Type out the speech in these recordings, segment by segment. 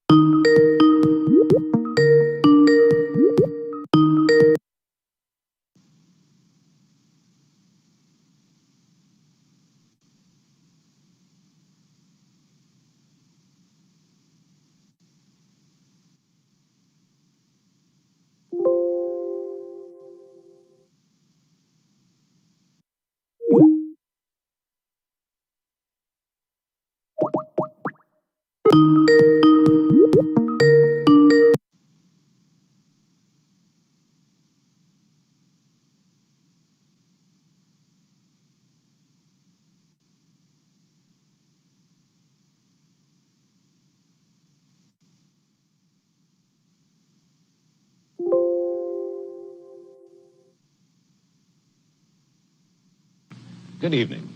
Good evening.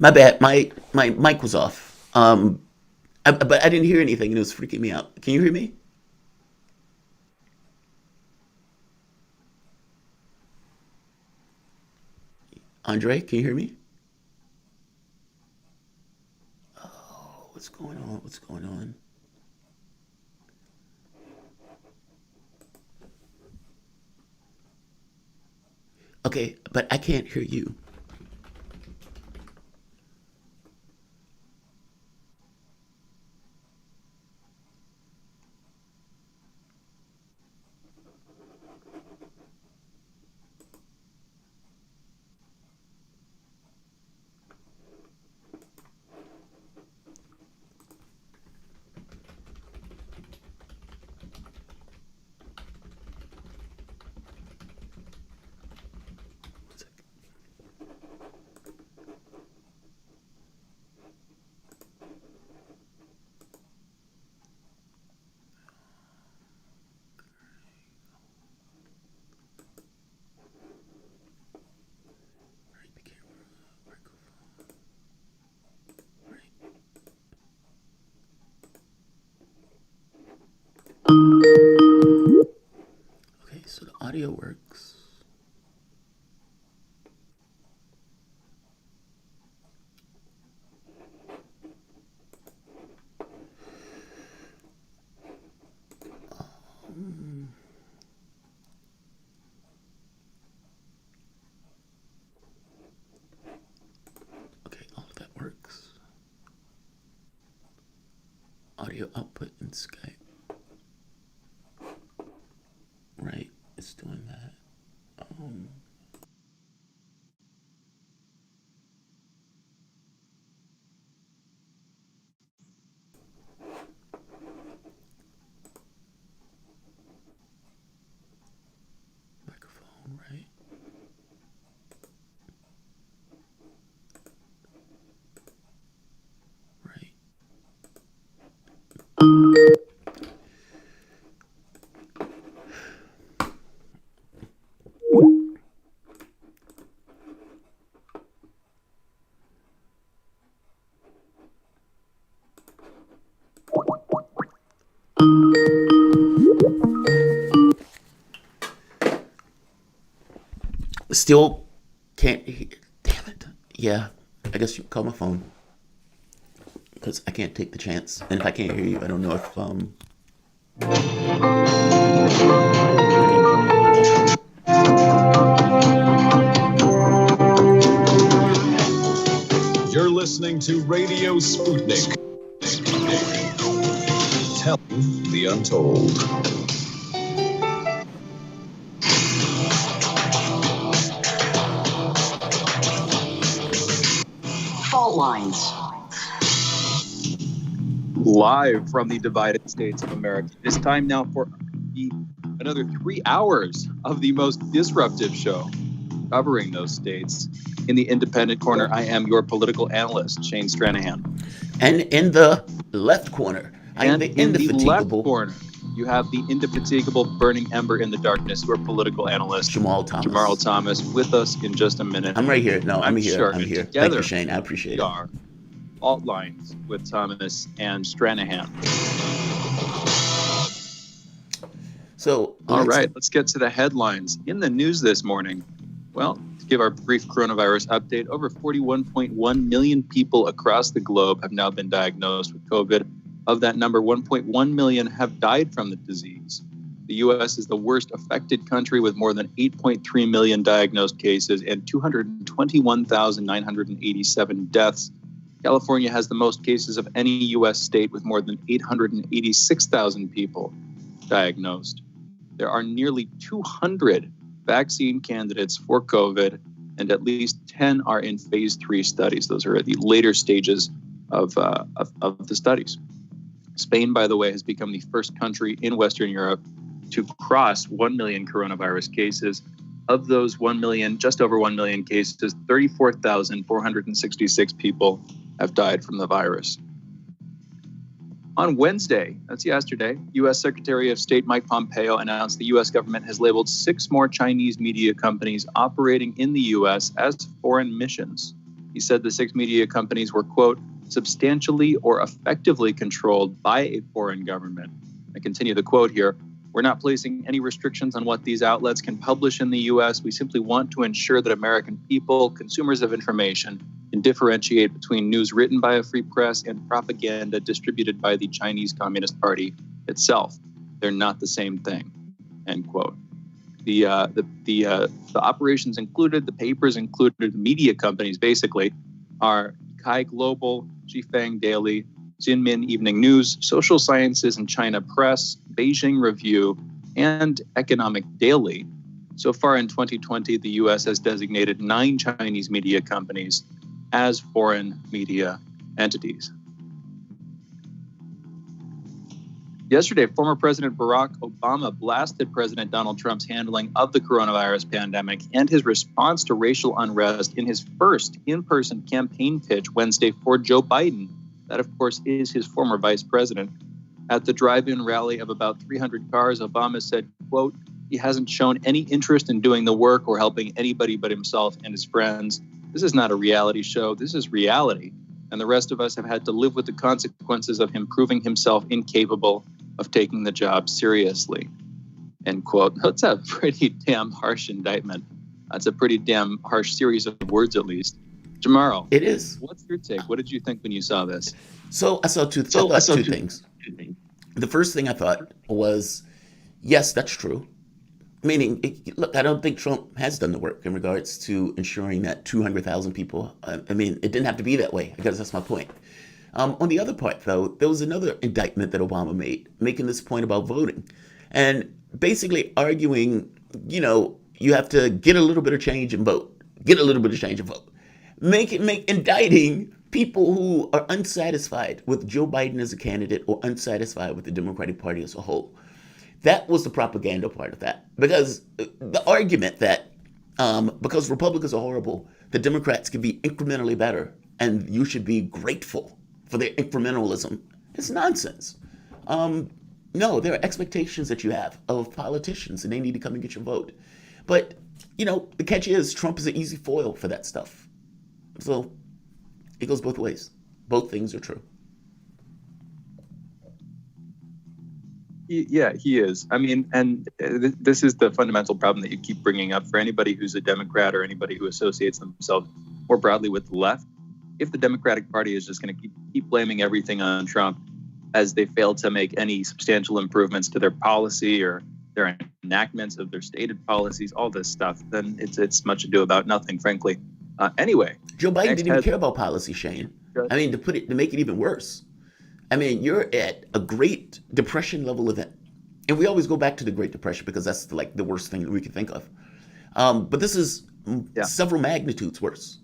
My bad. My mic was off. But I didn't hear anything, and it was freaking me out. Can you hear me, Andre? Can you hear me? Oh, what's going on? What's going on? Okay, but I can't hear you. Right, the camera, microphone. Right. Okay, so the audio works. Okay, all of that works. Audio output in Skype. Right, it's doing that. Um, Microphone, right? Right. Still can't hear. Damn it. Yeah, I guess you call my phone because I can't take the chance. And if I can't hear you, I don't know if You're listening to Radio Sputnik. Telling the untold. Fault lines. Live from the divided states of America. It's time now for the another 3 hours of the most disruptive show covering those states. In the independent corner, I am your political analyst, Shane Stranahan. And in the left corner, I am And the in the left indefatigable corner, you have the indefatigable burning ember in the darkness, your political analyst, Jamarl Thomas. Jamarl Thomas, with us in just a minute. I'm right here. No, I'm here. Sure. I'm here. Together, Thank you, Shane. I appreciate we it. are Alt Lines with Thomas and Stranahan. So, all right, let's get to the headlines. In the news this morning, well, to give our brief coronavirus update, over 41.1 million people across the globe have now been diagnosed with COVID. Of that number, 1.1 million have died from the disease. The U.S. is the worst affected country with more than 8.3 million diagnosed cases and 221,987 deaths. California has the most cases of any U.S. state with more than 886,000 people diagnosed. There are nearly 200 vaccine candidates for COVID, and at least 10 are in phase 3 studies. Those are at the later stages of the studies. Spain, by the way, has become the first country in Western Europe to cross 1 million coronavirus cases. Of those 1 million, just over 1 million cases, 34,466 people have died from the virus. On Wednesday, that's yesterday, U.S. Secretary of State Mike Pompeo announced the U.S. government has labeled 6 more Chinese media companies operating in the U.S. as foreign missions. He said the 6 media companies were, quote, substantially or effectively controlled by a foreign government. I continue the quote here. We're not placing any restrictions on what these outlets can publish in the U.S. We simply want to ensure that American people, consumers of information, can differentiate between news written by a free press and propaganda distributed by the Chinese Communist Party itself. They're not the same thing, end quote. The operations included, the papers included, the media companies basically are Kai Global, Jifeng Daily, Jinmin Evening News, Social Sciences and China Press, Beijing Review, and Economic Daily. So far in 2020, the U.S. has designated 9 Chinese media companies as foreign media entities. Yesterday, former President Barack Obama blasted President Donald Trump's handling of the coronavirus pandemic and his response to racial unrest in his first in-person campaign pitch Wednesday for Joe Biden. That, of course, is his former vice president. At the drive-in rally of about 300 cars, Obama said, quote, he hasn't shown any interest in doing the work or helping anybody but himself and his friends. This is not a reality show. This is reality. And the rest of us have had to live with the consequences of him proving himself incapable of taking the job seriously, end quote. That's a pretty damn harsh indictment. That's a pretty damn harsh series of words, at least. Jamarl. It is. What's your take? What did you think when you saw this? So I saw two things. The first thing I thought was, yes, that's true. Meaning, look, I don't think Trump has done the work in regards to ensuring that 200,000 people, I mean, it didn't have to be that way. I guess that's my point. On the other part, though, there was another indictment that Obama made, making this point about voting. And basically arguing, you have to get a little bit of change and vote. Get a little bit of change and vote. Indicting people who are unsatisfied with Joe Biden as a candidate or unsatisfied with the Democratic Party as a whole. That was the propaganda part of that. Because the argument that because Republicans are horrible, the Democrats can be incrementally better and you should be grateful for their incrementalism, it's nonsense. No, there are expectations that you have of politicians and they need to come and get your vote. But, the catch is Trump is an easy foil for that stuff. So it goes both ways. Both things are true. Yeah, he is. I mean, and this is the fundamental problem that you keep bringing up for anybody who's a Democrat or anybody who associates themselves more broadly with the left. If the Democratic Party is just going to keep blaming everything on Trump as they fail to make any substantial improvements to their policy or their enactments of their stated policies, all this stuff, then it's much ado about nothing, frankly. Anyway, Joe Biden didn't even care about policy, Shane. I mean, to make it even worse. I mean, you're at a Great Depression level event. And we always go back to the Great Depression because that's the worst thing that we can think of. But this is several magnitudes worse.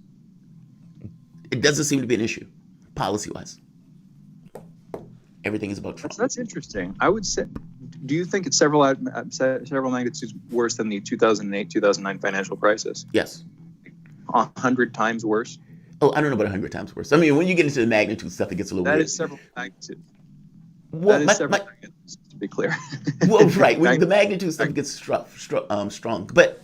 It doesn't seem to be an issue, policy-wise. Everything is about Trump. That's interesting. I would say, Do you think it's several magnitudes worse than the 2008-2009 financial crisis? Yes. 100 times worse? Oh, I don't know about 100 times worse. I mean, when you get into the magnitude stuff, it gets a little That weird. is several magnitudes. Well, That is several magnitudes, to be clear. well, right. When the magnitude stuff gets strong. But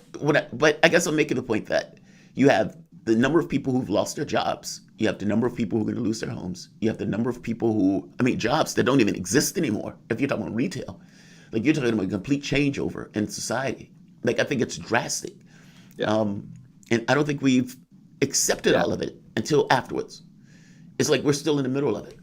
I guess I'm making the point that you have the number of people who've lost their jobs. You have the number of people who are going to lose their homes. You have the number of people jobs that don't even exist anymore. If you're talking about retail, like you're talking about a complete changeover in society. Like I think it's drastic. Yeah. And I don't think we've accepted all of it until afterwards. It's like we're still in the middle of it.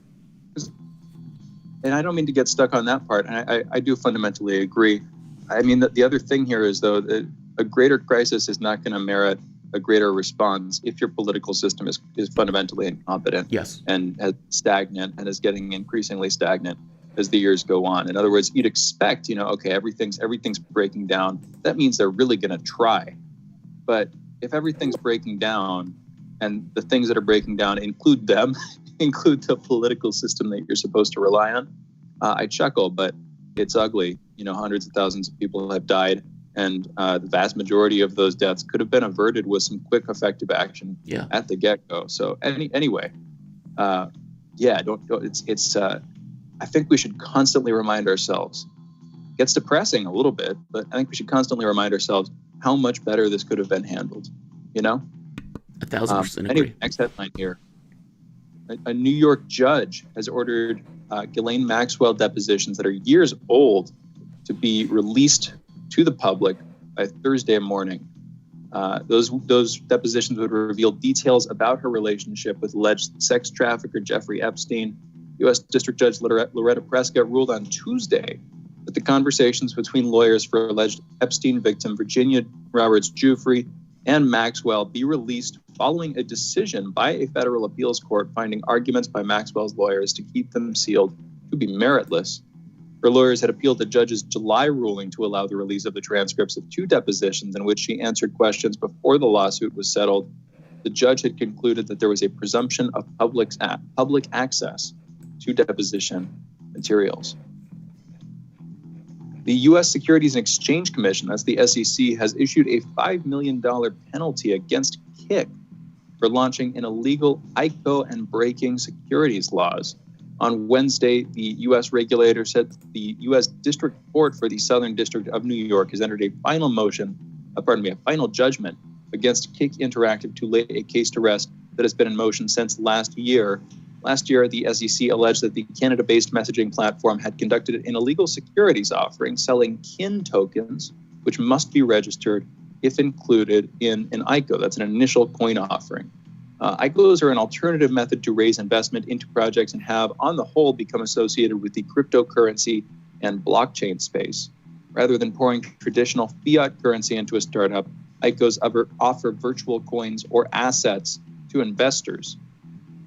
And I don't mean to get stuck on that part. And I do fundamentally agree. I mean, the other thing here is, though, that a greater crisis is not going to merit a greater response if your political system is fundamentally incompetent. Yes. And stagnant and is getting increasingly stagnant as the years go on. In other words, you'd expect, okay, everything's breaking down. That means they're really going to try. But if everything's breaking down and the things that are breaking down include the political system that you're supposed to rely on, I chuckle, but it's ugly. Hundreds of thousands of people have died, and the vast majority of those deaths could have been averted with some quick, effective action at the get-go. So anyway, I think we should constantly remind ourselves. It gets depressing a little bit, but I think we should constantly remind ourselves how much better this could have been handled. 1,000% agree. Anyway, next headline here. A New York judge has ordered Ghislaine Maxwell depositions that are years old to be released to the public by Thursday morning. Those depositions would reveal details about her relationship with alleged sex trafficker Jeffrey Epstein. U.S. District Judge Loretta Prescott ruled on Tuesday that the conversations between lawyers for alleged Epstein victim Virginia Roberts-Giuffre and Maxwell be released following a decision by a federal appeals court finding arguments by Maxwell's lawyers to keep them sealed to be meritless. Her lawyers had appealed the judge's July ruling to allow the release of the transcripts of 2 depositions in which she answered questions before the lawsuit was settled. The judge had concluded that there was a presumption of public access to deposition materials. The U.S. Securities and Exchange Commission, that's the SEC, has issued a $5 million penalty against Kik for launching an illegal ICO and breaking securities laws. On Wednesday, the U.S. regulator said the U.S. District Court for the Southern District of New York has entered a final judgment against Kik Interactive to lay a case to rest that has been in motion since last year. Last year, the SEC alleged that the Canada-based messaging platform had conducted an illegal securities offering selling KIN tokens, which must be registered if included in an ICO. That's an initial coin offering. ICOs are an alternative method to raise investment into projects and have, on the whole, become associated with the cryptocurrency and blockchain space. Rather than pouring traditional fiat currency into a startup, ICOs offer virtual coins or assets to investors.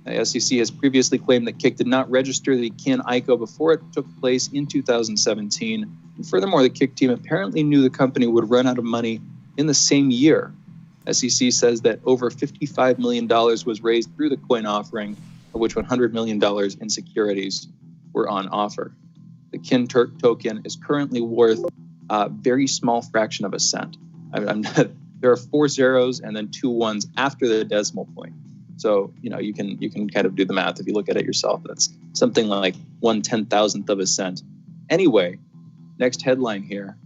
The SEC has previously claimed that Kik did not register the KIN ICO before it took place in 2017. And furthermore, the Kik team apparently knew the company would run out of money in the same year. SEC says that over $55 million was raised through the coin offering, of which $100 million in securities were on offer. The KIN token is currently worth a very small fraction of a cent. There are 4 zeros and then 2 ones after the decimal point. So, you can kind of do the math if you look at it yourself. That's something like 1/10,000th of a cent. Anyway, next headline here.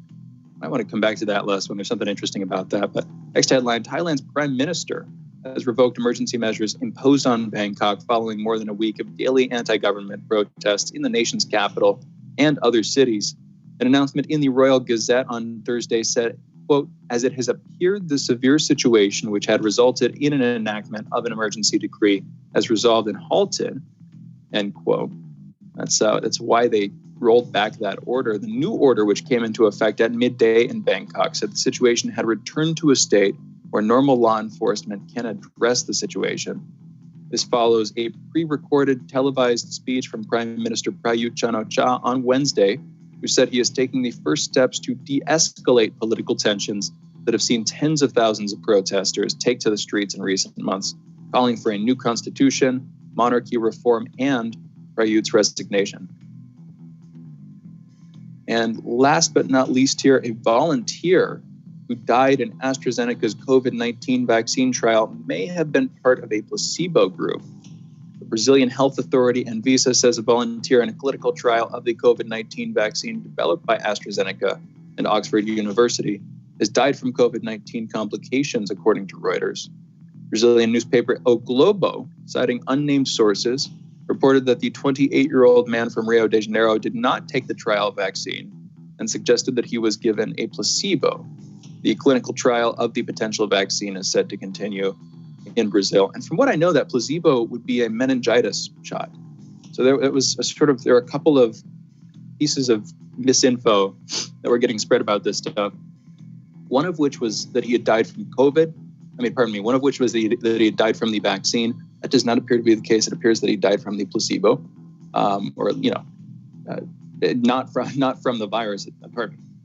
I want to come back to that last one. There's something interesting about that. But next headline, Thailand's prime minister has revoked emergency measures imposed on Bangkok following more than a week of daily anti-government protests in the nation's capital and other cities. An announcement in the Royal Gazette on Thursday said, quote, as it has appeared the severe situation which had resulted in an enactment of an emergency decree has resolved and halted, end quote. That's why they rolled back that order. The new order, which came into effect at midday in Bangkok, said the situation had returned to a state where normal law enforcement can address the situation. This follows a pre-recorded televised speech from Prime Minister Prayut Chan-o-cha on Wednesday, who said he is taking the first steps to de-escalate political tensions that have seen tens of thousands of protesters take to the streets in recent months, calling for a new constitution, monarchy reform, and Prayut's resignation. And last but not least here, a volunteer who died in AstraZeneca's COVID-19 vaccine trial may have been part of a placebo group. The Brazilian Health Authority Anvisa says a volunteer in a clinical trial of the COVID-19 vaccine developed by AstraZeneca and Oxford University has died from COVID-19 complications, according to Reuters. Brazilian newspaper O Globo, citing unnamed sources, reported that the 28-year-old man from Rio de Janeiro did not take the trial vaccine and suggested that he was given a placebo. The clinical trial of the potential vaccine is set to continue in Brazil. And from what I know, that placebo would be a meningitis shot. So there are a couple of pieces of misinfo that were getting spread about this stuff. One of which was that he had died from COVID. One of which was that he had died from the vaccine. That does not appear to be the case. It appears that he died from the placebo, not from the virus.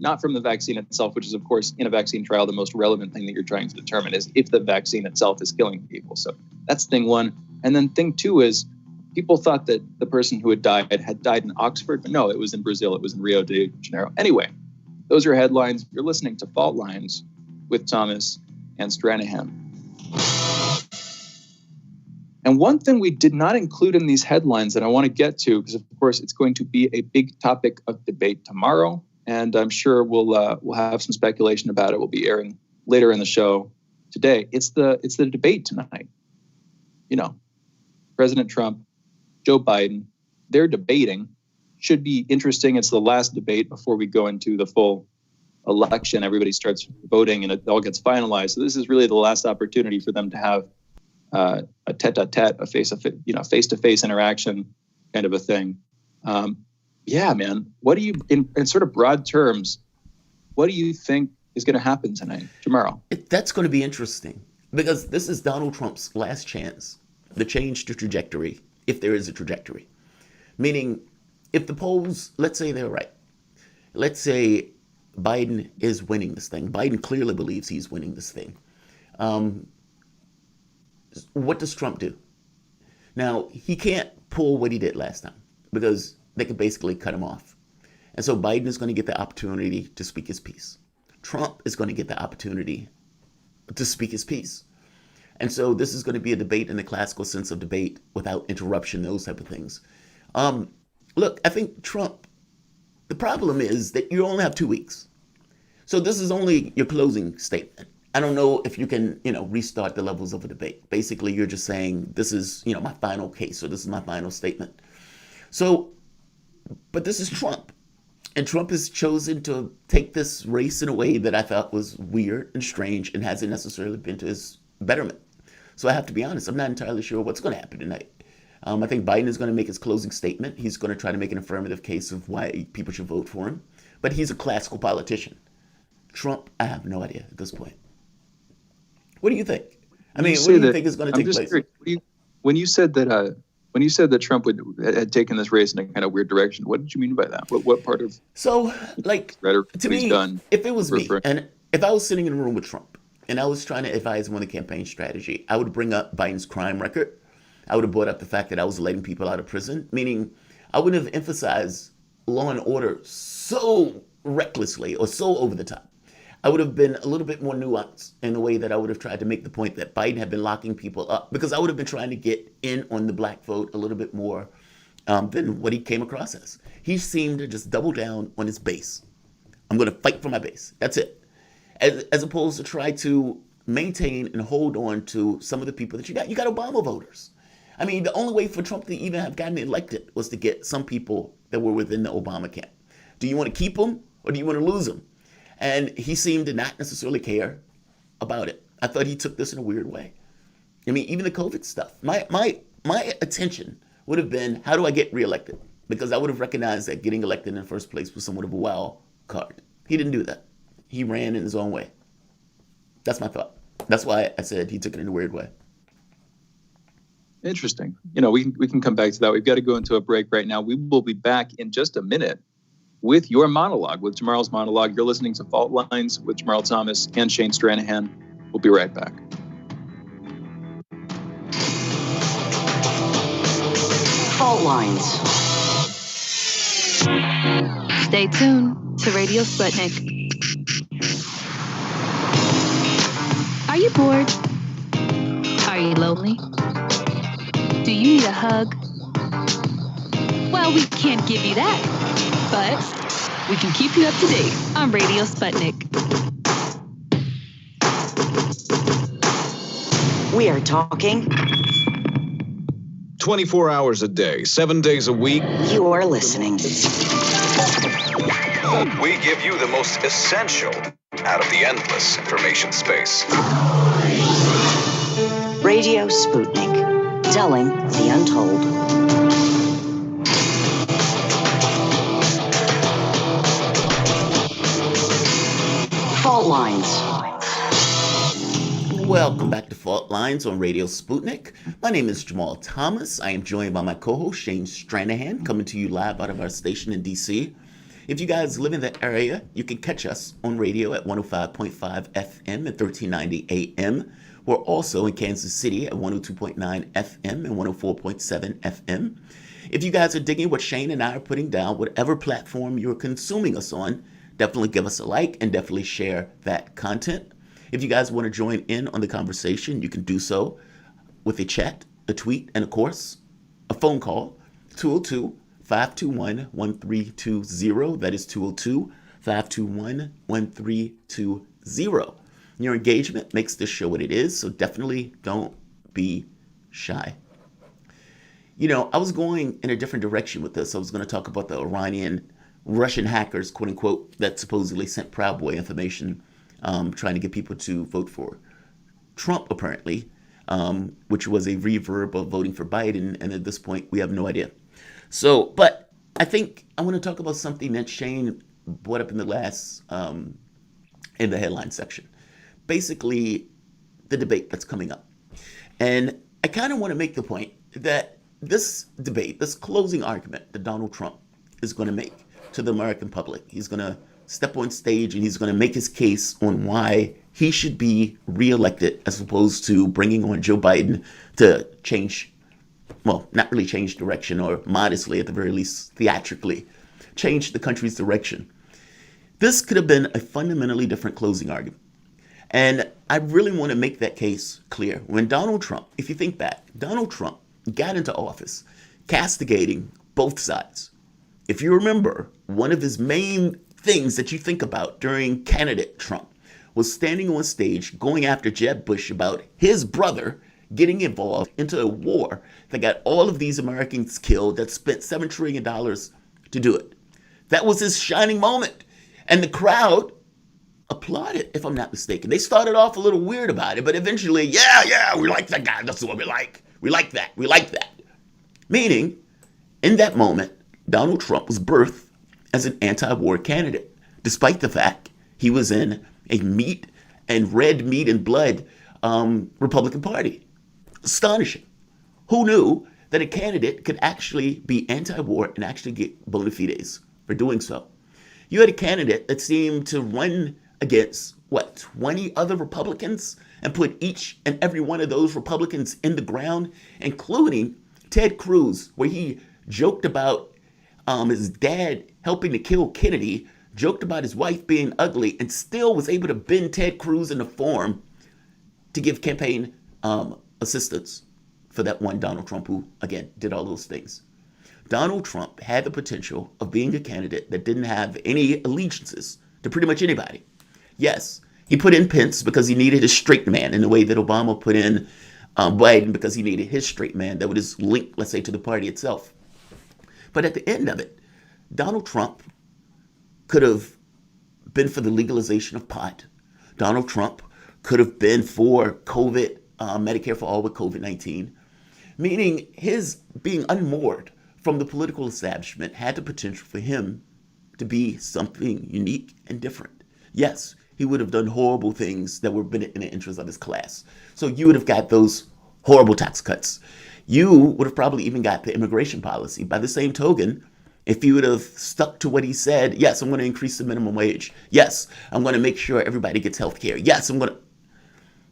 Not from the vaccine itself, which is, of course, in a vaccine trial, the most relevant thing that you're trying to determine is if the vaccine itself is killing people. So that's thing one. And then thing two is people thought that the person who had died in Oxford, but no, it was in Brazil. It was in Rio de Janeiro. Anyway, those are headlines. You're listening to Fault Lines with Thomas and Stranahan. And one thing we did not include in these headlines that I want to get to, because of course it's going to be a big topic of debate tomorrow, and I'm sure we'll have some speculation about it. We'll be airing later in the show today. It's the debate tonight. President Trump, Joe Biden, they're debating. Should be interesting. It's the last debate before we go into the full election. Everybody starts voting and it all gets finalized. So this is really the last opportunity for them to have a tete-a-tete, a face-to-face interaction kind of a thing. Yeah, man. What do you, in sort of broad terms, what do you think is going to happen tonight, Jamarl? That's going to be interesting because this is Donald Trump's last chance to change the trajectory, if there is a trajectory. Meaning, if the polls, let's say they're right. Let's say Biden is winning this thing. Biden clearly believes he's winning this thing. What does Trump do? Now, he can't pull what he did last time because they could basically cut him off. And so Biden is going to get the opportunity to speak his piece. Trump is going to get the opportunity to speak his piece. And so this is going to be a debate in the classical sense of debate without interruption, those type of things. Look, I think Trump, the problem is that you only have 2 weeks. So this is only your closing statement. I don't know if you can, restart the levels of a debate. Basically, you're just saying, this is, my final case, or this is my final statement. So, but this is Trump. And Trump has chosen to take this race in a way that I thought was weird and strange and hasn't necessarily been to his betterment. So I have to be honest, I'm not entirely sure what's going to happen tonight. I think Biden is going to make his closing statement. He's going to try to make an affirmative case of why people should vote for him. But he's a classical politician. Trump, I have no idea at this point. What do you think? What do you think is going to take place? Curious, when you said that Trump had taken this race in a kind of weird direction, what did you mean by that? What part of to me, if it was me, and if I was sitting in a room with Trump and I was trying to advise him on the campaign strategy, I would bring up Biden's crime record. I would have brought up the fact that I was letting people out of prison, meaning I wouldn't have emphasized law and order so recklessly or so over the top. I would have been a little bit more nuanced in the way that I would have tried to make the point that Biden had been locking people up, because I would have been trying to get in on the black vote a little bit more than what he came across as. He seemed to just double down on his base. I'm going to fight for my base. That's it. As opposed to try to maintain and hold on to some of the people that you got. You got Obama voters. I mean, the only way for Trump to even have gotten elected was to get some people that were within the Obama camp. Do you want to keep them or do you want to lose them? And he seemed to not necessarily care about it. I thought he took this in a weird way. I mean, even the COVID stuff. My attention would have been, how do I get reelected? Because I would have recognized that getting elected in the first place was somewhat of a wild card. He didn't do that. He ran in his own way. That's my thought. That's why I said he took it in a weird way. Interesting. We can come back to that. We've got to go into a break right now. We will be back in just a minute with your monologue, with Jamarl's monologue. You're listening to Fault Lines with Jamarl Thomas and Shane Stranahan. We'll be right back. Fault Lines. Stay tuned to Radio Sputnik. Are you bored? Are you lonely? Do you need a hug? Well, we can't give you that, but we can keep you up to date on Radio Sputnik. We are talking. 24 hours a day, 7 days a week. You are listening. We give you the most essential out of the endless information space. Radio Sputnik, telling the untold. Fault lines. Welcome back to Fault Lines on Radio Sputnik. My name is Jamarl Thomas. I am joined by my co-host Shane Stranahan, coming to you live out of our station in DC. If you guys live in the area, you can catch us on radio at 105.5 FM and 1390 AM. We're also in Kansas City at 102.9 FM and 104.7 FM. If you guys are digging what Shane and I are putting down, whatever platform you're consuming us on, definitely give us a like and definitely share that content. If you guys want to join in on the conversation, you can do so with a chat, a tweet, and of course, a phone call, 202-521-1320. That is 202-521-1320. Your engagement makes this show what it is, so definitely don't be shy. You know, I was going in a different direction with this. I was going to talk about the Iranian Russian hackers, quote unquote, that supposedly sent Proud Boy information trying to get people to vote for Trump, apparently, which was a reverb of voting for Biden. And at this point, we have no idea. So, but I think I want to talk about something that Shane brought up in the last, in the headline section. Basically, the debate that's coming up. And I kind of want to make the point that this debate, this closing argument that Donald Trump is going to make to the American public, he's going to step on stage and he's going to make his case on why he should be reelected as opposed to bringing on Joe Biden to change, well, not really change direction, or modestly, at the very least, theatrically, change the country's direction. This could have been a fundamentally different closing argument. And I really want to make that case clear. When Donald Trump, if you think back, Donald Trump got into office castigating both sides. If you remember, one of his main things that you think about during candidate Trump was standing on stage going after Jeb Bush about his brother getting involved into a war that got all of these Americans killed, that spent $7 trillion to do it. That was his shining moment. And the crowd applauded, if I'm not mistaken. They started off a little weird about it, but eventually, yeah, we like that guy. That's what we like. We like that. We like that. Meaning, in that moment, Donald Trump was birthed as an anti-war candidate, despite the fact he was in a meat and red meat and blood Republican Party. Astonishing. Who knew that a candidate could actually be anti-war and actually get bona fides for doing so? You had a candidate that seemed to run against, 20 other Republicans and put each and every one of those Republicans in the ground, including Ted Cruz, where he joked about his dad helping to kill Kennedy, joked about his wife being ugly, and still was able to bend Ted Cruz into form to give campaign assistance for that one Donald Trump who, again, did all those things. Donald Trump had the potential of being a candidate that didn't have any allegiances to pretty much anybody. Yes, he put in Pence because he needed his straight man, in the way that Obama put in Biden because he needed his straight man that would just link, let's say, to the party itself. But at the end of it, Donald Trump could have been for the legalization of pot. Donald Trump could have been for COVID, Medicare for all with COVID-19, meaning his being unmoored from the political establishment had the potential for him to be something unique and different. Yes, he would have done horrible things that were in the interest of his class. So you would have got those horrible tax cuts. You would have probably even got the immigration policy. By the same token, if he would have stuck to what he said, yes, I'm going to increase the minimum wage. Yes, I'm going to make sure everybody gets health care. Yes, I'm going to.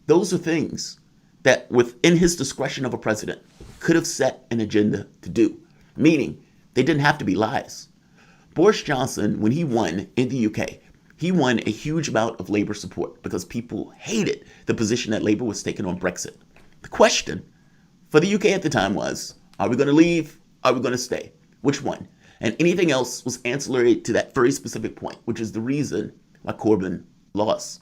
Those are things that within his discretion of a president could have set an agenda to do, meaning they didn't have to be lies. Boris Johnson, when he won in the UK, he won a huge amount of Labour support because people hated the position that Labour was taking on Brexit. The question for the UK at the time was, are we going to leave? Are we going to stay? Which one? And anything else was ancillary to that very specific point, which is the reason why Corbyn lost.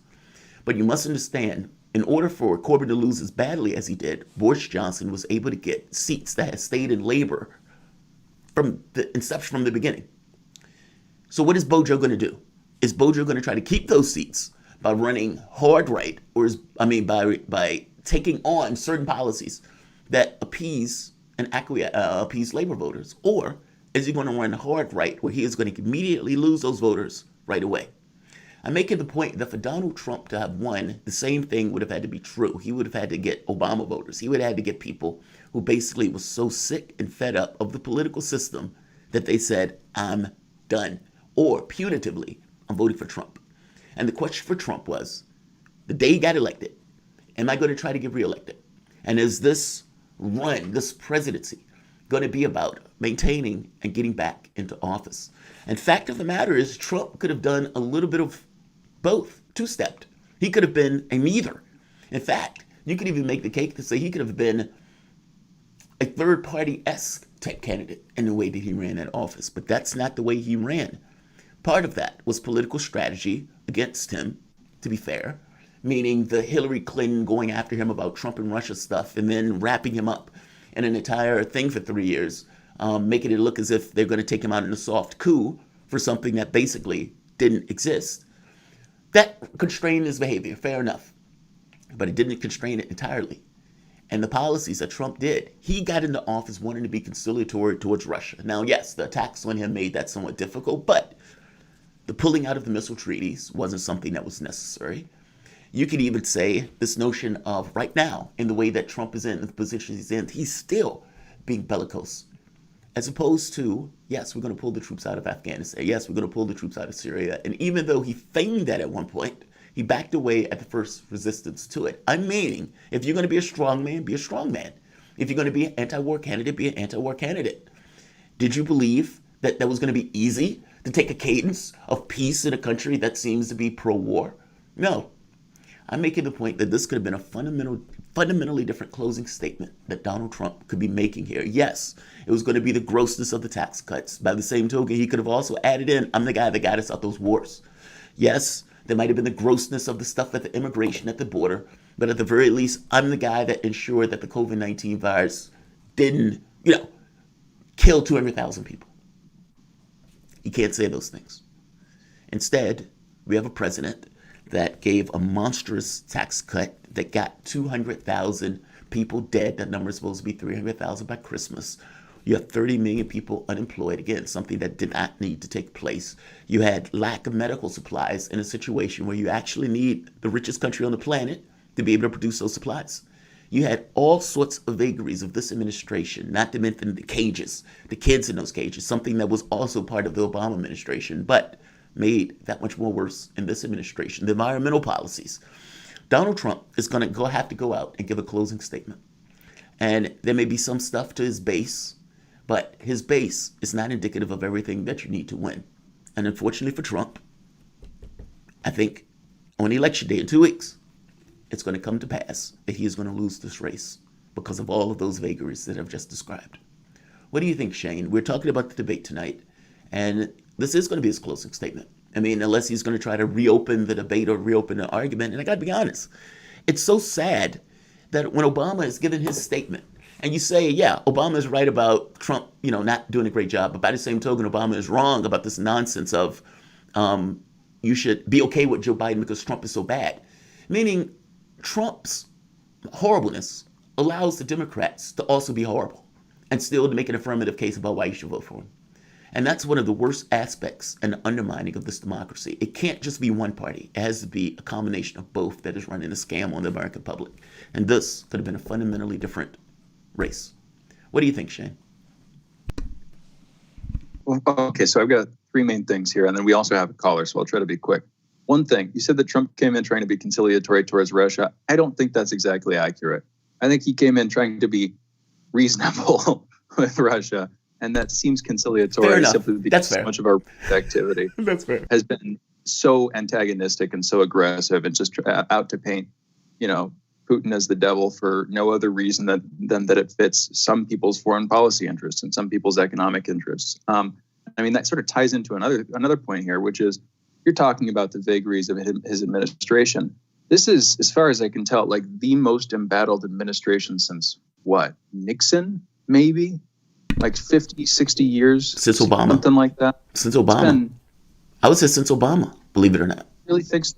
But you must understand, in order for Corbyn to lose as badly as he did, Boris Johnson was able to get seats that had stayed in Labour from the inception, from the beginning. So what is Bojo going to do? Is Bojo going to try to keep those seats by running hard right, or by taking on certain policies that appease Labour voters? Or is he going to run hard right, where he is going to immediately lose those voters right away? I'm making the point that for Donald Trump to have won, the same thing would have had to be true. He would have had to get Obama voters. He would have had to get people who basically was so sick and fed up of the political system that they said, I'm done. Or punitively, I'm voting for Trump. And the question for Trump was, the day he got elected, am I going to try to get reelected? And is this run, this presidency, going to be about maintaining and getting back into office? And fact of the matter is, Trump could have done a little bit of both, two-stepped. He could have been a neither. In fact, you could even make the case to say he could have been a third-party-esque type candidate in the way that he ran that office. But that's not the way he ran. Part of that was political strategy against him, to be fair, meaning the Hillary Clinton going after him about Trump and Russia stuff and then wrapping him up in an entire thing for 3 years, making it look as if they're going to take him out in a soft coup for something that basically didn't exist. That constrained his behavior, fair enough. But it didn't constrain it entirely. And the policies that Trump did, he got into office wanting to be conciliatory towards Russia. Now, yes, the attacks on him made that somewhat difficult, but the pulling out of the missile treaties wasn't something that was necessary. You could even say this notion of right now, in the way that Trump is in, the position he's in, he's still being bellicose. As opposed to, yes, we're going to pull the troops out of Afghanistan. Yes, we're going to pull the troops out of Syria. And even though he feigned that at one point, he backed away at the first resistance to it. I'm meaning, if you're going to be a strong man, be a strong man. If you're going to be an anti-war candidate, be an anti-war candidate. Did you believe that that was going to be easy to take a cadence of peace in a country that seems to be pro-war? No. I'm making the point that this could have been a fundamentally different closing statement that Donald Trump could be making here. Yes, it was going to be the grossness of the tax cuts. By the same token, he could have also added in, I'm the guy that got us out those wars. Yes, there might have been the grossness of the stuff at the immigration at the border, but at the very least, I'm the guy that ensured that the COVID-19 virus didn't, kill 200,000 people. He can't say those things. Instead, we have a president that gave a monstrous tax cut that got 200,000 people dead. That number is supposed to be 300,000 by Christmas. You have 30 million people unemployed. Again, something that did not need to take place. You had lack of medical supplies in a situation where you actually need the richest country on the planet to be able to produce those supplies. You had all sorts of vagaries of this administration, not to mention the cages, the kids in those cages, something that was also part of the Obama administration, but made that much more worse in this administration. The environmental policies. Donald Trump is going to have to go out and give a closing statement. And there may be some stuff to his base, but his base is not indicative of everything that you need to win. And unfortunately for Trump, I think on election day in 2 weeks, it's going to come to pass that he is going to lose this race because of all of those vagaries that I've just described. What do you think, Shane? We're talking about the debate tonight, and this is going to be his closing statement. I mean, unless he's going to try to reopen the debate or reopen the argument. And I got to be honest, it's so sad that when Obama is giving his statement, and you say, yeah, Obama is right about Trump, not doing a great job, but by the same token, Obama is wrong about this nonsense of you should be okay with Joe Biden because Trump is so bad. Meaning Trump's horribleness allows the Democrats to also be horrible and still to make an affirmative case about why you should vote for him. And that's one of the worst aspects and undermining of this democracy. It can't just be one party. It has to be a combination of both that is running a scam on the American public. And this could have been a fundamentally different race. What do you think, Shane? Okay, so I've got three main things here, and then we also have a caller, so I'll try to be quick. One thing, you said that Trump came in trying to be conciliatory towards Russia. I don't think that's exactly accurate. I think he came in trying to be reasonable with Russia And that seems Fair conciliatory enough. simply That's because so fair. much of our activity That's fair. has been so antagonistic and so aggressive and just out to paint, Putin as the devil for no other reason than that it fits some people's foreign policy interests and some people's economic interests. That sort of ties into another point here, which is you're talking about the vagaries of his administration. This is, as far as I can tell, like the most embattled administration since what? Nixon, maybe? Like 50, 60 years? Since Obama. Something like that. Since Obama. I would say since Obama, believe it or not. Really think so?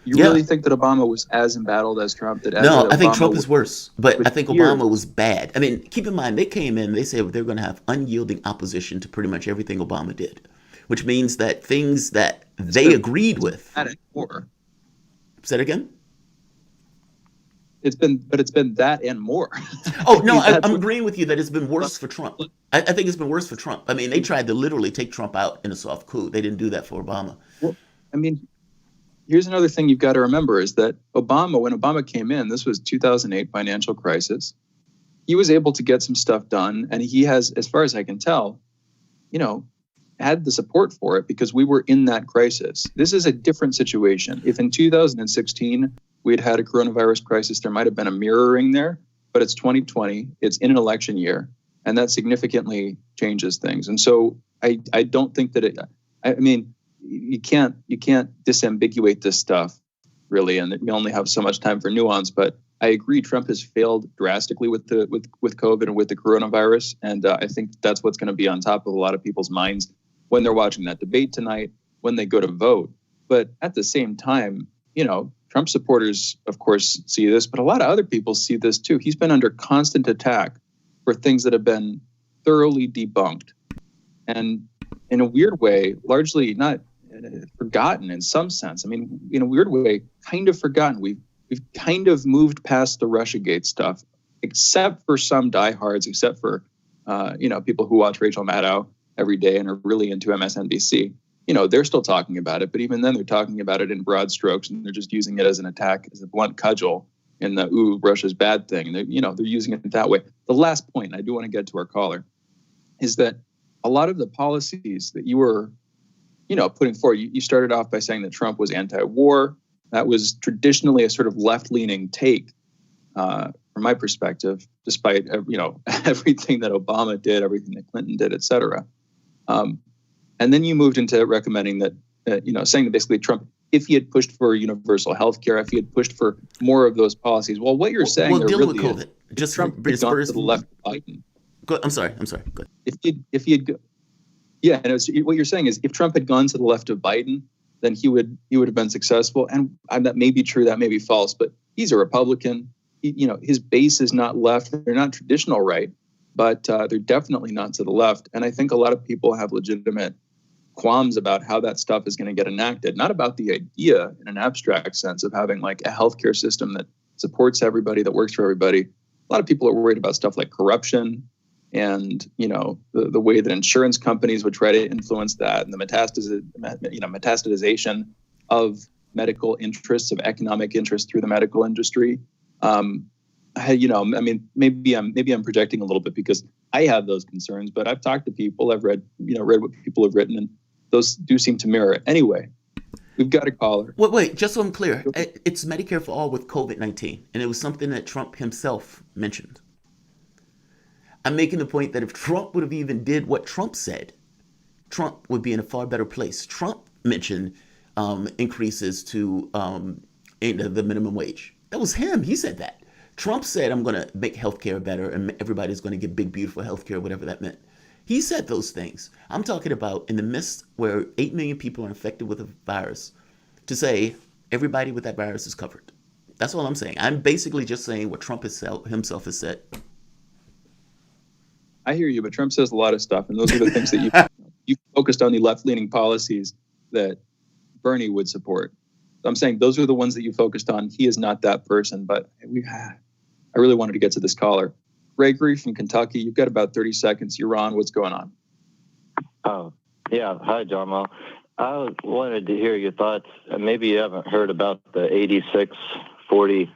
You really think that Obama was as embattled as Trump? No, I think Trump is worse. But I think years. Obama was bad. I mean, keep in mind, they came in, they said they're going to have unyielding opposition to pretty much everything Obama did, which means that things that they agreed with. That and more. Say that again? It's been that and more. Oh, no, I'm agreeing with you that it's been worse for Trump. I think it's been worse for Trump. I mean, they tried to literally take Trump out in a soft coup. They didn't do that for Obama. Well, I mean, here's another thing you've got to remember is that when Obama came in, this was 2008 financial crisis. He was able to get some stuff done, and he has, as far as I can tell, had the support for it because we were in that crisis. This is a different situation. If in 2016 we'd had a coronavirus crisis, there might have been a mirroring there, but it's 2020, it's in an election year, and that significantly changes things. And so I don't think that you can't disambiguate this stuff really, and we only have so much time for nuance, but I agree Trump has failed drastically with COVID and with the coronavirus, and I think that's what's going to be on top of a lot of people's minds when they're watching that debate tonight, when they go to vote. But at the same time, Trump supporters, of course, see this, but a lot of other people see this too. He's been under constant attack for things that have been thoroughly debunked. And in a weird way, largely not forgotten in some sense. I mean, in a weird way, kind of forgotten. We've kind of moved past the Russiagate stuff, except for some diehards, except for, people who watch Rachel Maddow every day and are really into MSNBC. They're still talking about it, but even then they're talking about it in broad strokes and they're just using it as an attack, as a blunt cudgel in the, Russia's bad thing. And they're using it that way. The last point, and I do want to get to our caller, is that a lot of the policies that you were, putting forward, you started off by saying that Trump was anti-war. That was traditionally a sort of left-leaning take from my perspective, despite, everything that Obama did, everything that Clinton did, et cetera. And then you moved into recommending that, saying that basically Trump, if he had pushed for universal health care, if he had pushed for more of those policies, well, what you're saying there dealing really with COVID. Just Trump had gone to the left of Biden. I'm sorry. Go ahead. If he had, what you're saying is if Trump had gone to the left of Biden, then he would have been successful. And that may be true, that may be false, but he's a Republican. His base is not left. They're not traditional right, but they're definitely not to the left. And I think a lot of people have legitimate qualms about how that stuff is going to get enacted, not about the idea in an abstract sense of having like a healthcare system that supports everybody, that works for everybody. A lot of people are worried about stuff like corruption and, the way that insurance companies would try to influence that and the metastasization of medical interests, of economic interests through the medical industry. Maybe I'm projecting a little bit because I have those concerns, but I've talked to people, I've read what people have written, and those do seem to mirror it. Anyway, we've got a caller. Wait, just so I'm clear, it's Medicare for all with COVID-19, and it was something that Trump himself mentioned. I'm making the point that if Trump would have even did what Trump said, Trump would be in a far better place. Trump mentioned increases to the minimum wage. That was him. He said that. Trump said, I'm going to make healthcare better and everybody's going to get big, beautiful healthcare, whatever that meant. He said those things. I'm talking about in the midst where 8 million people are infected with a virus to say everybody with that virus is covered. That's all I'm saying. I'm basically just saying what Trump himself has said. I hear you, but Trump says a lot of stuff, and those are the things that you focused on, the left-leaning policies that Bernie would support. I'm saying those are the ones that you focused on. He is not that person, but I really wanted to get to this caller. Gregory from Kentucky, you've got about 30 seconds. You're on. What's going on? Oh, yeah. Hi, Jamarl. I wanted to hear your thoughts. Maybe you haven't heard about the 86-40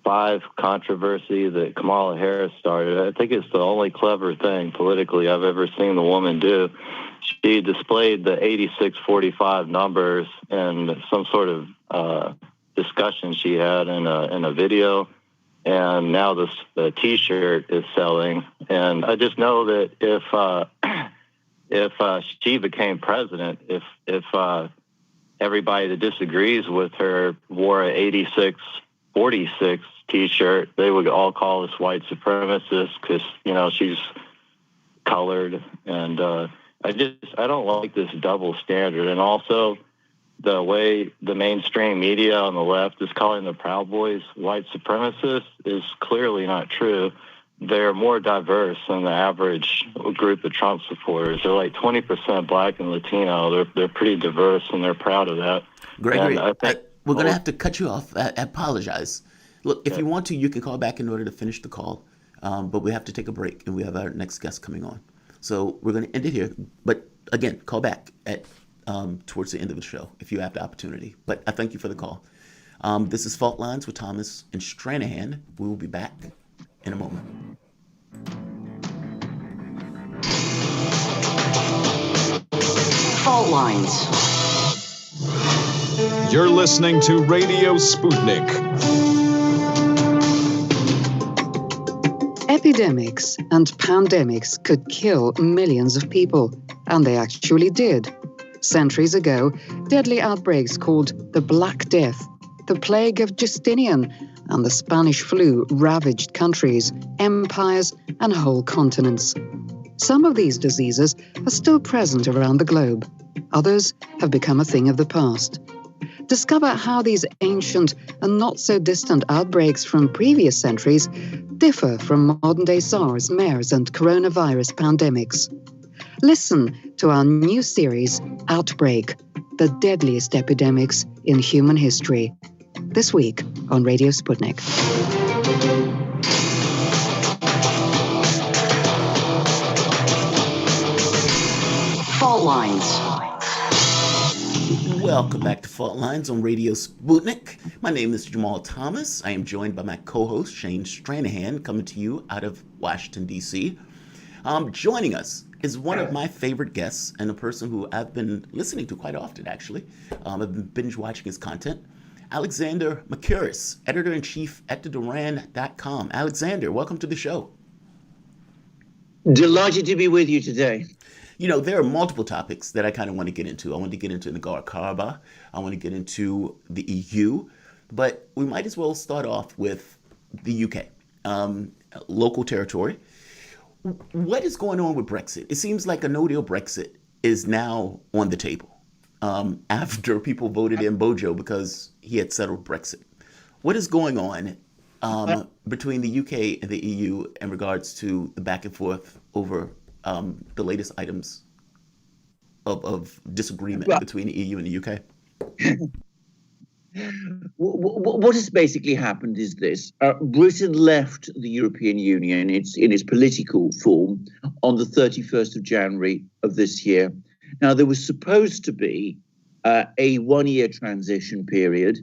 5 controversy that Kamala Harris started. I think it's the only clever thing politically I've ever seen the woman do. She displayed the 86-45 numbers in some sort of discussion she had in a video, and now the T-shirt is selling. And I just know that if she became president, if everybody that disagrees with her wore a 86-46 T-shirt, they would all call us white supremacists because she's colored, and I don't like this double standard. And also the way the mainstream media on the left is calling the Proud Boys white supremacists is clearly not true. They're more diverse than the average group of Trump supporters. They're like 20% Black and Latino. They're pretty diverse, and they're proud of that. Gregory, we're going to have to cut you off. I apologize. Look, if you want to, you can call back in order to finish the call, but we have to take a break, and we have our next guest coming on. So we're going to end it here. But again, call back at towards the end of the show if you have the opportunity. But I thank you for the call. This is Fault Lines with Thomas and Stranahan. We will be back in a moment. Fault Lines. You're listening to Radio Sputnik. Epidemics and pandemics could kill millions of people, and they actually did. Centuries ago, deadly outbreaks called the Black Death, the plague of Justinian, and the Spanish flu ravaged countries, empires, and whole continents. Some of these diseases are still present around the globe. Others have become a thing of the past. Discover how these ancient and not so distant outbreaks from previous centuries differ from modern-day SARS, MERS, and coronavirus pandemics. Listen to our new series, Outbreak, the deadliest epidemics in human history. This week on Radio Sputnik. Fault Lines. Welcome back to Fault Lines on Radio Sputnik. My name is Jamarl Thomas. I am joined by my co-host, Shane Stranahan, coming to you out of Washington, D.C. Joining us is one of my favorite guests and a person who I've been listening to quite often, actually. I've been binge watching his content. Alexander Mercouris, editor-in-chief at theduran.com. Alexander, welcome to the show. Delighted to be with you today. There are multiple topics that I kind of want to get into. I want to get into Nagarno-Karabakh. I want to get into the EU. But we might as well start off with the UK, local territory. What is going on with Brexit? It seems like a no-deal Brexit is now on the table after people voted in Bojo because he had settled Brexit. What is going on between the UK and the EU in regards to the back and forth over the latest items of disagreement between the EU and the UK? What has basically happened is this. Britain left the European Union in its political form on the 31st of January of this year. Now, there was supposed to be a one-year transition period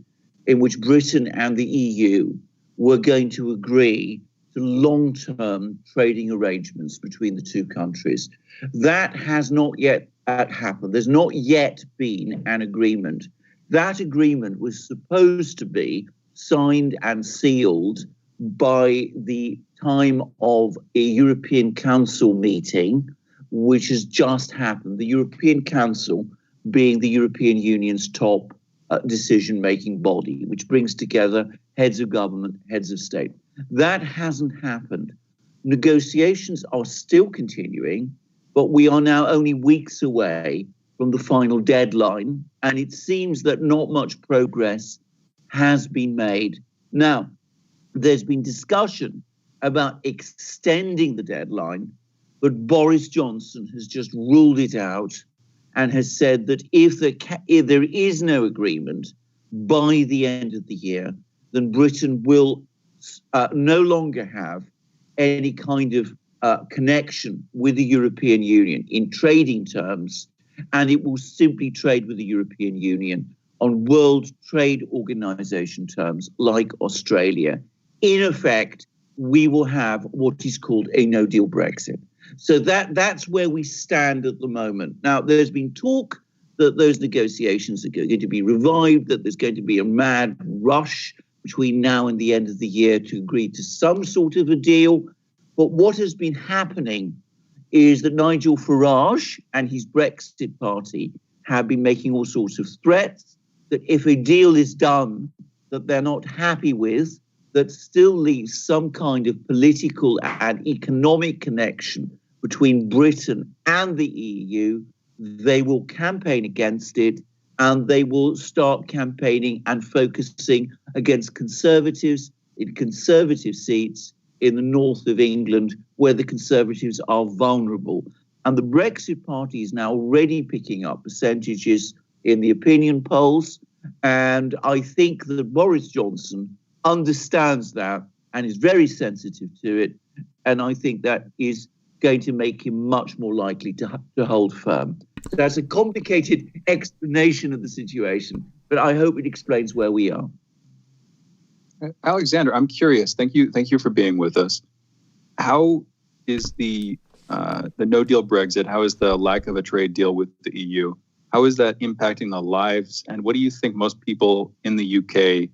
in which Britain and the EU were going to agree to long-term trading arrangements between the two countries. That has not yet happened. There's not yet been an agreement. That agreement was supposed to be signed and sealed by the time of a European Council meeting, which has just happened. The European Council being the European Union's top decision-making body, which brings together heads of government, heads of state. That hasn't happened. Negotiations are still continuing, but we are now only weeks away from the final deadline, and it seems that not much progress has been made. Now, there's been discussion about extending the deadline, but Boris Johnson has just ruled it out and has said that if there is no agreement by the end of the year, then Britain will no longer have any kind of connection with the European Union in trading terms, and it will simply trade with the European Union on World Trade Organization terms like Australia in effect, we will have what is called a no-deal Brexit. So that's where we stand at the moment. Now, there's been talk that those negotiations are going to be revived, that there's going to be a mad rush between now and the end of the year to agree to some sort of a deal. But what has been happening is that Nigel Farage and his Brexit party have been making all sorts of threats that if a deal is done that they're not happy with, that still leaves some kind of political and economic connection between Britain and the EU, they will campaign against it, and they will start campaigning and focusing against Conservatives in Conservative seats in the north of England, where the Conservatives are vulnerable. And the Brexit Party is now already picking up percentages in the opinion polls. And I think that Boris Johnson understands that and is very sensitive to it. And I think that is going to make him much more likely to hold firm. So that's a complicated explanation of the situation, but I hope it explains where we are. Alexander, I'm curious. Thank you for being with us. How is the no-deal Brexit? How is the lack of a trade deal with the EU? How is that impacting the lives? And what do you think most people in the UK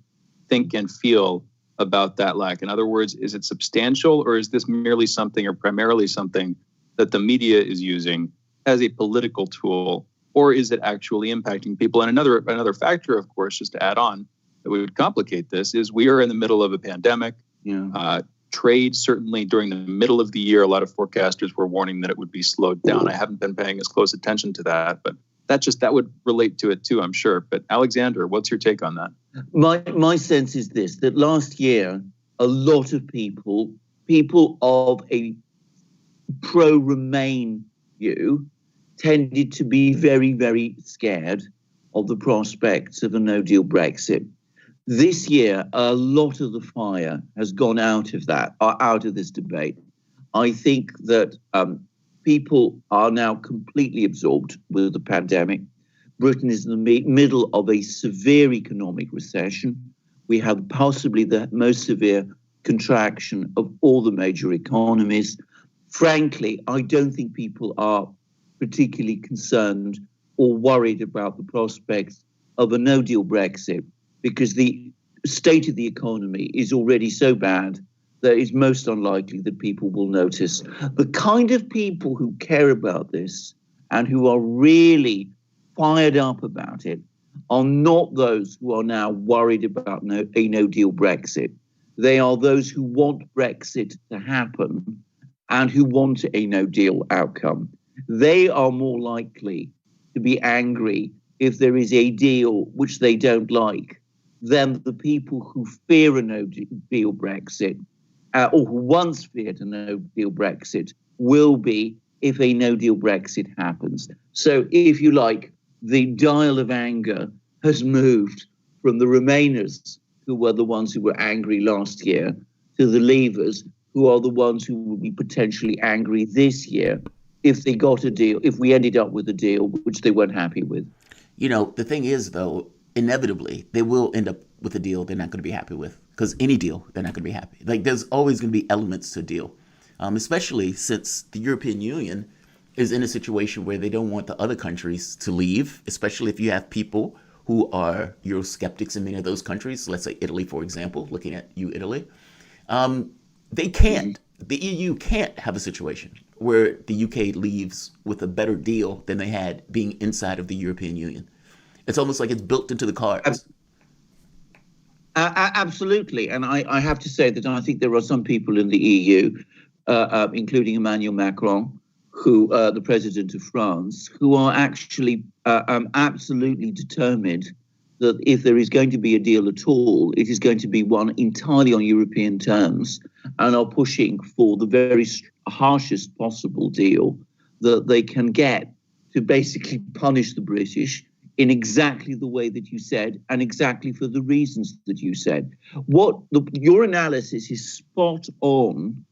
think and feel about that lack? In other words, is it substantial, or is this merely something, or primarily something, that the media is using as a political tool, or is it actually impacting people? And another factor, of course, just to add on, that would complicate this is we are in the middle of a pandemic. Yeah. Trade, certainly during the middle of the year, a lot of forecasters were warning that it would be slowed down. I haven't been paying as close attention to that, but that would relate to it too, I'm sure. But Alexander, what's your take on that? My sense is this, that last year, a lot of people of a pro-Remain view tended to be very, very scared of the prospects of a no-deal Brexit. This year, a lot of the fire has gone out of this debate. I think that people are now completely absorbed with the pandemic. Britain is in the middle of a severe economic recession. We have possibly the most severe contraction of all the major economies. Frankly, I don't think people are particularly concerned or worried about the prospects of a no-deal Brexit, because the state of the economy is already so bad that it's most unlikely that people will notice. The kind of people who care about this and who are really fired up about it are not those who are now worried about a no-deal Brexit. They are those who want Brexit to happen and who want a no-deal outcome. They are more likely to be angry if there is a deal which they don't like than the people who fear a no-deal Brexit or who once feared a no-deal Brexit will be if a no-deal Brexit happens. So if you like, the dial of anger has moved from the Remainers, who were the ones who were angry last year, to the Leavers, who are the ones who will be potentially angry this year if they got a deal, if we ended up with a deal which they weren't happy with. You know, the thing is, though, inevitably, they will end up with a deal they're not going to be happy with, because any deal, they're not going to be happy. Like, there's always going to be elements to a deal, especially since the European Union is in a situation where they don't want the other countries to leave, especially if you have people who are Eurosceptics in many of those countries. Let's say Italy, for example, looking at you, Italy. They can't, the EU can't have a situation where the UK leaves with a better deal than they had being inside of the European Union. It's almost like it's built into the cards. Absolutely. And I have to say that I think there are some people in the EU, including Emmanuel Macron, who the president of France, who are actually absolutely determined that if there is going to be a deal at all, it is going to be one entirely on European terms, and are pushing for the very harshest possible deal that they can get to basically punish the British in exactly the way that you said, and exactly for the reasons that you said. Your analysis is spot on,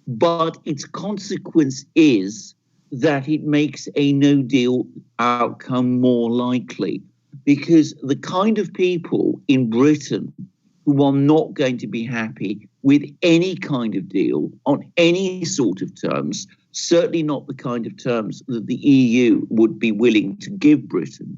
but its consequence is that it makes a no-deal outcome more likely, because the kind of people in Britain who are not going to be happy with any kind of deal on any sort of terms, certainly not the kind of terms that the EU would be willing to give Britain,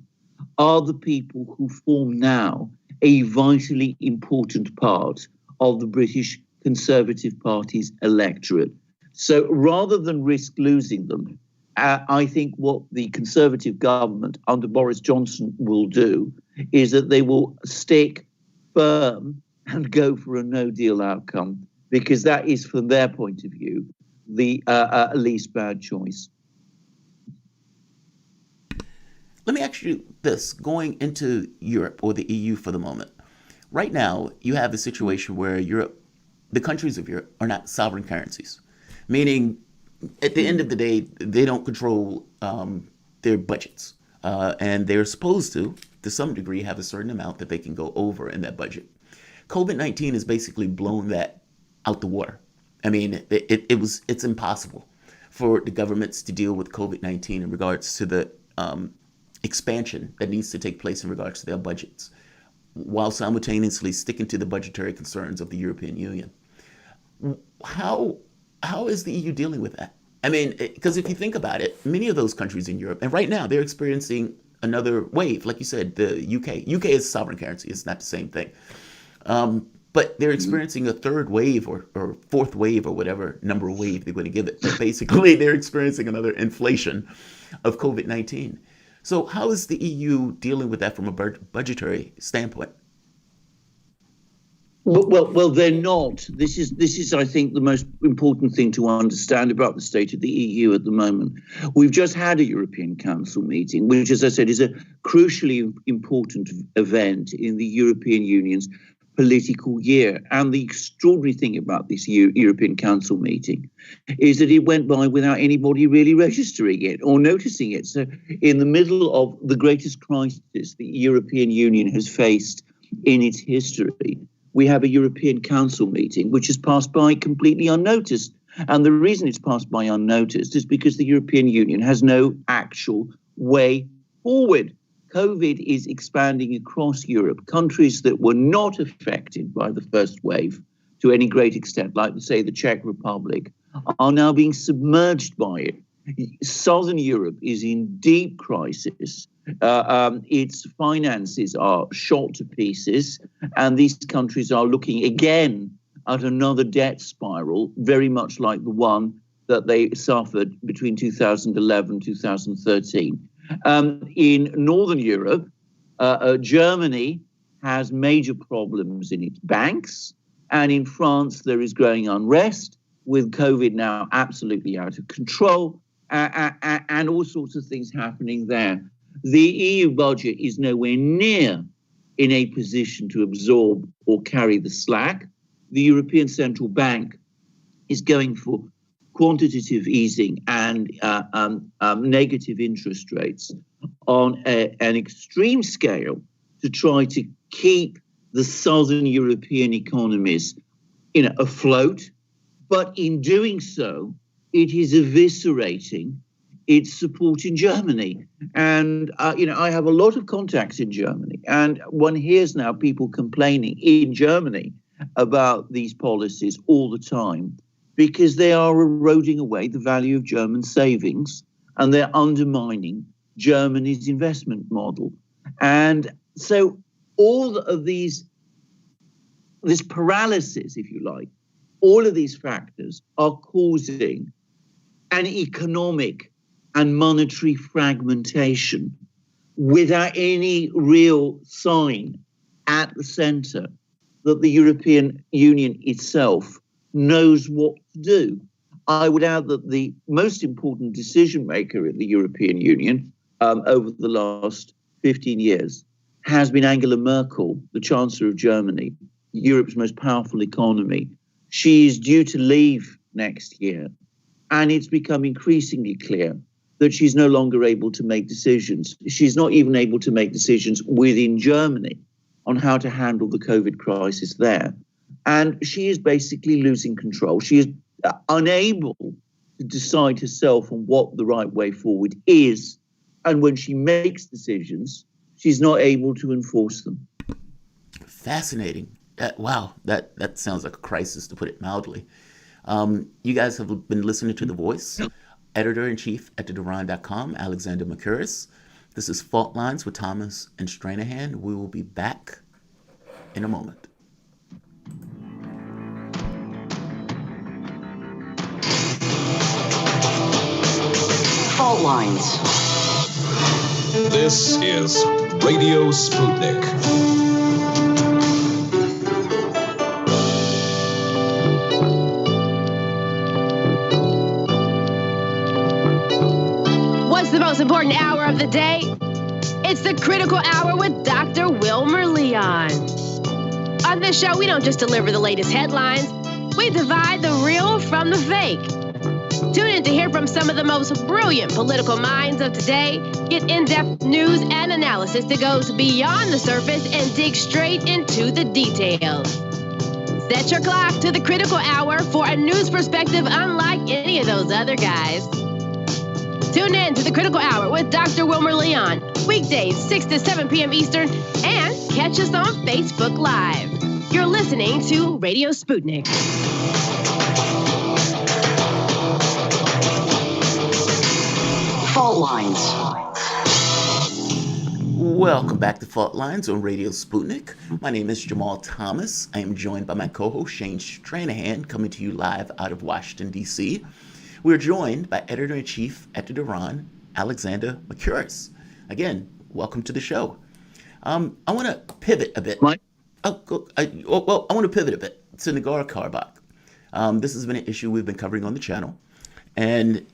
are the people who form now a vitally important part of the British Conservative Party's electorate. So rather than risk losing them, I think what the Conservative government under Boris Johnson will do is that they will stick firm and go for a no-deal outcome, because that is, from their point of view, the least bad choice. Let me ask you this, going into Europe or the EU for the moment. Right now, you have a situation where the countries of Europe are not sovereign currencies, meaning at the end of the day, they don't control their budgets. And they're supposed to some degree, have a certain amount that they can go over in that budget. COVID-19 has basically blown that out the water. I mean, it's impossible for the governments to deal with COVID-19 in regards to the expansion that needs to take place in regards to their budgets, while simultaneously sticking to the budgetary concerns of the European Union. How is the EU dealing with that? I mean, because if you think about it, many of those countries in Europe, and right now they're experiencing another wave. Like you said, the UK is sovereign currency. It's not the same thing. But they're experiencing a third wave or fourth wave or whatever number of wave they're going to give it. But basically, they're experiencing another inflation of COVID-19. So how is the EU dealing with that from a budgetary standpoint? Well, they're not. This is, I think, the most important thing to understand about the state of the EU at the moment. We've just had a European Council meeting, which, as I said, is a crucially important event in the European Union's political year. And the extraordinary thing about this European Council meeting is that it went by without anybody really registering it or noticing it. So in the middle of the greatest crisis the European Union has faced in its history, we have a European Council meeting which has passed by completely unnoticed. And the reason it's passed by unnoticed is because the European Union has no actual way forward. COVID is expanding across Europe. Countries that were not affected by the first wave to any great extent, like, say, the Czech Republic, are now being submerged by it. Southern Europe is in deep crisis. Its finances are shot to pieces, and these countries are looking again at another debt spiral, very much like the one that they suffered between 2011 and 2013. In Northern Europe, Germany has major problems in its banks, and in France there is growing unrest, with COVID now absolutely out of control, and all sorts of things happening there. The EU budget is nowhere near in a position to absorb or carry the slack. The European Central Bank is going for quantitative easing and negative interest rates on an extreme scale to try to keep the southern European economies, afloat. But in doing so, it is eviscerating its support in Germany. And, I have a lot of contacts in Germany, and one hears now people complaining in Germany about these policies all the time, because they are eroding away the value of German savings and they're undermining Germany's investment model. And so all of this paralysis, if you like, all of these factors are causing an economic and monetary fragmentation without any real sign at the center that the European Union itself knows what to do. I would add that the most important decision maker in the European Union over the last 15 years has been Angela Merkel, the Chancellor of Germany, Europe's most powerful economy. She is due to leave next year, and it's become increasingly clear that she's no longer able to make decisions. She's not even able to make decisions within Germany on how to handle the COVID crisis there. And she is basically losing control. She is unable to decide herself on what the right way forward is. And when she makes decisions, she's not able to enforce them. Fascinating. Wow, that sounds like a crisis, to put it mildly. You guys have been listening to The Voice. Editor-in-Chief at thetheron.com, Alexander Mercouris. This is Fault Lines with Thomas and Stranahan. We will be back in a moment. Fault Lines. This is Radio Sputnik. What's the most important hour of the day? It's the Critical Hour with Dr. Wilmer Leon. On this show, we don't just deliver the latest headlines. We divide the real from the fake. Tune in to hear from some of the most brilliant political minds of today, get in-depth news and analysis that goes beyond the surface and dig straight into the details. Set your clock to the Critical Hour for a news perspective unlike any of those other guys. Tune in to the Critical Hour with Dr. Wilmer Leon, weekdays 6 to 7 p.m. Eastern, and catch us on Facebook Live. You're listening to Radio Sputnik. Fault Lines. Welcome back to Fault Lines on Radio Sputnik. My name is Jamarl Thomas. I am joined by my co-host Shane Stranahan, coming to you live out of Washington, D.C. We're joined by Editor-in-Chief at the Theron, Alexander Mercouris. Again, welcome to the show. I want to pivot a bit. I want to pivot a bit to Nagarno-Karabakh. This has been an issue we've been covering on the channel, and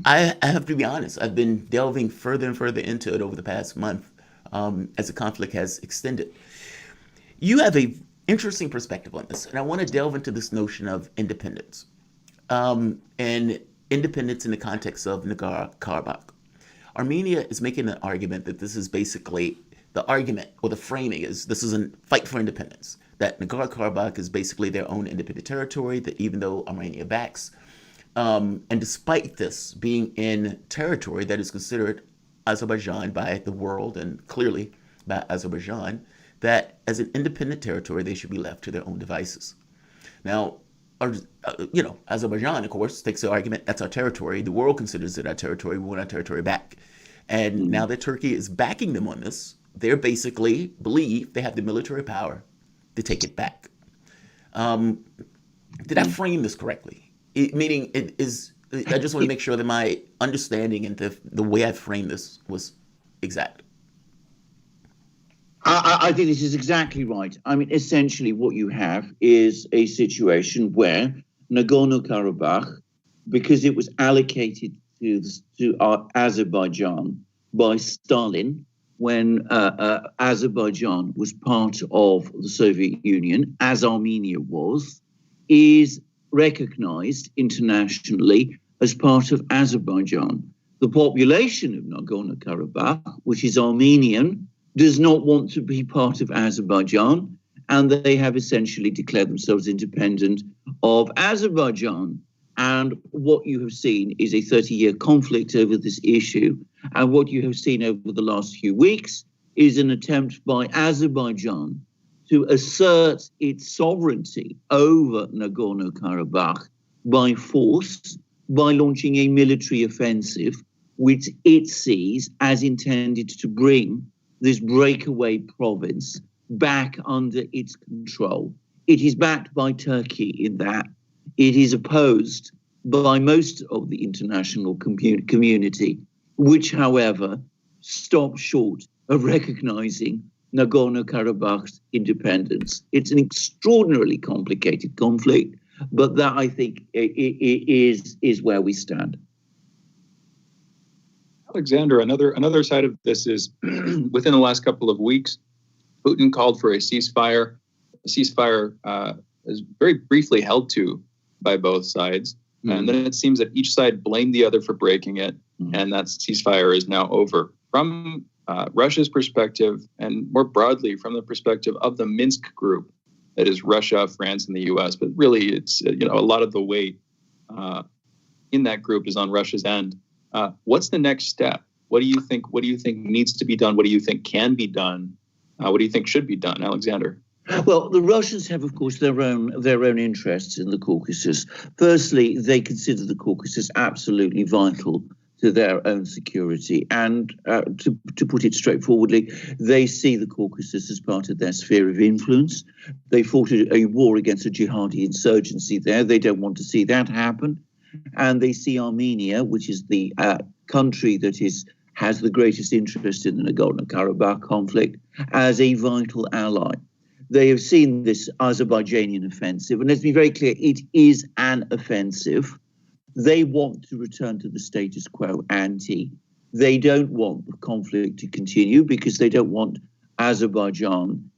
I have to be honest, I've been delving further and further into it over the past month as the conflict has extended. You have an interesting perspective on this, and I want to delve into this notion of independence. And independence in the context of Nagarno-Karabakh. Armenia is making an argument that this is basically the argument, or the framing is this is a fight for independence, that Nagarno-Karabakh is basically their own independent territory, that even though Armenia backs, and despite this being in territory that is considered Azerbaijan by the world and clearly by Azerbaijan, that as an independent territory, they should be left to their own devices. Now, Azerbaijan, of course, takes the argument, that's our territory. The world considers it our territory. We want our territory back. And now that Turkey is backing them on this, they basically believe they have the military power to take it back. Did I frame this correctly? I just want to make sure that my understanding and the way I framed this was exact. I think this is exactly right. I mean, essentially what you have is a situation where Nagorno-Karabakh, because it was allocated to Azerbaijan by Stalin when Azerbaijan was part of the Soviet Union, as Armenia was, is recognized internationally as part of Azerbaijan. The population of Nagorno-Karabakh, which is Armenian, does not want to be part of Azerbaijan, and they have essentially declared themselves independent of Azerbaijan. And what you have seen is a 30-year conflict over this issue. And what you have seen over the last few weeks is an attempt by Azerbaijan to assert its sovereignty over Nagorno-Karabakh by force, by launching a military offensive, which it sees as intended to bring this breakaway province back under its control. It is backed by Turkey in that. It is opposed by most of the international community, which, however, stops short of recognizing Nagorno-Karabakh's independence. It's an extraordinarily complicated conflict, but that, I think, is where we stand. Alexander, another side of this is within the last couple of weeks, Putin called for a ceasefire. The ceasefire is very briefly held to by both sides. And then it seems that each side blamed the other for breaking it. And that ceasefire is now over. From Russia's perspective, and more broadly from the perspective of the Minsk group, that is Russia, France, and the U.S., but really it's a lot of the weight in that group is on Russia's end. What's the next step? What do you think needs to be done? What do you think can be done? What do you think should be done, Alexander? Well, the Russians have, of course, their own interests in the Caucasus. Firstly, they consider the Caucasus absolutely vital to their own security. And to put it straightforwardly, they see the Caucasus as part of their sphere of influence. They fought a war against a jihadi insurgency there. They don't want to see that happen. And they see Armenia, which is the country that has the greatest interest in the Nagarno-Karabakh conflict, as a vital ally. They have seen this Azerbaijani offensive, and let's be very clear, it is an offensive. They want to return to the status quo ante. They don't want the conflict to continue because they don't want Azerbaijan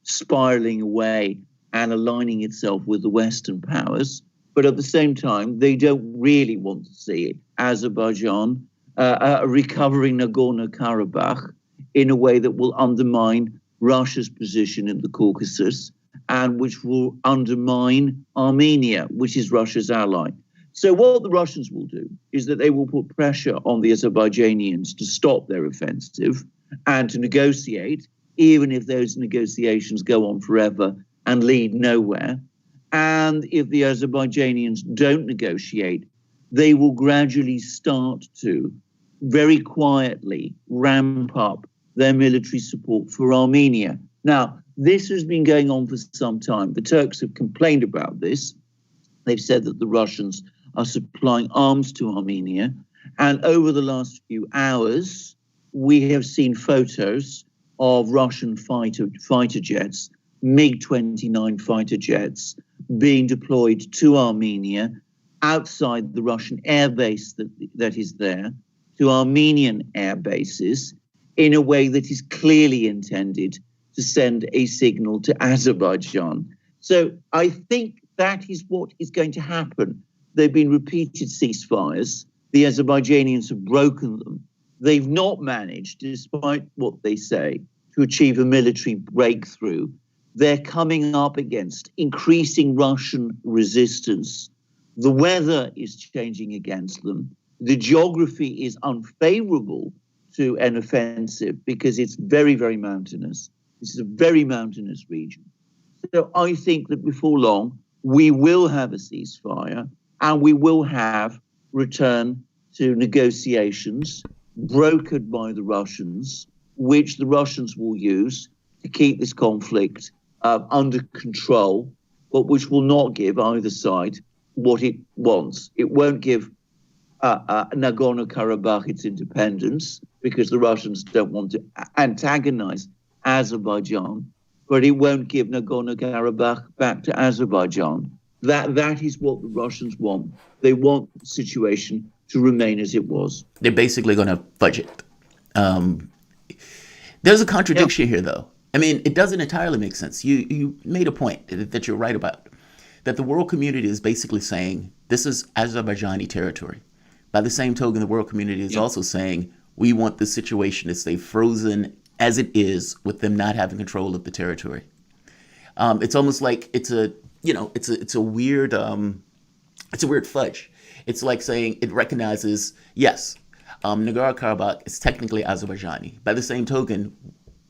spiraling away and aligning itself with the Western powers. But at the same time, they don't really want to see Azerbaijan recovering Nagorno-Karabakh in a way that will undermine Russia's position in the Caucasus and which will undermine Armenia, which is Russia's ally. So what the Russians will do is that they will put pressure on the Azerbaijanians to stop their offensive and to negotiate, even if those negotiations go on forever and lead nowhere. And if the Azerbaijanians don't negotiate, they will gradually start to very quietly ramp up their military support for Armenia. Now, this has been going on for some time. The Turks have complained about this. They've said that the Russians are supplying arms to Armenia. And over the last few hours, we have seen photos of Russian fighter jets, MiG-29 fighter jets, being deployed to Armenia outside the Russian air base that is there, to Armenian air bases, in a way that is clearly intended to send a signal to Azerbaijan. So I think that is what is going to happen. There have been repeated ceasefires. The Azerbaijanians have broken them. They've not managed, despite what they say, to achieve a military breakthrough. They're coming up against increasing Russian resistance. The weather is changing against them. The geography is unfavorable to an offensive because it's very, very mountainous. This is a very mountainous region. So I think that before long, we will have a ceasefire and we will have return to negotiations brokered by the Russians, which the Russians will use to keep this conflict under control, but which will not give either side what it wants. It won't give Nagorno-Karabakh its independence because the Russians don't want to antagonize Azerbaijan, but it won't give Nagorno-Karabakh back to Azerbaijan. That is what the Russians want. They want the situation to remain as it was. They're basically going to fudge it. There's a contradiction here, though. I mean, it doesn't entirely make sense. You made a point that you're right about, that the world community is basically saying this is Azerbaijani territory. By the same token, the world community is also saying we want the situation to stay frozen as it is with them not having control of the territory. It's almost like it's a weird fudge. It's like saying it recognizes, yes, Nagorno-Karabakh is technically Azerbaijani. By the same token,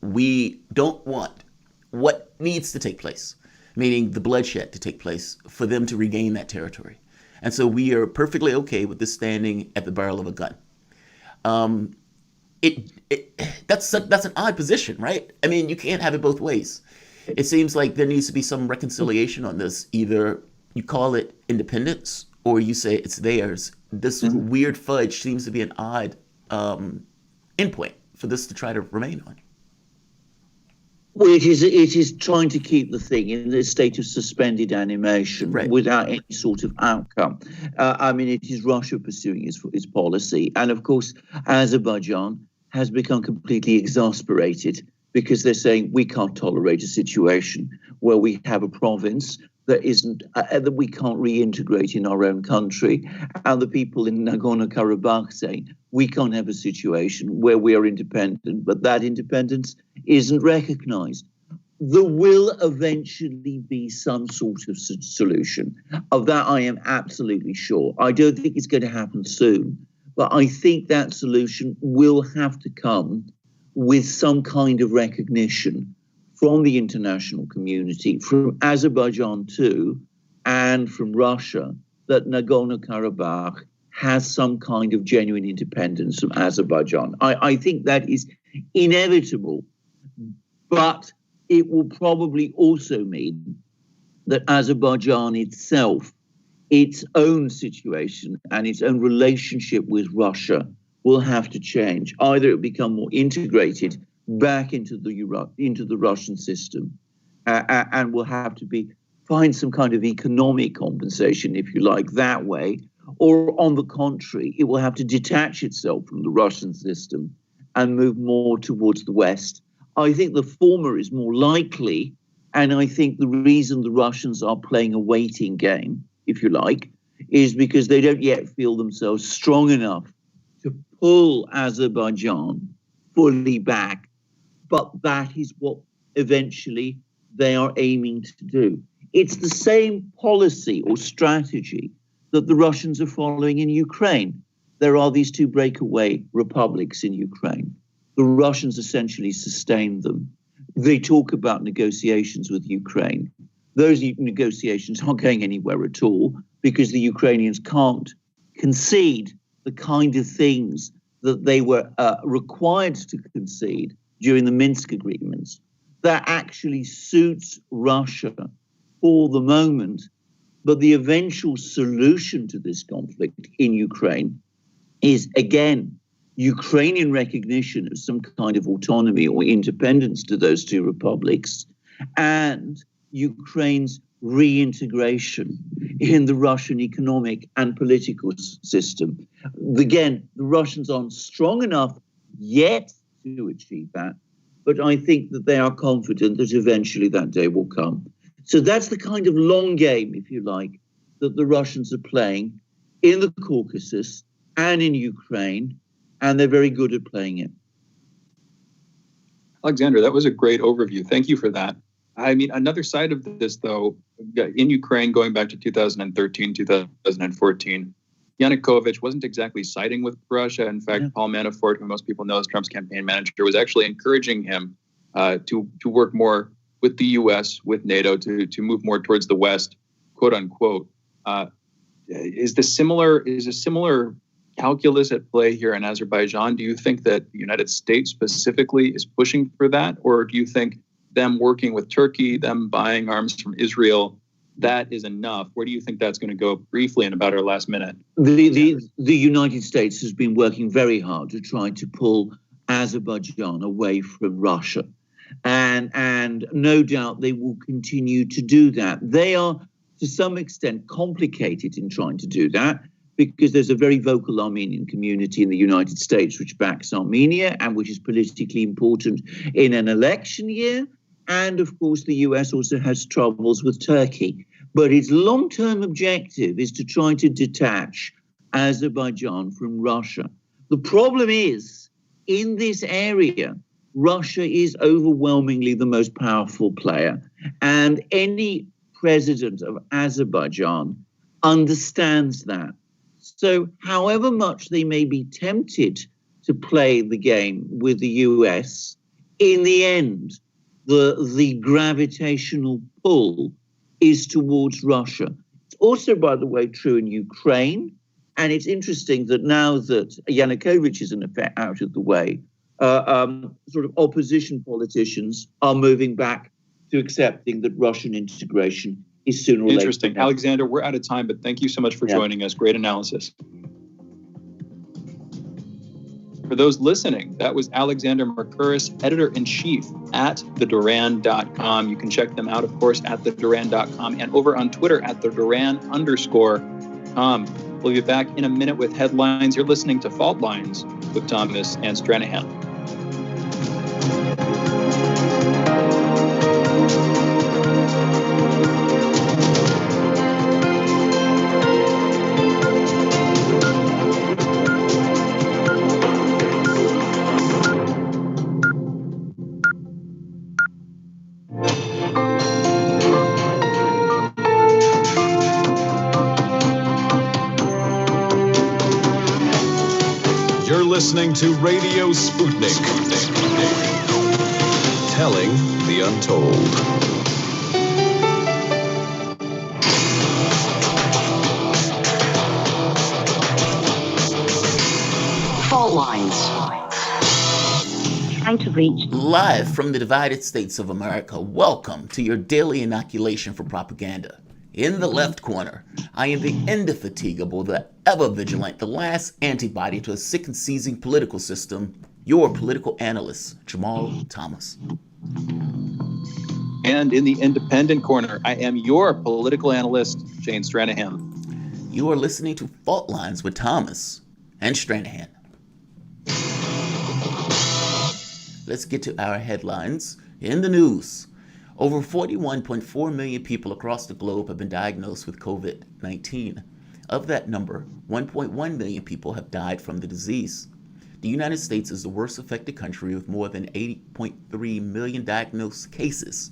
we don't want what needs to take place, meaning the bloodshed to take place, for them to regain that territory. And so we are perfectly okay with this standing at the barrel of a gun. That's an odd position, right? I mean, you can't have it both ways. It seems like there needs to be some reconciliation on this. Either you call it independence or you say it's theirs. This weird fudge seems to be an odd endpoint for this to try to remain on. Well, it is trying to keep the thing in a state of suspended animation without any sort of outcome. I mean, it is Russia pursuing its policy. And of course, Azerbaijan has become completely exasperated because they're saying we can't tolerate a situation where we have a province that isn't that we can't reintegrate in our own country, and the people in Nagorno-Karabakh saying we can't have a situation where we are independent, but that independence isn't recognized. There will eventually be some sort of solution. Of that, I am absolutely sure. I don't think it's going to happen soon, but I think that solution will have to come with some kind of recognition from the international community, from Azerbaijan too, and from Russia, that Nagorno-Karabakh has some kind of genuine independence from Azerbaijan. I think that is inevitable, but it will probably also mean that Azerbaijan itself, its own situation and its own relationship with Russia will have to change. Either it will become more integrated back into the Russian system and will have to find some kind of economic compensation, if you like, that way, or on the contrary, it will have to detach itself from the Russian system and move more towards the West. I think the former is more likely, and I think the reason the Russians are playing a waiting game, if you like, is because they don't yet feel themselves strong enough to pull Azerbaijan fully back. But that is what eventually they are aiming to do. It's the same policy or strategy that the Russians are following in Ukraine. There are these two breakaway republics in Ukraine. The Russians essentially sustain them. They talk about negotiations with Ukraine. Those negotiations aren't going anywhere at all because the Ukrainians can't concede the kind of things that they were required to concede during the Minsk agreements. That actually suits Russia for the moment. But the eventual solution to this conflict in Ukraine is, again, Ukrainian recognition of some kind of autonomy or independence to those two republics, and Ukraine's reintegration in the Russian economic and political system. Again, the Russians aren't strong enough yet to achieve that, but I think that they are confident that eventually that day will come. So that's the kind of long game, if you like, that the Russians are playing in the Caucasus and in Ukraine, and they're very good at playing it. Alexander, that was a great overview. Thank you for that. I mean, another side of this, though, in Ukraine, going back to 2013, 2014, Yanukovych wasn't exactly siding with Russia. In fact, Paul Manafort, who most people know as Trump's campaign manager, was actually encouraging him to work more with the U.S., with NATO, to move more towards the West, quote unquote. Is a similar calculus at play here in Azerbaijan? Do you think that the United States specifically is pushing for that, or do you think them working with Turkey, them buying arms from Israel, that is enough? Where do you think that's going to go? Briefly, in about our last minute. The United States has been working very hard to try to pull Azerbaijan away from Russia. And no doubt they will continue to do that. They are, to some extent, complicated in trying to do that because there's a very vocal Armenian community in the United States which backs Armenia and which is politically important in an election year. And, of course, the US also has troubles with Turkey. But its long-term objective is to try to detach Azerbaijan from Russia. The problem is, in this area, Russia is overwhelmingly the most powerful player, and any president of Azerbaijan understands that. So however much they may be tempted to play the game with the US, in the end, the gravitational pull is towards Russia. It's also, by the way, true in Ukraine, and it's interesting that now that Yanukovych is in effect out of the way, sort of opposition politicians are moving back to accepting that Russian integration is sooner or later. Interesting. Alexander, we're out of time, but thank you so much for joining us. Great analysis. For those listening, that was Alexander Mercouris, editor-in-chief at theduran.com. You can check them out, of course, at theduran.com and over on Twitter at theduran_com. We'll be back in a minute with headlines. You're listening to Fault Lines with Thomas and Stranahan. Listening to Radio Sputnik. telling the untold. Fault lines. Trying to reach. Live from the divided states of America, welcome to your daily inoculation for propaganda. In the left corner, I am the indefatigable, the ever-vigilant, the last antibody to a sick and seizing political system, your political analyst, Jamarl Thomas. And in the independent corner, I am your political analyst, Shane Stranahan. You are listening to Fault Lines with Thomas and Stranahan. Let's get to our headlines. In the news, over 41.4 million people across the globe have been diagnosed with COVID-19. Of that number, 1.1 million people have died from the disease. The United States is the worst affected country with more than 80.3 million diagnosed cases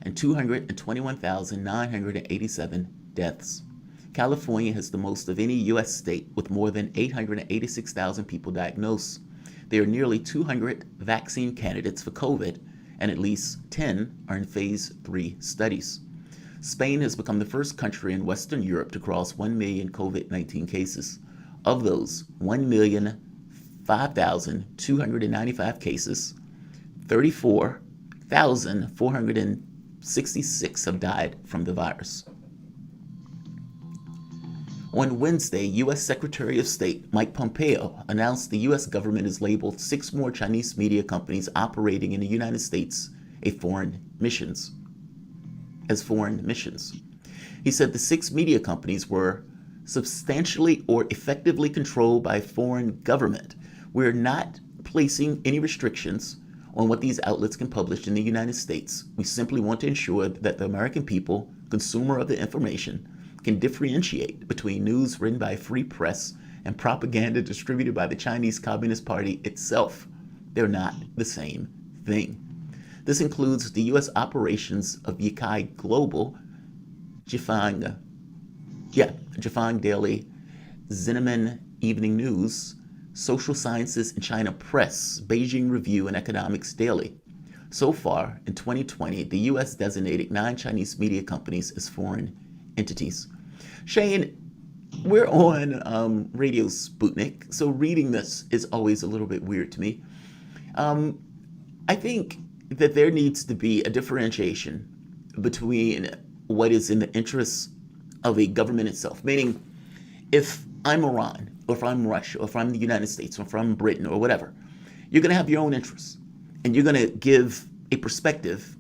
and 221,987 deaths. California has the most of any U.S. state with more than 886,000 people diagnosed. There are nearly 200 vaccine candidates for COVID, and at least 10 are in phase 3 studies. Spain has become the first country in Western Europe to cross 1 million COVID-19 cases. Of those, 1,005,295 cases, 34,466 have died from the virus. On Wednesday, U.S. Secretary of State Mike Pompeo announced the U.S. government has labeled 6 more Chinese media companies operating in the United States as foreign missions. He said the 6 media companies were substantially or effectively controlled by a foreign government. We're not placing any restrictions on what these outlets can publish in the United States. We simply want to ensure that the American people, consumer of the information, can differentiate between news written by a free press and propaganda distributed by the Chinese Communist Party itself. They're not the same thing. This includes the U.S. operations of Yikai Global, Jifang Daily, Xiamen Evening News, Social Sciences and China Press, Beijing Review, and Economics Daily. So far, in 2020, the U.S. designated 9 Chinese media companies as foreign entities. Shane, we're on Radio Sputnik, so reading this is always a little bit weird to me. I think that there needs to be a differentiation between what is in the interests of a government itself, meaning if I'm Iran, or if I'm Russia, or if I'm the United States, or if I'm Britain, or whatever, you're going to have your own interests, and you're going to give a perspective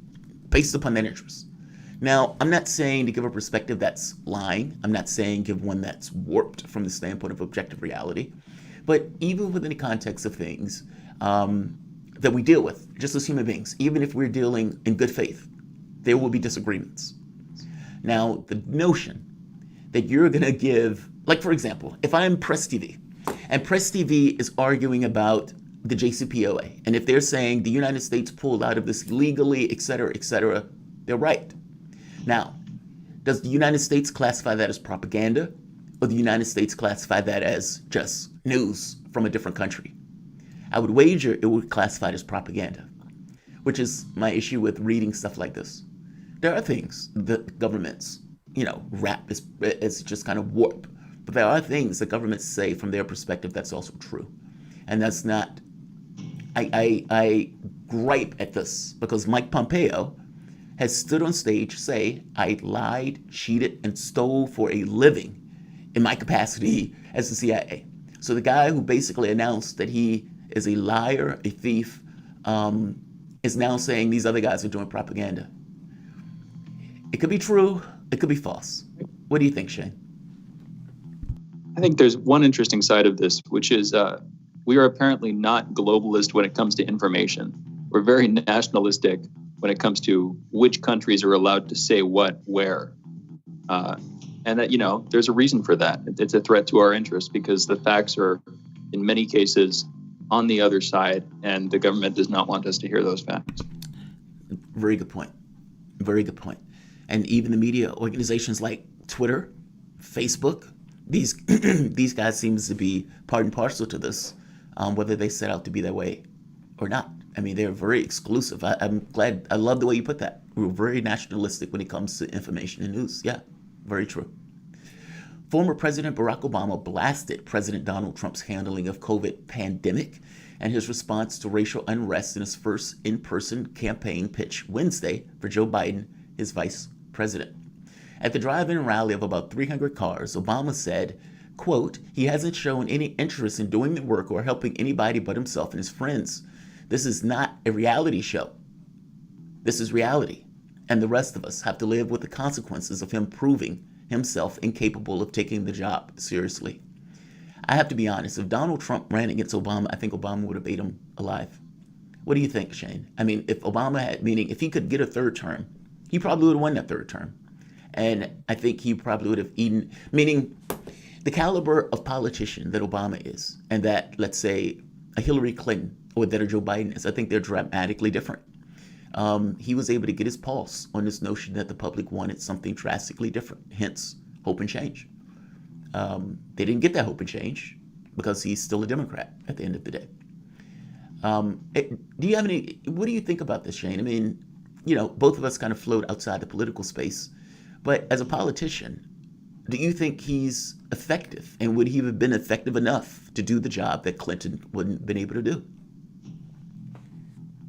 based upon that interest. Now, I'm not saying to give a perspective that's lying. I'm not saying give one that's warped from the standpoint of objective reality. But even within the context of things that we deal with, just as human beings, even if we're dealing in good faith, there will be disagreements. Now, the notion that you're going to give, like for example, if I'm Press TV, and Press TV is arguing about the JCPOA, and if they're saying the United States pulled out of this legally, et cetera, they're right. Now, does the United States classify that as propaganda, or the United States classify that as just news from a different country? I would wager it would classify it as propaganda, which is my issue with reading stuff like this. There are things that governments, wrap as just kind of warp, but there are things that governments say from their perspective that's also true. And that's not, I gripe at this because Mike Pompeo has stood on stage say, I lied, cheated, and stole for a living in my capacity as the CIA. So the guy who basically announced that he is a liar, a thief, is now saying these other guys are doing propaganda. It could be true, it could be false. What do you think, Shane? I think there's one interesting side of this, which is we are apparently not globalist when it comes to information. We're very nationalistic when it comes to which countries are allowed to say what, where. And that, there's a reason for that. It's a threat to our interests because the facts are, in many cases, on the other side, and the government does not want us to hear those facts. Very good point. Very good point. And even the media organizations like Twitter, Facebook, these guys seem to be part and parcel to this, whether they set out to be that way or not. I mean, they're very exclusive. I'm glad. I love the way you put that. We're very nationalistic when it comes to information and news. Yeah, very true. Former President Barack Obama blasted President Donald Trump's handling of COVID pandemic and his response to racial unrest in his first in-person campaign pitch Wednesday for Joe Biden, his vice president. At the drive-in rally of about 300 cars, Obama said, quote, he hasn't shown any interest in doing the work or helping anybody but himself and his friends. This is not a reality show. This is reality. And the rest of us have to live with the consequences of him proving himself incapable of taking the job seriously. I have to be honest, if Donald Trump ran against Obama, I think Obama would have ate him alive. What do you think, Shane? I mean, if Obama had, meaning if he could get a third term, he probably would have won that third term. And I think he probably would have eaten, meaning the caliber of politician that Obama is, and that, let's say, a Hillary Clinton or that a Joe Biden is, I think they're dramatically different. He was able to get his pulse on this notion that the public wanted something drastically different, hence hope and change. They didn't get that hope and change because he's still a Democrat at the end of the day. Do you have any, what do you think about this, Shane? I mean, you know, both of us kind of float outside the political space, but as a politician, do you think he's effective? And would he have been effective enough to do the job that Clinton wouldn't have been able to do?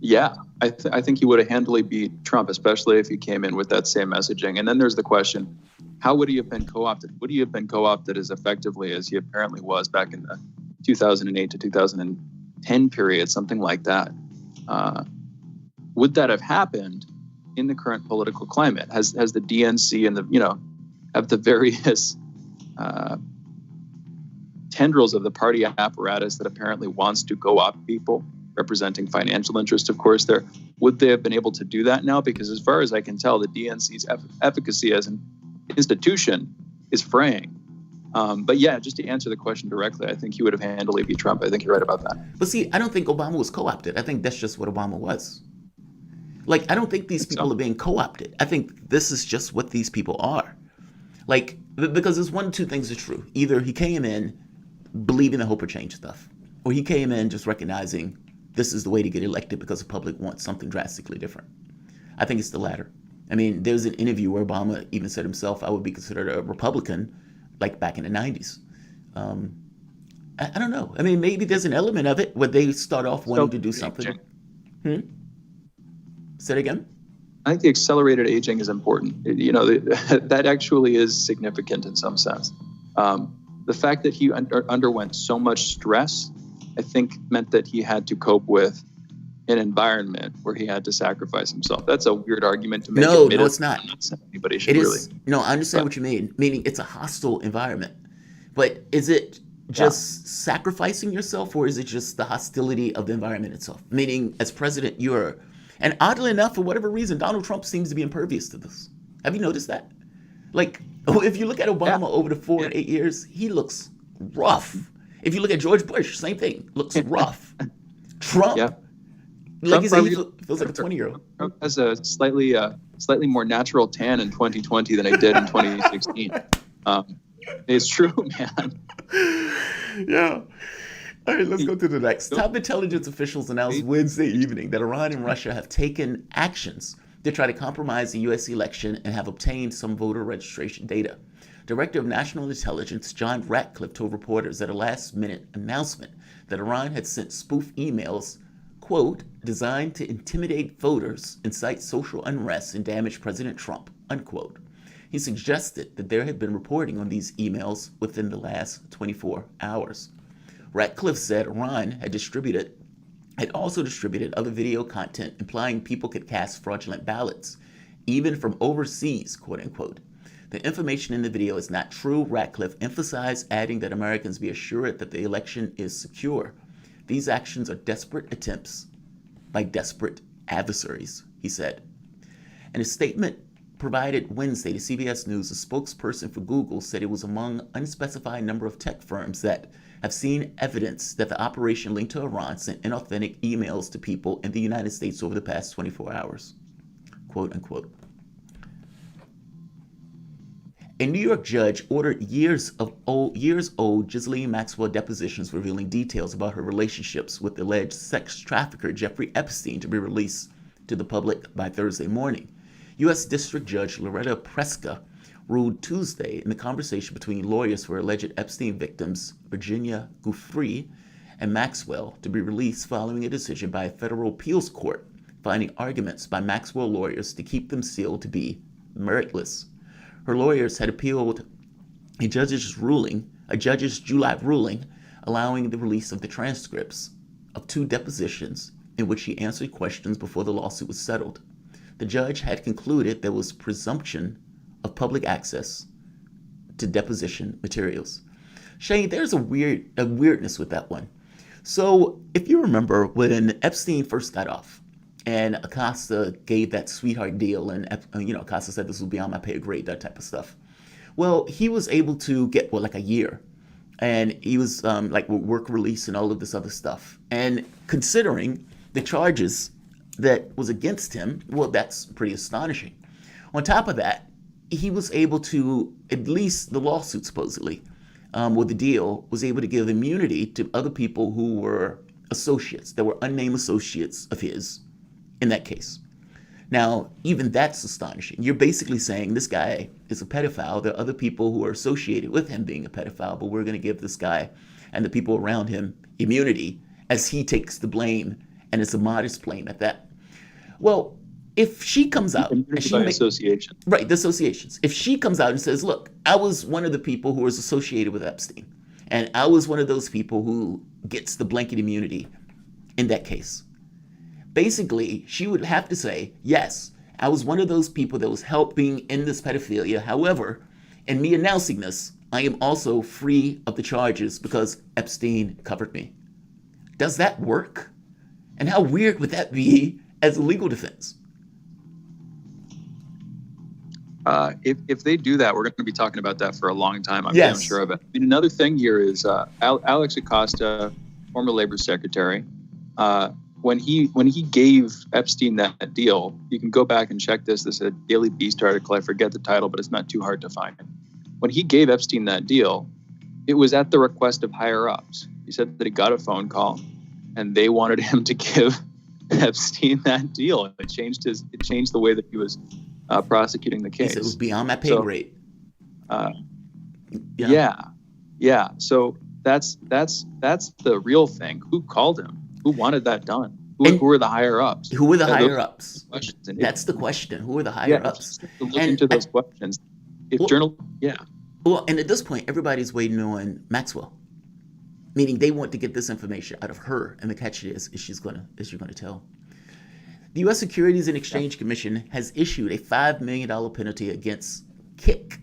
Yeah, I think he would have handily beat Trump, especially if he came in with that same messaging. And then there's the question, how would he have been co-opted? Would he have been co-opted as effectively as he apparently was back in the 2008 to 2010 period, something like that? Would that have happened in the current political climate? Has the DNC and the, you know, have the various tendrils of the party apparatus that apparently wants to co-opt people, representing financial interest, of course, there, would they have been able to do that now? Because as far as I can tell, the DNC's efficacy as an institution is fraying. But yeah, just to answer the question directly, I think he would have handily beat Trump. I think you're right about that. But see, I don't think Obama was co-opted. I think that's just what Obama was. Like, I don't think these people are being co-opted. I think this is just what these people are. Like, because there's one of two things that's true. Either he came in believing the hope or change stuff, or he came in just recognizing this is the way to get elected because the public wants something drastically different. I think it's the latter. I mean, there's an interview where Obama even said himself, I would be considered a Republican, like back in the 90s. I don't know. I mean, maybe there's an element of it where they start off wanting to do something. Say it again? I think the accelerated aging is important. You know, that actually is significant in some sense. The fact that he underwent so much stress, I think, meant that he had to cope with an environment where he had to sacrifice himself. That's a weird argument to make. No, it's not. Anybody should No, I understand what you mean. Meaning it's a hostile environment. But is it just sacrificing yourself, or is it just the hostility of the environment itself? Meaning, as president, you're... And oddly enough, for whatever reason, Donald Trump seems to be impervious to this. Have you noticed that? Like, if you look at Obama over the 4 and 8 years, he looks rough. If you look at George Bush, same thing, looks rough. Trump, like you say, he feels like a 20-year-old. Trump has a slightly more natural tan in 2020 than he did in 2016. It's true, man. Yeah. All right, let's go to the next. Top intelligence officials announced Wednesday evening that Iran and Russia have taken actions to try to compromise the U.S. election and have obtained some voter registration data. Director of National Intelligence John Ratcliffe told reporters at a last-minute announcement that Iran had sent spoof emails, quote, designed to intimidate voters, incite social unrest, and damage President Trump, unquote. He suggested that there had been reporting on these emails within the last 24 hours. Ratcliffe said Iran had also distributed other video content implying people could cast fraudulent ballots, even from overseas, quote unquote. The information in the video is not true, Ratcliffe emphasized, adding that Americans be assured that the election is secure. These actions are desperate attempts by desperate adversaries, he said. In a statement provided Wednesday to CBS News, a spokesperson for Google said it was among unspecified number of tech firms that have seen evidence that the operation linked to Iran sent inauthentic emails to people in the United States over the past 24 hours, quote unquote. A New York judge ordered years old Ghislaine Maxwell depositions revealing details about her relationships with alleged sex trafficker Jeffrey Epstein to be released to the public by Thursday morning. U.S. District Judge Loretta Preska ruled Tuesday in the conversation between lawyers for alleged Epstein victims Virginia Giuffre and Maxwell to be released following a decision by a federal appeals court finding arguments by Maxwell lawyers to keep them sealed to be meritless. Her lawyers had appealed a judge's July ruling allowing the release of the transcripts of 2 depositions in which she answered questions before the lawsuit was settled. The judge had concluded there was presumption of public access to deposition materials. Shane, there's a weirdness with that one. So if you remember when Epstein first got off and Acosta gave that sweetheart deal and Acosta said this was beyond my pay grade, that type of stuff. Well, he was able to get like a year, and he was with work release and all of this other stuff. And considering the charges that was against him, well, that's pretty astonishing. On top of that, he was able to, at least the lawsuit supposedly, with the deal, was able to give immunity to other people who were associates, that were unnamed associates of his in that case. Now, even that's astonishing. You're basically saying this guy is a pedophile. There are other people who are associated with him being a pedophile, but we're going to give this guy and the people around him immunity as he takes the blame, and it's a modest blame at that. Well, if she comes out, association, right, the associations. If she comes out and says, "Look, I was one of the people who was associated with Epstein, and I was one of those people who gets the blanket immunity in that case," basically, she would have to say, "Yes, I was one of those people that was helping in this pedophilia. However, in me announcing this, I am also free of the charges because Epstein covered me." Does that work? And how weird would that be as a legal defense? If they do that, we're going to be talking about that for a long time. I'm Yes. damn sure of it. I mean, another thing here is Alex Acosta, former labor secretary, when he gave Epstein that deal, you can go back and check this. This is a Daily Beast article. I forget the title, but it's not too hard to find. When he gave Epstein that deal, it was at the request of higher ups. He said that he got a phone call, and they wanted him to give Epstein that deal. It changed the way that he was prosecuting the case. It was beyond my pay grade. Yeah. So that's the real thing. Who called him? Who wanted that done? Who were the higher ups? Who were the higher ups? That's the question. Who were the higher ups? Look into those questions. Well, and at this point, everybody's waiting on Maxwell, meaning they want to get this information out of her. And the catch is she going to tell? The U.S. Securities and Exchange Commission has issued a $5 million penalty against Kik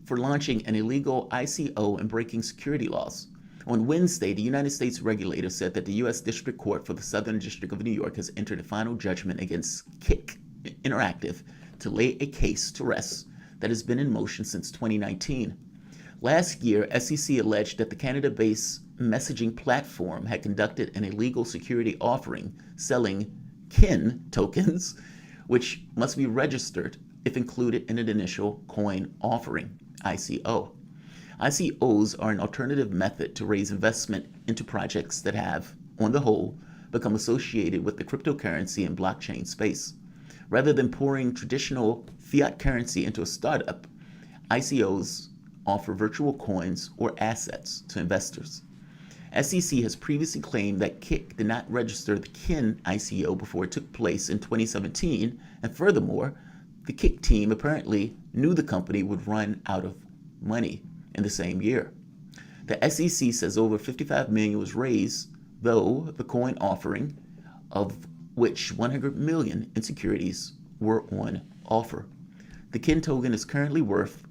for launching an illegal ICO and breaking security laws. On Wednesday, the United States regulator said that the U.S. District Court for the Southern District of New York has entered a final judgment against Kik Interactive to lay a case to rest that has been in motion since 2019. Last year, SEC alleged that the Canada-based messaging platform had conducted an illegal security offering selling KIN tokens, which must be registered if included in an initial coin offering, ICO. ICOs are an alternative method to raise investment into projects that have, on the whole, become associated with the cryptocurrency and blockchain space. Rather than pouring traditional fiat currency into a startup, ICOs offer virtual coins or assets to investors. SEC has previously claimed that Kik did not register the KIN ICO before it took place in 2017, and furthermore, the Kik team apparently knew the company would run out of money in the same year. The SEC says over $55 million was raised, though the coin offering, of which $100 million in securities were on offer. The KIN token is currently worth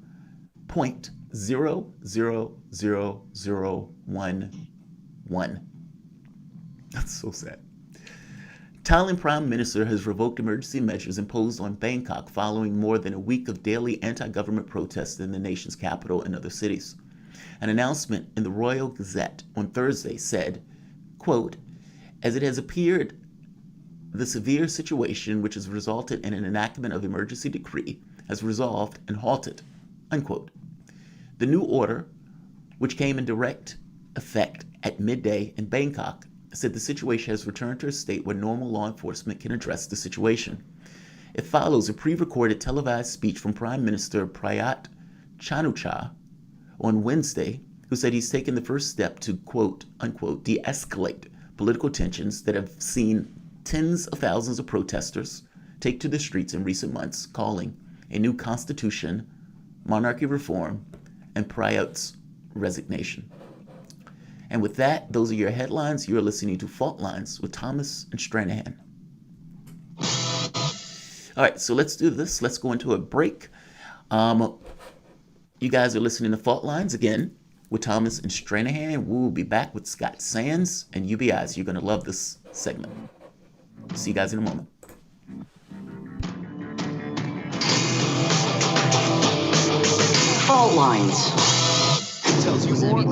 0.000011. That's so sad. Thailand Prime Minister has revoked emergency measures imposed on Bangkok following more than a week of daily anti-government protests in the nation's capital and other cities. An announcement in the Royal Gazette on Thursday said, quote, "As it has appeared, the severe situation which has resulted in an enactment of emergency decree has resolved and halted," unquote. The new order, which came in direct effect at midday in Bangkok, said the situation has returned to a state where normal law enforcement can address the situation. It follows a pre-recorded televised speech from Prime Minister Prayut Chan-o-cha on Wednesday, who said he's taken the first step to, quote, unquote, de-escalate political tensions that have seen tens of thousands of protesters take to the streets in recent months, calling a new constitution, monarchy reform, and Prayut's resignation. And with that, those are your headlines. You're listening to Fault Lines with Thomas and Stranahan. All right, so let's do this. Let's go into a break. You guys are listening to Fault Lines again with Thomas and Stranahan. We'll be back with Scott Sands and UBI. So you're going to love this segment. See you guys in a moment. Fault Lines.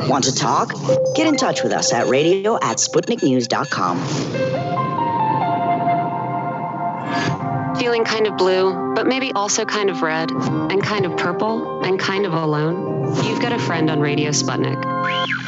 Want to talk? Get in touch with us at radio@sputniknews.com. Feeling kind of blue, but maybe also kind of red, and kind of purple, and kind of alone? You've got a friend on Radio Sputnik.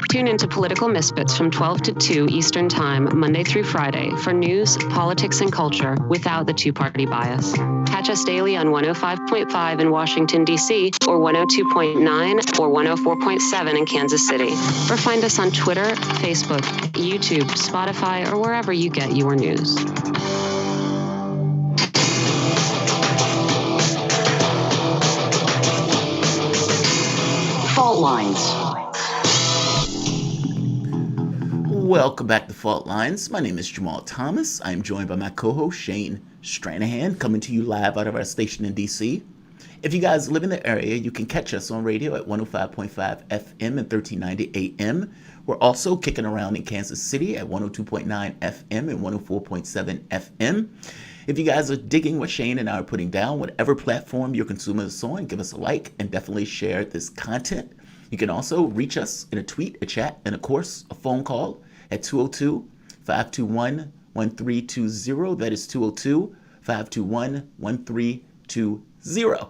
Tune into Political Misfits from 12 to 2 Eastern Time, Monday through Friday, for news, politics, and culture without the two-party bias. Catch us daily on 105.5 in Washington, D.C., or 102.9 or 104.7 in Kansas City. Or find us on Twitter, Facebook, YouTube, Spotify, or wherever you get your news. Fault Lines. Welcome back to Fault Lines. My name is Jamarl Thomas. I am joined by my co-host Shane Stranahan, coming to you live out of our station in D.C. If you guys live in the area, you can catch us on radio at 105.5 FM and 1390 AM. We're also kicking around in Kansas City at 102.9 FM and 104.7 FM. If you guys are digging what Shane and I are putting down, whatever platform you're consuming us on, give us a like and definitely share this content. You can also reach us in a tweet, a chat, and of course, a phone call at 202-521-1320. That is 202-521-1320.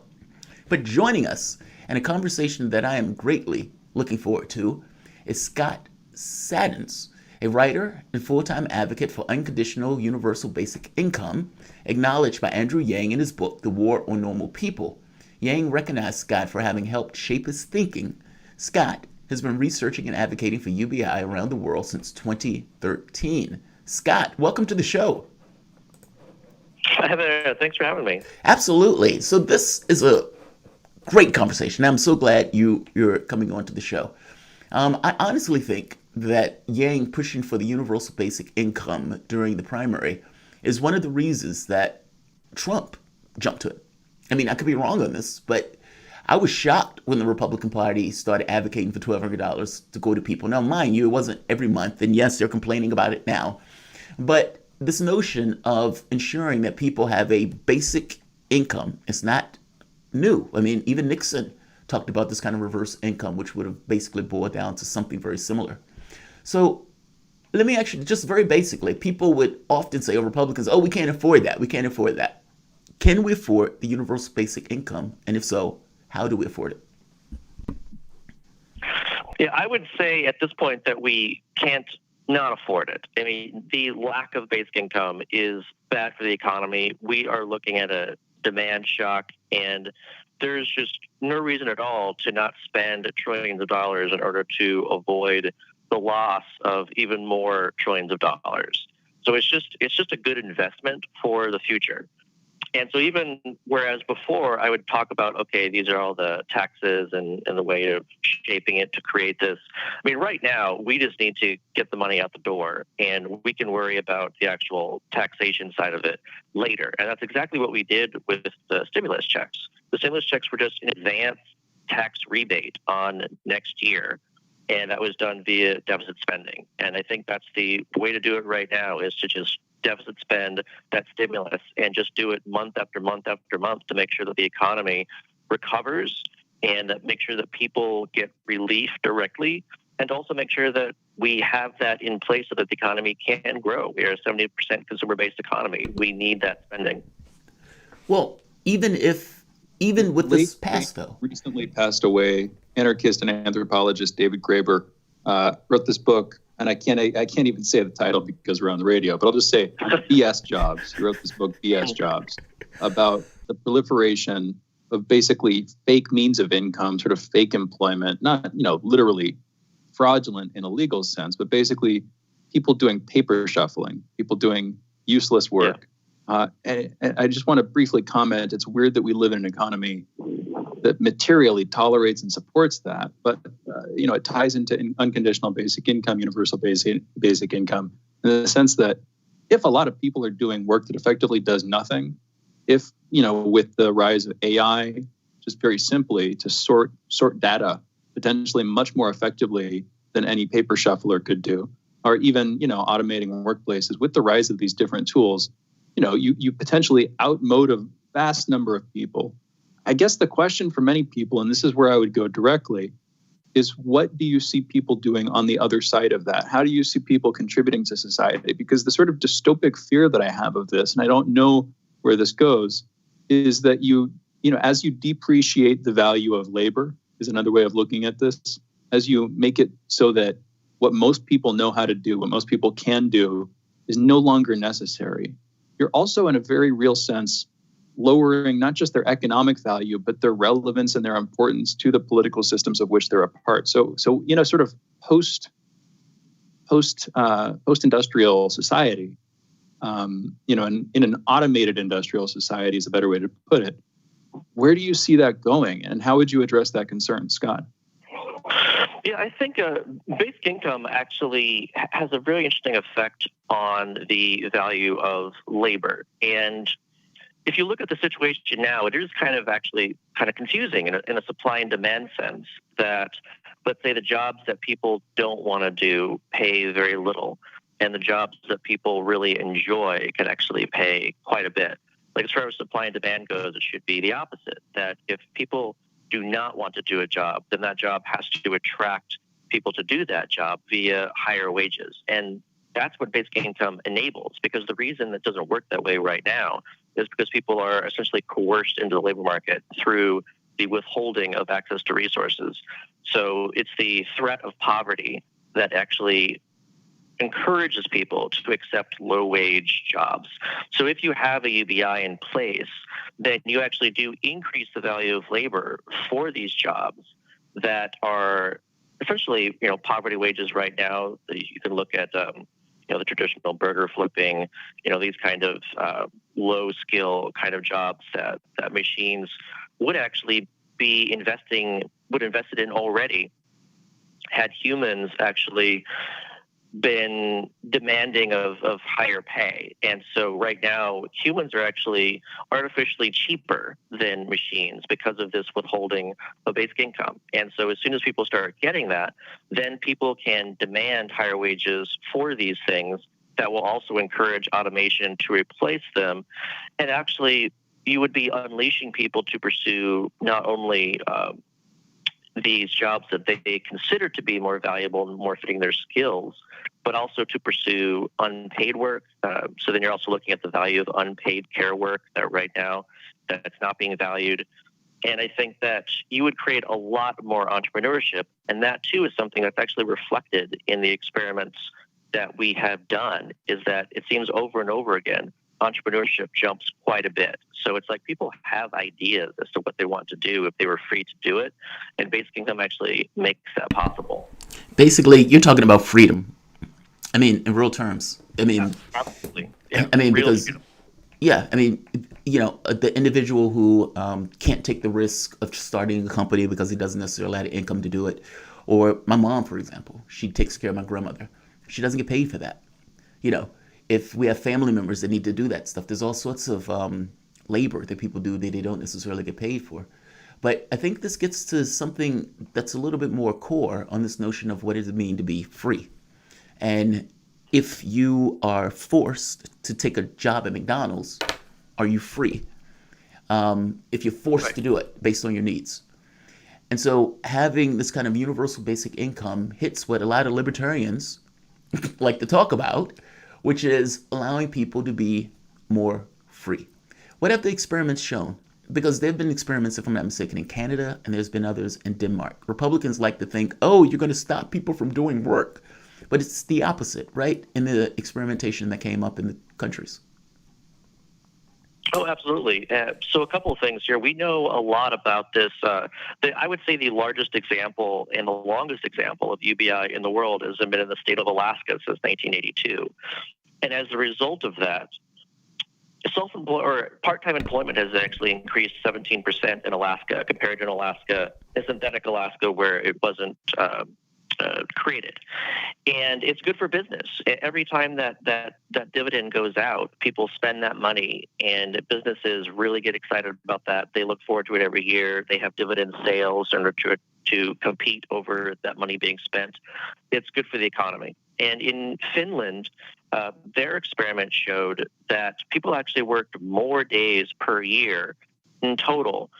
But joining us in a conversation that I am greatly looking forward to is Scott Sands, a writer and full-time advocate for unconditional universal basic income, acknowledged by Andrew Yang in his book, The War on Normal People. Yang recognized Scott for having helped shape his thinking. Scott has been researching and advocating for UBI around the world since 2013. Scott, welcome to the show. Hi there. Thanks for having me. Absolutely. So this is a great conversation. I'm so glad you're coming on to the show. I honestly think that Yang pushing for the universal basic income during the primary is one of the reasons that Trump jumped to it. I mean, I could be wrong on this, but I was shocked when the Republican Party started advocating for $1,200 to go to people. Now, mind you, it wasn't every month, and yes, they're complaining about it now. But this notion of ensuring that people have a basic income is not new. I mean, even Nixon talked about this kind of reverse income, which would have basically boiled down to something very similar. So let me actually, just very basically, people would often say, Republicans, we can't afford that. We can't afford that. Can we afford the universal basic income? And if so, how do we afford it? Yeah, I would say at this point that we can't not afford it. I mean, the lack of basic income is bad for the economy. We are looking at a demand shock, and there's just no reason at all to not spend trillions of dollars in order to avoid the loss of even more trillions of dollars. So it's just a good investment for the future. And so even whereas before I would talk about, okay, these are all the taxes and the way of shaping it to create this. I mean, right now, we just need to get the money out the door, and we can worry about the actual taxation side of it later. And that's exactly what we did with the stimulus checks. The stimulus checks were just an advance tax rebate on next year. And that was done via deficit spending. And I think that's the way to do it right now, is to just deficit spend that stimulus and just do it month after month after month to make sure that the economy recovers and make sure that people get relief directly, and also make sure that we have that in place so that the economy can grow. We are a 70% consumer-based economy. We need that spending. Well, even with this pass, though. Recently passed away anarchist and anthropologist David Graeber wrote this book, and I can't even say the title because we're on the radio, but I'll just say BS Jobs. He wrote this book, BS Jobs, about the proliferation of basically fake means of income, sort of fake employment, not literally fraudulent in a legal sense, but basically people doing paper shuffling, people doing useless work. And I just want to briefly comment, it's weird that we live in an economy that materially tolerates and supports that, but it ties into unconditional basic income, universal basic income, in the sense that if a lot of people are doing work that effectively does nothing, if with the rise of AI, just very simply to sort data potentially much more effectively than any paper shuffler could do, or even automating workplaces with the rise of these different tools, you potentially outmode a vast number of people. I guess the question for many people, and this is where I would go directly, is what do you see people doing on the other side of that? How do you see people contributing to society? Because the sort of dystopic fear that I have of this, and I don't know where this goes, is that as you depreciate the value of labor, is another way of looking at this, as you make it so that what most people know how to do, what most people can do, is no longer necessary, you're also in a very real sense lowering not just their economic value, but their relevance and their importance to the political systems of which they're a part. So sort of post-industrial society, in an automated industrial society is a better way to put it. Where do you see that going, and how would you address that concern, Scott? Yeah, I think basic income actually has a really interesting effect on the value of labor. And if you look at the situation now, it is kind of confusing in a supply and demand sense that, let's say, the jobs that people don't want to do pay very little, and the jobs that people really enjoy can actually pay quite a bit. Like as far as supply and demand goes, it should be the opposite, that if people do not want to do a job, then that job has to attract people to do that job via higher wages. And that's what basic income enables, because the reason it doesn't work that way right now is because people are essentially coerced into the labor market through the withholding of access to resources. So it's the threat of poverty that actually encourages people to accept low-wage jobs. So if you have a UBI in place, then you actually do increase the value of labor for these jobs that are essentially, poverty wages right now. You can look at, the traditional burger flipping, these kind of low-skill kind of jobs that machines would actually be invested in already had humans actually been demanding of higher pay. And so right now, humans are actually artificially cheaper than machines because of this withholding of basic income. And so as soon as people start getting that, then people can demand higher wages for these things that will also encourage automation to replace them. And actually, you would be unleashing people to pursue not only these jobs that they consider to be more valuable and more fitting their skills, but also to pursue unpaid work. So then you're also looking at the value of unpaid care work that right now that's not being valued. And I think that you would create a lot more entrepreneurship. And that too is something that's actually reflected in the experiments that we have done, is that it seems over and over again, entrepreneurship jumps quite a bit. So it's like people have ideas as to what they want to do if they were free to do it. And basic income actually makes that possible. Basically, you're talking about freedom. I mean, in real terms. I mean, absolutely. Yeah, I mean, really because, the individual who can't take the risk of starting a company because he doesn't necessarily have income to do it. Or my mom, for example, she takes care of my grandmother. She doesn't get paid for that. If we have family members that need to do that stuff, there's all sorts of labor that people do that they don't necessarily get paid for. But I think this gets to something that's a little bit more core on this notion of what does it mean to be free. And if you are forced to take a job at McDonald's, are you free? If you're forced to do it based on your needs. And so having this kind of universal basic income hits what a lot of libertarians like to talk about, which is allowing people to be more free. What have the experiments shown? because there have been experiments, if I'm not mistaken, in Canada, and there's been others in Denmark. Republicans like to think, oh, you're going to stop people from doing work. But it's the opposite, right? In the experimentation that came up in the countries. Oh, absolutely. So a couple of things here. We know a lot about this. I would say the largest example and the longest example of UBI in the world has been in the state of Alaska since 1982. And as a result of that, part-time employment has actually increased 17% in Alaska compared to in synthetic Alaska, where it wasn't created. And it's good for business. Every time that dividend goes out, people spend that money, and businesses really get excited about that. They look forward to it every year. They have dividend sales in order to compete over that money being spent. It's good for the economy. And in Finland, their experiment showed that people actually worked more days per year in total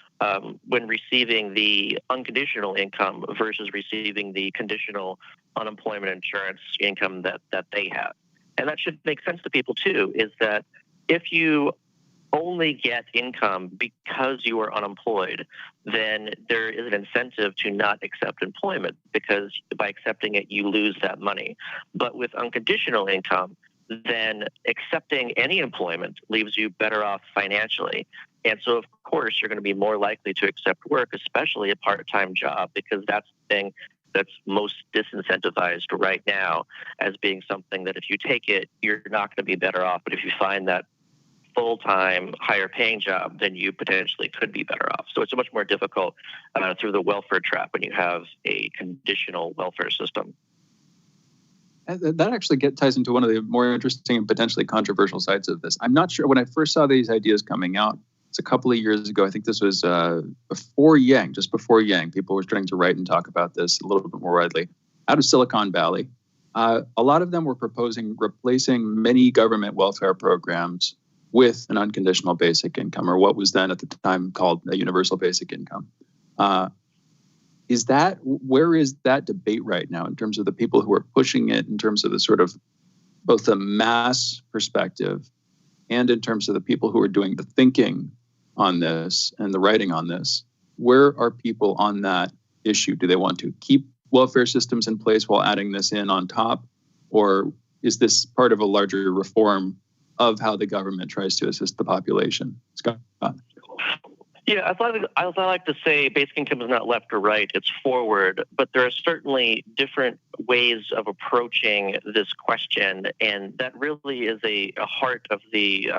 when receiving the unconditional income versus receiving the conditional unemployment insurance income that they have. And that should make sense to people too, is that if you only get income because you are unemployed, then there is an incentive to not accept employment, because by accepting it, you lose that money. But with unconditional income, then accepting any employment leaves you better off financially. And so, of course, you're going to be more likely to accept work, especially a part-time job, because that's the thing that's most disincentivized right now, as being something that if you take it, you're not going to be better off. But if you find that full-time, higher-paying job, then you potentially could be better off. So it's much more difficult through the welfare trap when you have a conditional welfare system. That actually ties into one of the more interesting and potentially controversial sides of this. I'm not sure, when I first saw these ideas coming out, it's a couple of years ago, I think this was just before Yang, people were starting to write and talk about this a little bit more widely. Out of Silicon Valley, a lot of them were proposing replacing many government welfare programs with an unconditional basic income, or what was then at the time called a universal basic income. Where is that debate right now in terms of the people who are pushing it, in terms of the sort of both the mass perspective and in terms of the people who are doing the thinking on this and the writing on this? Where are people on that issue? Do they want to keep welfare systems in place while adding this in on top? Or is this part of a larger reform of how the government tries to assist the population? Scott? Yeah, I like to say basic income is not left or right, it's forward, but there are certainly different ways of approaching this question, and that really is a heart of the,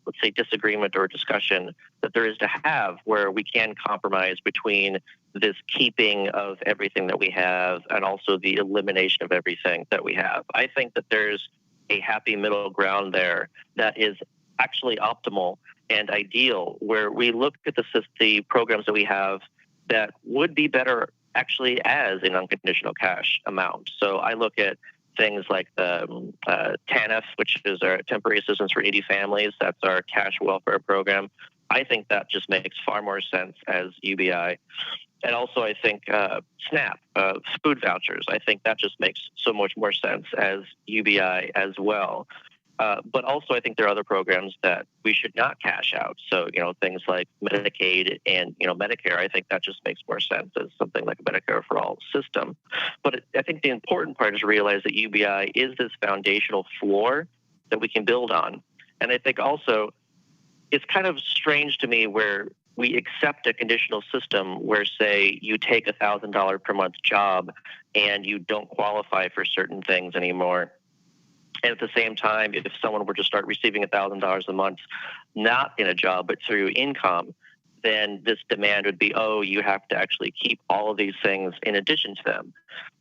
let's say, disagreement or discussion that there is to have, where we can compromise between this keeping of everything that we have and also the elimination of everything that we have. I think that there's a happy middle ground there that is actually optimal and ideal, where we look at the programs that we have that would be better actually as an unconditional cash amount. So I look at things like the TANF, which is our temporary assistance for needy families. That's our cash welfare program. I think that just makes far more sense as UBI. And also I think SNAP, food vouchers, I think that just makes so much more sense as UBI as well. But also, I think there are other programs that we should not cash out. So, things like Medicaid and, Medicare, I think that just makes more sense as something like a Medicare for all system. But I think the important part is to realize that UBI is this foundational floor that we can build on. And I think also it's kind of strange to me where we accept a conditional system where, say, you take $1,000 per month job and you don't qualify for certain things anymore. And at the same time, if someone were to start receiving $1,000 a month, not in a job, but through income, then this demand would be, you have to actually keep all of these things in addition to them.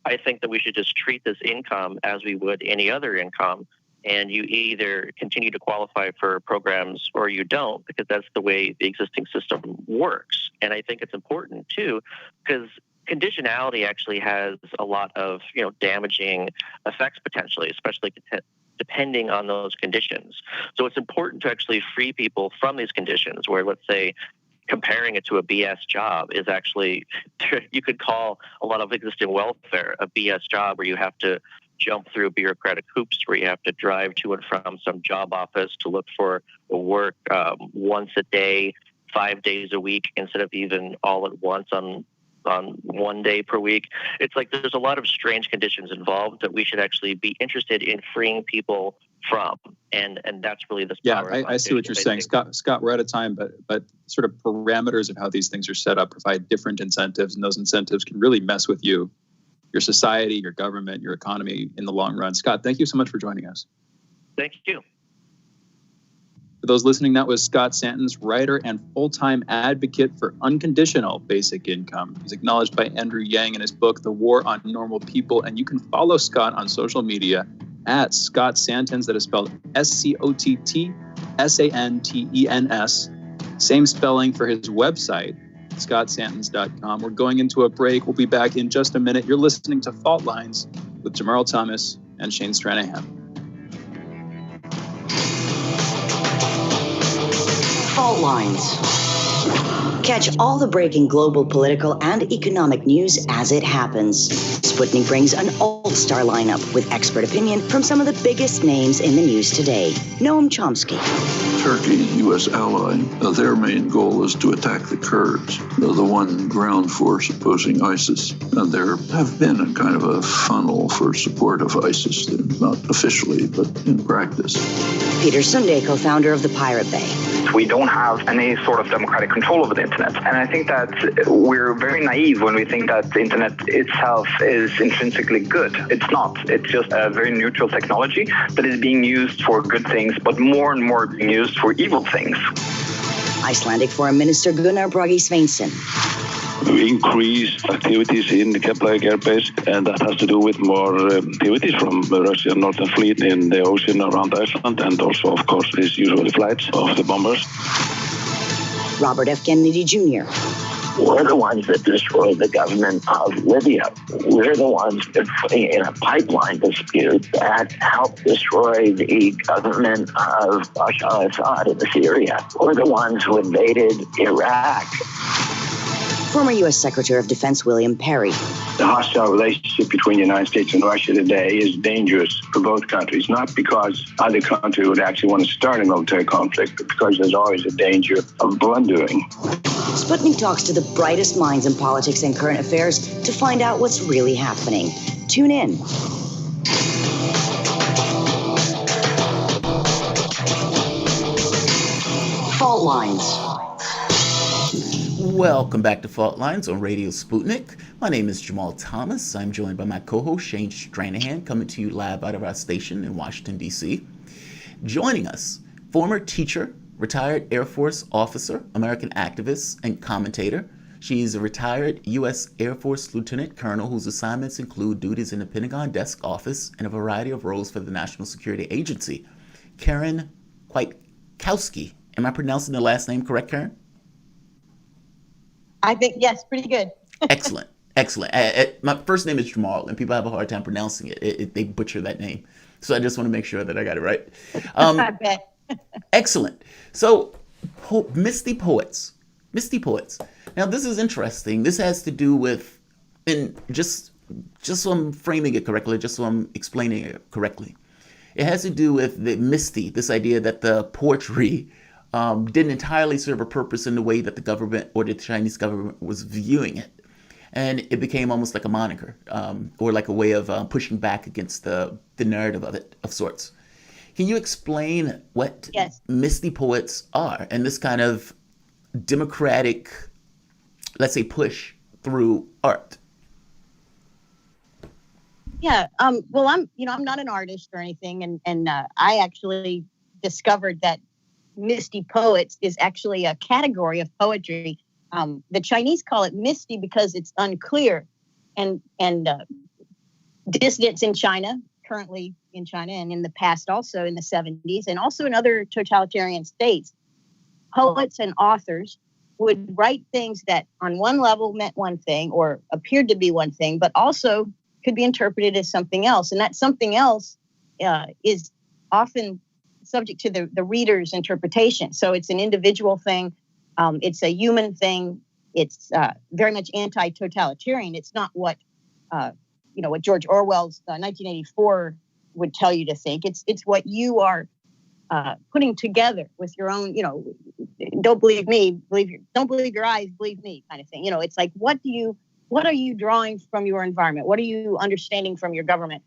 I think that we should just treat this income as we would any other income, and you either continue to qualify for programs or you don't, because that's the way the existing system works. And I think it's important, too, because conditionality actually has a lot of, damaging effects potentially, especially depending on those conditions. So it's important to actually free people from these conditions where, let's say, comparing it to a BS job is actually, you could call a lot of existing welfare a BS job, where you have to jump through bureaucratic hoops, where you have to drive to and from some job office to look for work once a day, 5 days a week instead of even all at once on 1 day per week. It's like there's a lot of strange conditions involved that we should actually be interested in freeing people from, and that's really the power. I see what you're saying, Scott. We're out of time, but sort of parameters of how these things are set up provide different incentives, and those incentives can really mess with you, your society, your government, your economy in the long run. Scott, thank you so much for joining us. Thank you. For those listening, that was Scott Santon's writer and full-time advocate for unconditional basic income. He's acknowledged by Andrew Yang in his book, The War on Normal People. And you can follow Scott on social media at Scott Santens, that is spelled SCOTTSANTENS. Same spelling for his website, scottsantens.com. We're going into a break. We'll be back in just a minute. You're listening to Fault Lines with Jamarl Thomas and Shane Stranahan. Fault Lines. Catch all the breaking global, political, and economic news as it happens. Sputnik brings an all-star lineup with expert opinion from some of the biggest names in the news today. Noam Chomsky. Turkey, U.S. ally, their main goal is to attack the Kurds, the one ground force opposing ISIS. And there have been a kind of a funnel for support of ISIS, not officially, but in practice. Peter Sunde, co-founder of the Pirate Bay. We don't have any sort of democratic control over the internet. And I think that we're very naive when we think that the internet itself is intrinsically good. It's not. It's just a very neutral technology that is being used for good things, but more and more being used for evil things. Icelandic Foreign Minister Gunnar Bragi Sveinsson. Increased activities in the Keflavik airbase, and that has to do with more activities from the Russian Northern Fleet in the ocean around Iceland, and also, of course, these usual flights of the bombers. Robert F. Kennedy Jr. We're the ones that destroyed the government of Libya. We're the ones that, in a pipeline dispute, that helped destroy the government of Bashar al-Assad in Syria. We're the ones who invaded Iraq. Former U.S. Secretary of Defense William Perry. The hostile relationship between the United States and Russia today is dangerous for both countries, not because either country would actually want to start a military conflict, but because there's always a danger of blundering. Sputnik talks to the brightest minds in politics and current affairs to find out what's really happening. Tune in. Fault Lines. Welcome back to Fault Lines on Radio Sputnik. My name is Jamarl Thomas. I'm joined by my co-host Shane Stranahan, coming to you live out of our station in Washington, D.C. Joining us, former teacher, retired Air Force officer, American activist, and commentator. She's a retired U.S. Air Force Lieutenant Colonel whose assignments include duties in the Pentagon desk office and a variety of roles for the National Security Agency. Karen Kwiatkowski. Am I pronouncing the last name correct, Karen? I think, yes, pretty good. Excellent. My first name is Jamal, and people have a hard time pronouncing it. They butcher that name. So I just want to make sure that I got it right. I bet. Excellent. So, Misty Poets. Now, this is interesting. This has to do with, and just so I'm framing it correctly, just so I'm explaining it correctly, it has to do with the Misty, this idea that the poetry didn't entirely serve a purpose in the way that the government or the Chinese government was viewing it. And it became almost like a moniker or like a way of pushing back against the narrative of it, of sorts. Can you explain what Misty Poets are and this kind of democratic, let's say, push through art? Yeah. Well, I'm not an artist or anything, and I actually discovered that Misty Poets is actually a category of poetry. The Chinese call it misty because it's unclear, and dissidents in China, currently in China, and in the past also in the 70s, and also in other totalitarian states, poets and authors would write things that on one level meant one thing or appeared to be one thing, but also could be interpreted as something else. And that something else is often subject to the reader's interpretation. So it's an individual thing. It's a human thing. It's very much anti-totalitarian. It's not what what George Orwell's 1984 would tell you to think. It's what you are putting together with your own, don't believe me, don't believe your eyes, believe me kind of thing. It's like, what are you drawing from your environment? What are you understanding from your government,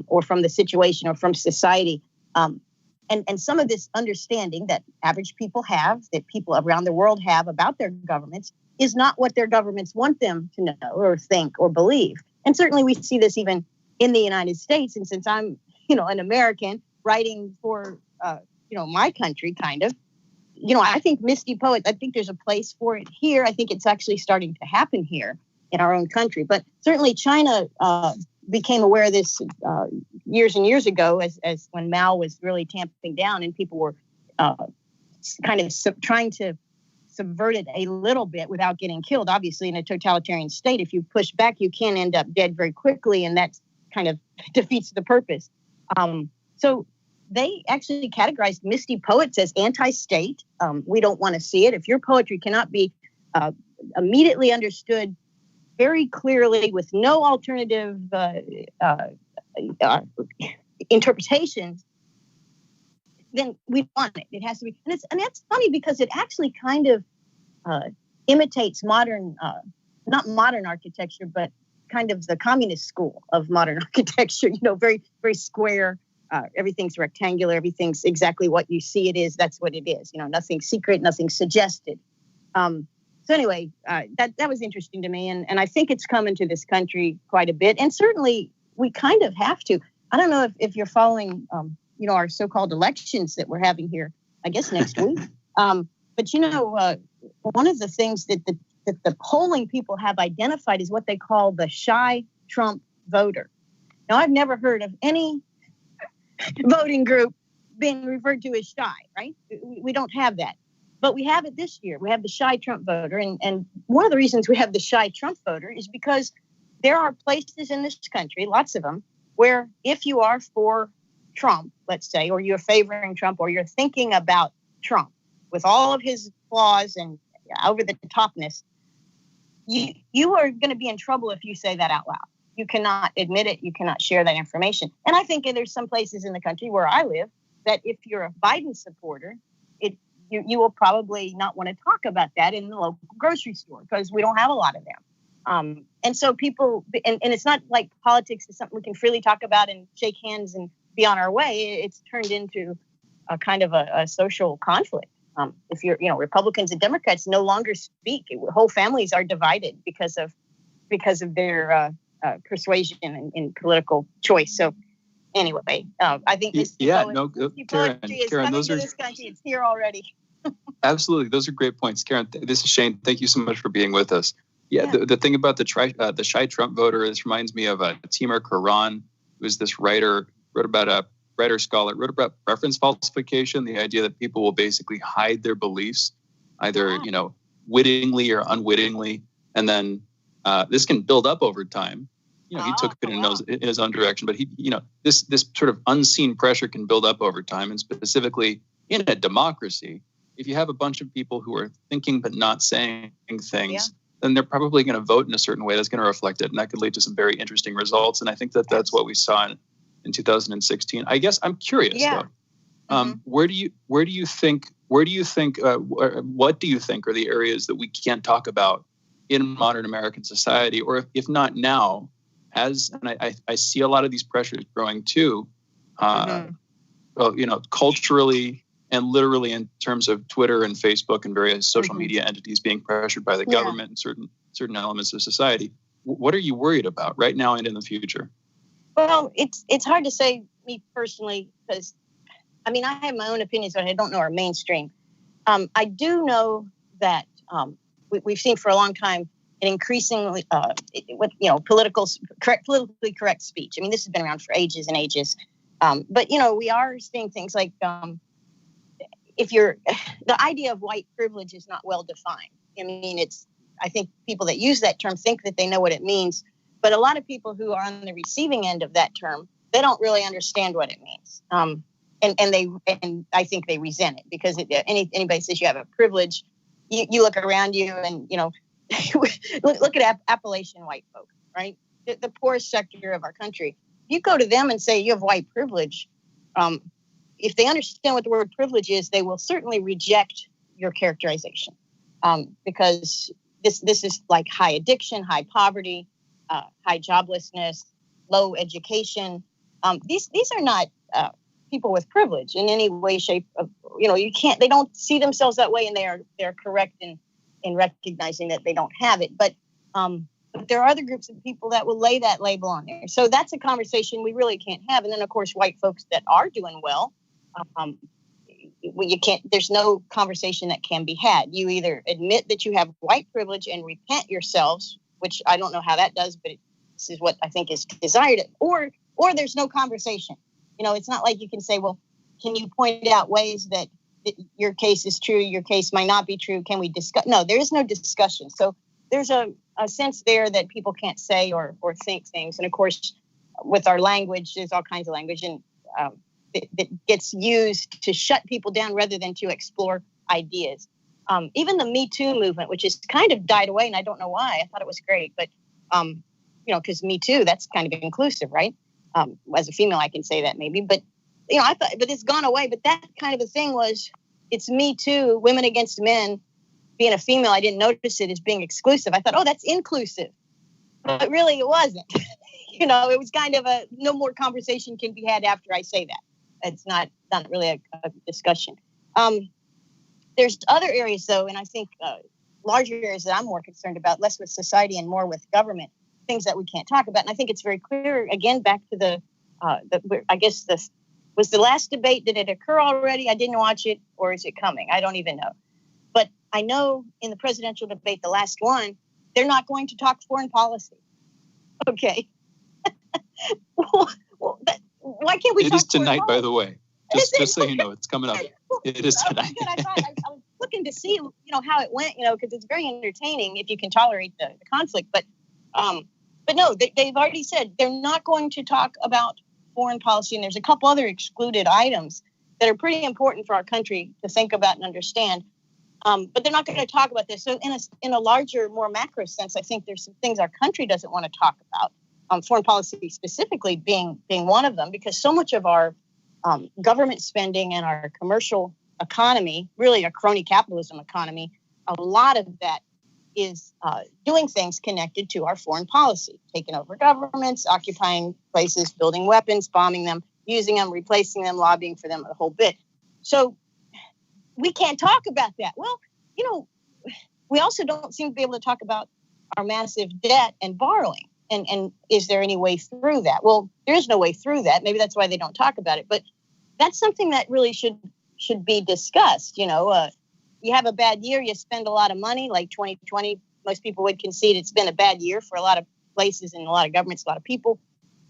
or from the situation, or from society? And some of this understanding that average people have, that people around the world have about their governments, is not what their governments want them to know or think or believe. And certainly we see this even in the United States. And since I'm, an American writing for, my country, kind of, I think Misty Poets, I think there's a place for it here. I think it's actually starting to happen here in our own country. But certainly China became aware of this years and years ago, as when Mao was really tamping down and people were kind of trying to subvert it a little bit without getting killed. Obviously, in a totalitarian state, if you push back, you can end up dead very quickly, and that kind of defeats the purpose. So they actually categorized Misty Poets as anti-state. We don't want to see it. If your poetry cannot be immediately understood very clearly with no alternative interpretations, then we want it. It has to be, and that's funny because it actually kind of imitates modern, not modern architecture, but kind of the communist school of modern architecture. Very, very square. Everything's rectangular. Everything's exactly what you see it is. That's what it is. Nothing secret, nothing suggested. So anyway, that was interesting to me, and I think it's coming to this country quite a bit. And certainly we kind of have to. I don't know if you're following, our so-called elections that we're having here, I guess next week. But one of the things that the polling people have identified is what they call the shy Trump voter. Now, I've never heard of any voting group being referred to as shy, right? We don't have that. But we have it this year. We have the shy Trump voter. And one of the reasons we have the shy Trump voter is because there are places in this country, lots of them, where if you are for Trump, let's say, or you're favoring Trump, or you're thinking about Trump with all of his flaws and over the topness, you are going to be in trouble if you say that out loud. You cannot admit it. You cannot share that information. And I think there's some places in the country where I live that if you're a Biden supporter, you will probably not want to talk about that in the local grocery store because we don't have a lot of them. And so people, and it's not like politics is something we can freely talk about and shake hands and be on our way. It's turned into a kind of a social conflict. If you're, Republicans and Democrats no longer speak. Whole families are divided because of their persuasion and political choice. So anyway, I think this Karen, is coming those to are this country. It's here already. Absolutely, those are great points, Karen. This is Shane. Thank you so much for being with us. Yeah. The thing about the shy Trump voter, this reminds me of Timur Kuran, who is this writer, wrote about preference falsification, the idea that people will basically hide their beliefs, either wittingly or unwittingly, and then this can build up over time. He took it in his own direction, but this sort of unseen pressure can build up over time, and specifically in a democracy, if you have a bunch of people who are thinking but not saying things, then they're probably going to vote in a certain way that's going to reflect it, and that could lead to some very interesting results. And I think that's what we saw in 2016. I guess I'm curious though. What do you think are the areas that we can't talk about in modern American society, or if not now, and I see a lot of these pressures growing too, culturally and literally in terms of Twitter and Facebook and various social media entities being pressured by the government and certain elements of society. What are you worried about right now and in the future? Well, it's hard to say, me personally, because I have my own opinions, but I don't know our mainstream. I do know that we've seen for a long time an increasingly politically correct speech. This has been around for ages and ages. But we are seeing things like the idea of white privilege is not well defined. I think people that use that term think that they know what it means, but a lot of people who are on the receiving end of that term, they don't really understand what it means. And I think they resent it because anybody says you have a privilege, you look around you and, look at Appalachian white folk, right? The poorest sector of our country. You go to them and say you have white privilege. if they understand what the word privilege is, they will certainly reject your characterization, because this is like high addiction, high poverty, high joblessness, low education. These are not people with privilege in any way, shape. You can't. They don't see themselves that way, and they're correct in recognizing that they don't have it. But there are other groups of people that will lay that label on there. So that's a conversation we really can't have. And then, of course, white folks that are doing well, you can't. There's no conversation that can be had. You either admit that you have white privilege and repent yourselves, which I don't know how that does, but this is what I think is desired, or there's no conversation. It's not like you can say, well, can you point out ways that your case is true, your case might not be true? Can we discuss? No, there is no discussion. So there's a sense there that people can't say or think things. And of course, with our language, there's all kinds of language and that gets used to shut people down rather than to explore ideas. Even the Me Too movement, which has kind of died away, and I don't know why. I thought it was great, but because Me Too, that's kind of inclusive, right? As a female, I can say that maybe, but I thought, but it's gone away. But that kind of a thing it's Me Too, women against men. Being a female, I didn't notice it as being exclusive. I thought, oh, that's inclusive, but really it wasn't. It was kind of no more conversation can be had after I say that. It's not really a discussion. There's other areas though, and I think larger areas that I'm more concerned about, less with society and more with government, things that we can't talk about. And I think it's very clear, again, back to was the last debate, did it occur already? I didn't watch it, or is it coming? I don't even know. But I know in the presidential debate, the last one, they're not going to talk foreign policy. Okay. Why can't we talk? It is tonight, by the way. Just so you know, it's coming up. It is tonight. I was looking to see, how it went, because it's very entertaining if you can tolerate the conflict. But no, they've already said they're not going to talk about foreign policy. And there's a couple other excluded items that are pretty important for our country to think about and understand. But they're not going to talk about this. So in a larger, more macro sense, I think there's some things our country doesn't want to talk about. Foreign policy specifically being one of them, because so much of our government spending and our commercial economy, really a crony capitalism economy, a lot of that is doing things connected to our foreign policy, taking over governments, occupying places, building weapons, bombing them, using them, replacing them, lobbying for them, a whole bit. So we can't talk about that. Well, we also don't seem to be able to talk about our massive debt and borrowing. And is there any way through that? Well, there is no way through that. Maybe that's why they don't talk about it. But that's something that really should be discussed. You have a bad year, you spend a lot of money, like 2020. Most people would concede it's been a bad year for a lot of places and a lot of governments, a lot of people.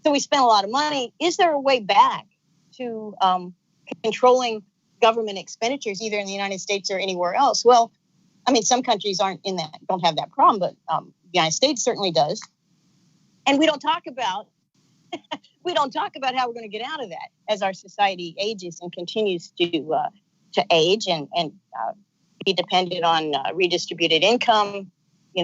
So we spent a lot of money. Is there a way back to controlling government expenditures, either in the United States or anywhere else? Well, I mean, some countries don't have that problem, but the United States certainly does. And we don't talk about how we're going to get out of that as our society ages and continues to age and be dependent on redistributed income.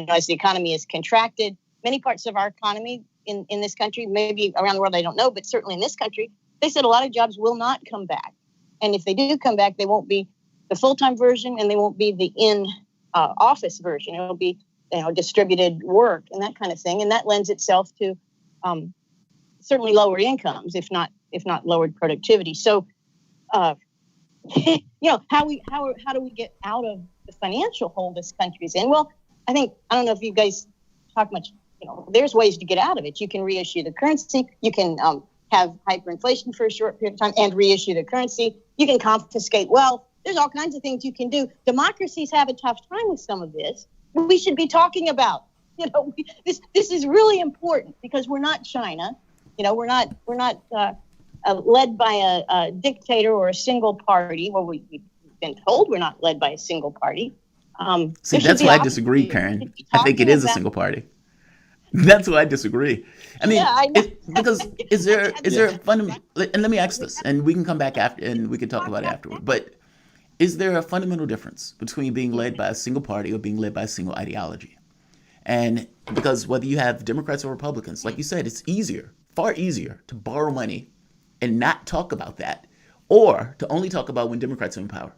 As the economy is contracted, many parts of our economy in this country, maybe around the world, I don't know, but certainly in this country, they said a lot of jobs will not come back. And if they do come back, they won't be the full-time version and they won't be the in-office version. It'll be distributed work and that kind of thing. And that lends itself to certainly lower incomes, if not lowered productivity. So, how do we get out of the financial hole this country's in? Well, I don't know if you guys talk much, there's ways to get out of it. You can reissue the currency. You can have hyperinflation for a short period of time and reissue the currency. You can confiscate wealth. There's all kinds of things you can do. Democracies have a tough time with some of this. We should be talking about, this is really important because we're not China. We're not led by a dictator or a single party. Well, we've been told we're not led by a single party. See, that's why I disagree, Karen. I think it is a single party. That's why I disagree. I mean, because is there a fundamental? And let me ask this, and we can come back after, and we can talk about it afterward. But is there a fundamental difference between being led by a single party or being led by a single ideology? And because whether you have Democrats or Republicans, like you said, it's far easier to borrow money and not talk about that, or to only talk about when Democrats are in power.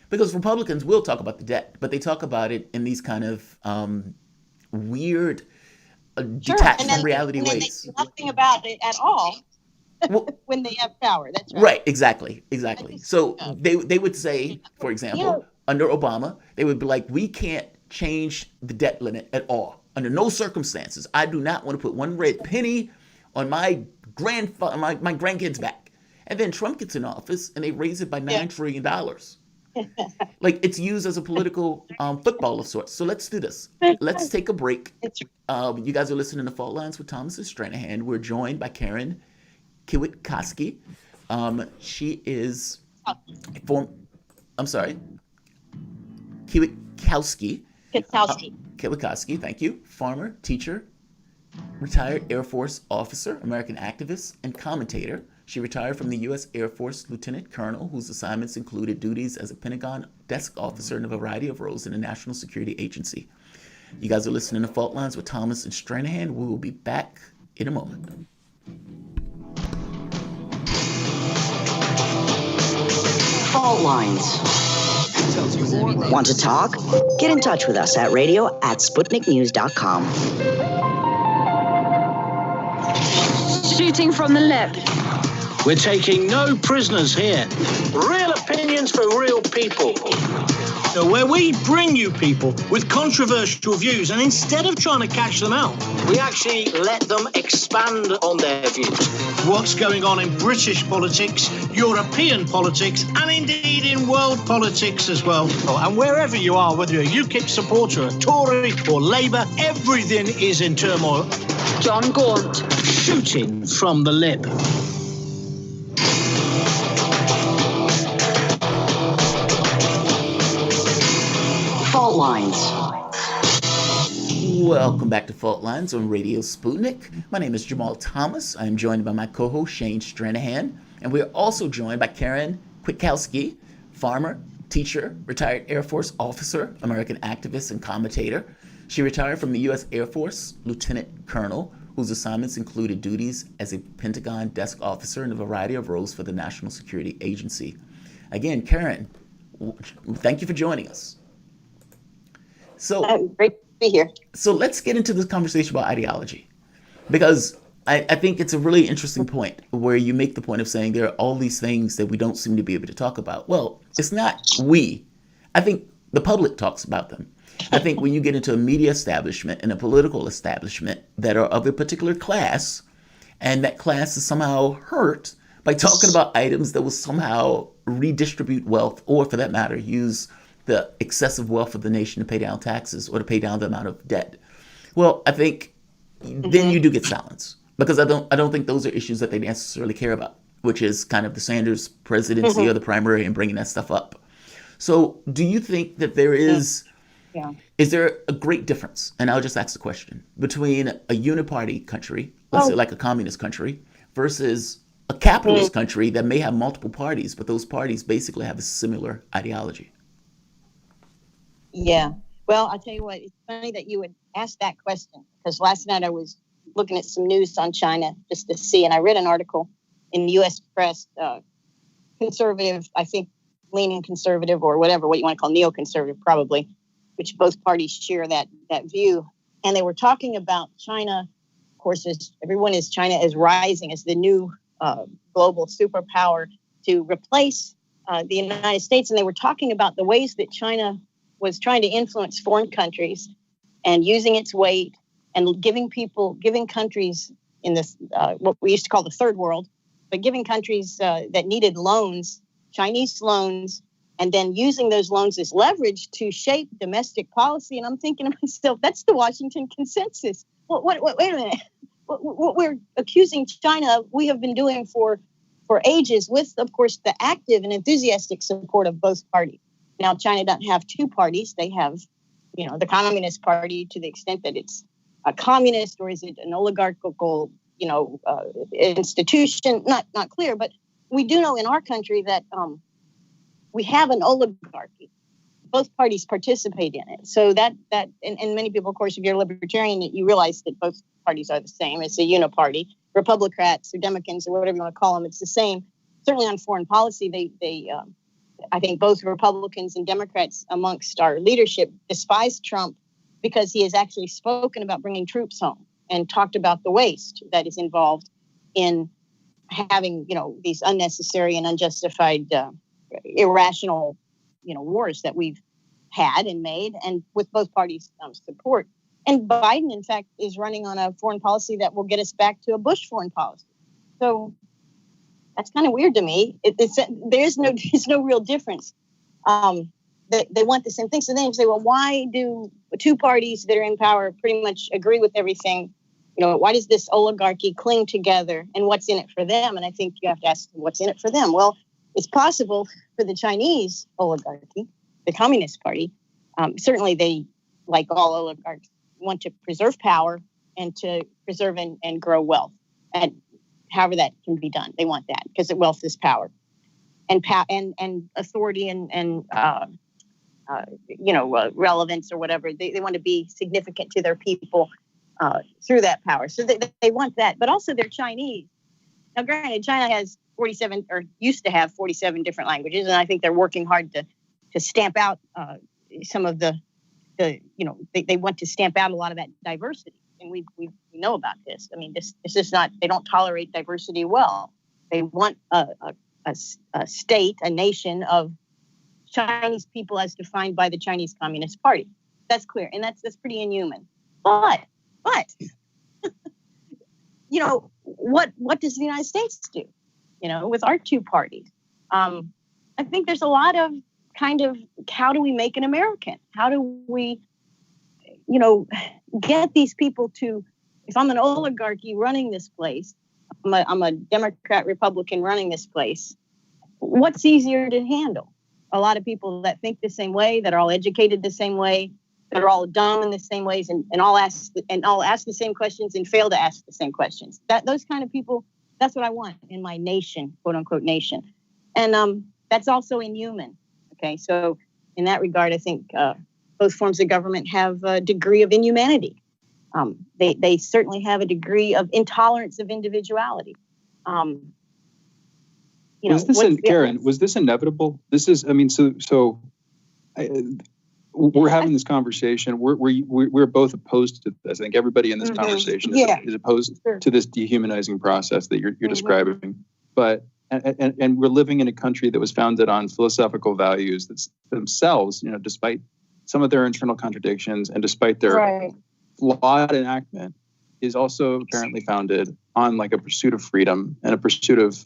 Because Republicans will talk about the debt, but they talk about it in these kind of weird, detached from reality and then ways. they do nothing about it at all when they have power. That's right. Right, exactly. So they would say, for example, under Obama, they would be like, we can't change the debt limit at all. Under no circumstances. I do not want to put one red penny on my grandkids' back. And then Trump gets in office and they raise it by $9 trillion. Like, it's used as a political football of sorts. So let's do this. Let's take a break. You guys are listening to Fault Lines with Thomas Stranahan. We're joined by Karen Kiewit-Koski. She is Kiewit-Koski, thank you. Farmer, teacher, retired Air Force officer, American activist, and commentator. She retired from the U.S. Air Force Lieutenant Colonel, whose assignments included duties as a Pentagon desk officer in a variety of roles in the National Security Agency. You guys are listening to Fault Lines with Thomas and Stranahan. We will be back in a moment. Fault Lines. Want to talk? Get in touch with us at radio@sputniknews.com. Shooting from the lip. We're taking no prisoners here. Real opinions for real people. Where we bring you people with controversial views, and instead of trying to catch them out, we actually let them expand on their views. What's going on in British politics, European politics, and indeed in world politics as well. And wherever you are, whether you're a UKIP supporter, a Tory, or Labour, everything is in turmoil. John Gaunt. Shooting from the lip. Fault Lines. Welcome back to Fault Lines on Radio Sputnik. My name is Jamarl Thomas. I am joined by my co-host Shane Stranahan, and we are also joined by Karen Kiewit-Koski, farmer, teacher, retired Air Force officer, American activist, and commentator. She retired from the U.S. Air Force Lieutenant Colonel, whose assignments included duties as a Pentagon desk officer in a variety of roles for the National Security Agency. Again, Karen, thank you for joining us. So great to be here. So let's get into this conversation about ideology, because I think it's a really interesting point where you make the point of saying there are all these things that we don't seem to be able to talk about. Well, it's not we. I think the public talks about them. I think when you get into a media establishment and a political establishment that are of a particular class, and that class is somehow hurt by talking about items that will somehow redistribute wealth, or for that matter, use the excessive wealth of the nation to pay down taxes or to pay down the amount of debt. Well, I think then you do get silence, because I don't think those are issues that they necessarily care about, which is kind of the Sanders presidency or the primary and bringing that stuff up. So do you think that there is there a great difference, and I'll just ask the question, between a uniparty country, let's say like a communist country, versus a capitalist country that may have multiple parties, but those parties basically have a similar ideology? Yeah. Well, I'll tell you what, it's funny that you would ask that question, because last night I was looking at some news on China just to see, and I read an article in the U.S. press, conservative, I think leaning conservative or whatever, what you want to call neoconservative probably, which both parties share that view. And they were talking about China, of course, China is rising as the new global superpower to replace the United States. And they were talking about the ways that China was trying to influence foreign countries and using its weight and giving countries in this, what we used to call the third world, but giving countries that needed loans, Chinese loans, and then using those loans as leverage to shape domestic policy. And I'm thinking to myself, that's the Washington consensus. Wait a minute. What we're accusing China of, we have been doing for ages with, of course, the active and enthusiastic support of both parties. Now, China doesn't have two parties. They have, the Communist Party, to the extent that it's a communist, or is it an oligarchical, institution? Not clear. But we do know in our country that we have an oligarchy. Both parties participate in it. So that and many people, of course, if you're a libertarian, you realize that both parties are the same. It's a uniparty. Republicans or Democrats or whatever you want to call them, it's the same. certainly on foreign policy, they I think both Republicans and Democrats amongst our leadership despise Trump because he has actually spoken about bringing troops home and talked about the waste that is involved in having, these unnecessary and unjustified, irrational, wars that we've had and made, and with both parties' support. And Biden, in fact, is running on a foreign policy that will get us back to a Bush foreign policy. So that's kind of weird to me. There's no real difference. They want the same thing. So then you say, well, why do two parties that are in power pretty much agree with everything? Why does this oligarchy cling together, and what's in it for them? And I think you have to ask what's in it for them. Well, it's possible for the Chinese oligarchy, the Communist Party. Certainly they, like all oligarchs, want to preserve power and to preserve and grow wealth. And however that can be done, they want that because wealth is power, and authority and relevance or whatever. They want to be significant to their people through that power. So they want that, but also they're Chinese. Now, granted, China has 47 or used to have 47 different languages, and I think they're working hard to stamp out some of the they want to stamp out a lot of that diversity. And we know about this. I mean, this is not, they don't tolerate diversity well. They want a state, a nation of Chinese people as defined by the Chinese Communist Party. That's clear. And that's pretty inhuman. But what does the United States do, with our two parties? I think there's a lot of kind of, how do we make an American? How do we, get these people to, if I'm an oligarchy running this place, I'm a Democrat, Republican running this place, what's easier to handle? A lot of people that think the same way, that are all educated the same way, that are all dumb in the same ways, and all ask the same questions and fail to ask the same questions. Those kind of people, that's what I want in my nation, quote unquote nation. And that's also inhuman. Okay, so in that regard, I think both forms of government have a degree of inhumanity. They certainly have a degree of intolerance of individuality. Karen, was this inevitable? This is, we're having this conversation. We're both opposed to this. I think everybody in this conversation is opposed to this dehumanizing process that you're describing. But and we're living in a country that was founded on philosophical values that themselves, despite some of their internal contradictions and despite their flawed enactment, is also apparently founded on like a pursuit of freedom and a pursuit of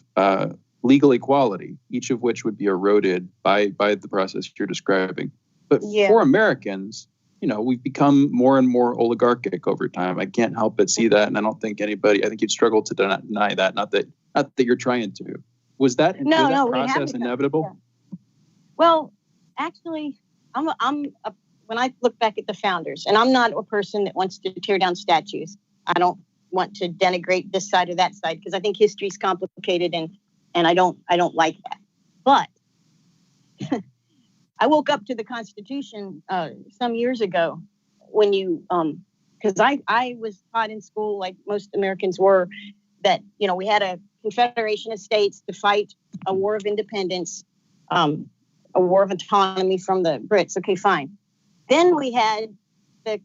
legal equality, each of which would be eroded by the process you're describing. But for Americans, we've become more and more oligarchic over time. I can't help but see that, and I don't think anybody. I think you'd struggle to deny that. Not that you're trying to. Was that process inevitable? Yeah. Well, actually, when I look back at the founders, and I'm not a person that wants to tear down statues. I don't want to denigrate this side or that side because I think history is complicated, and I don't like that. But I woke up to the Constitution some years ago when because I was taught in school, like most Americans were, that, we had a confederation of states to fight a war of independence, a war of autonomy from the Brits. Okay, fine. Then we had the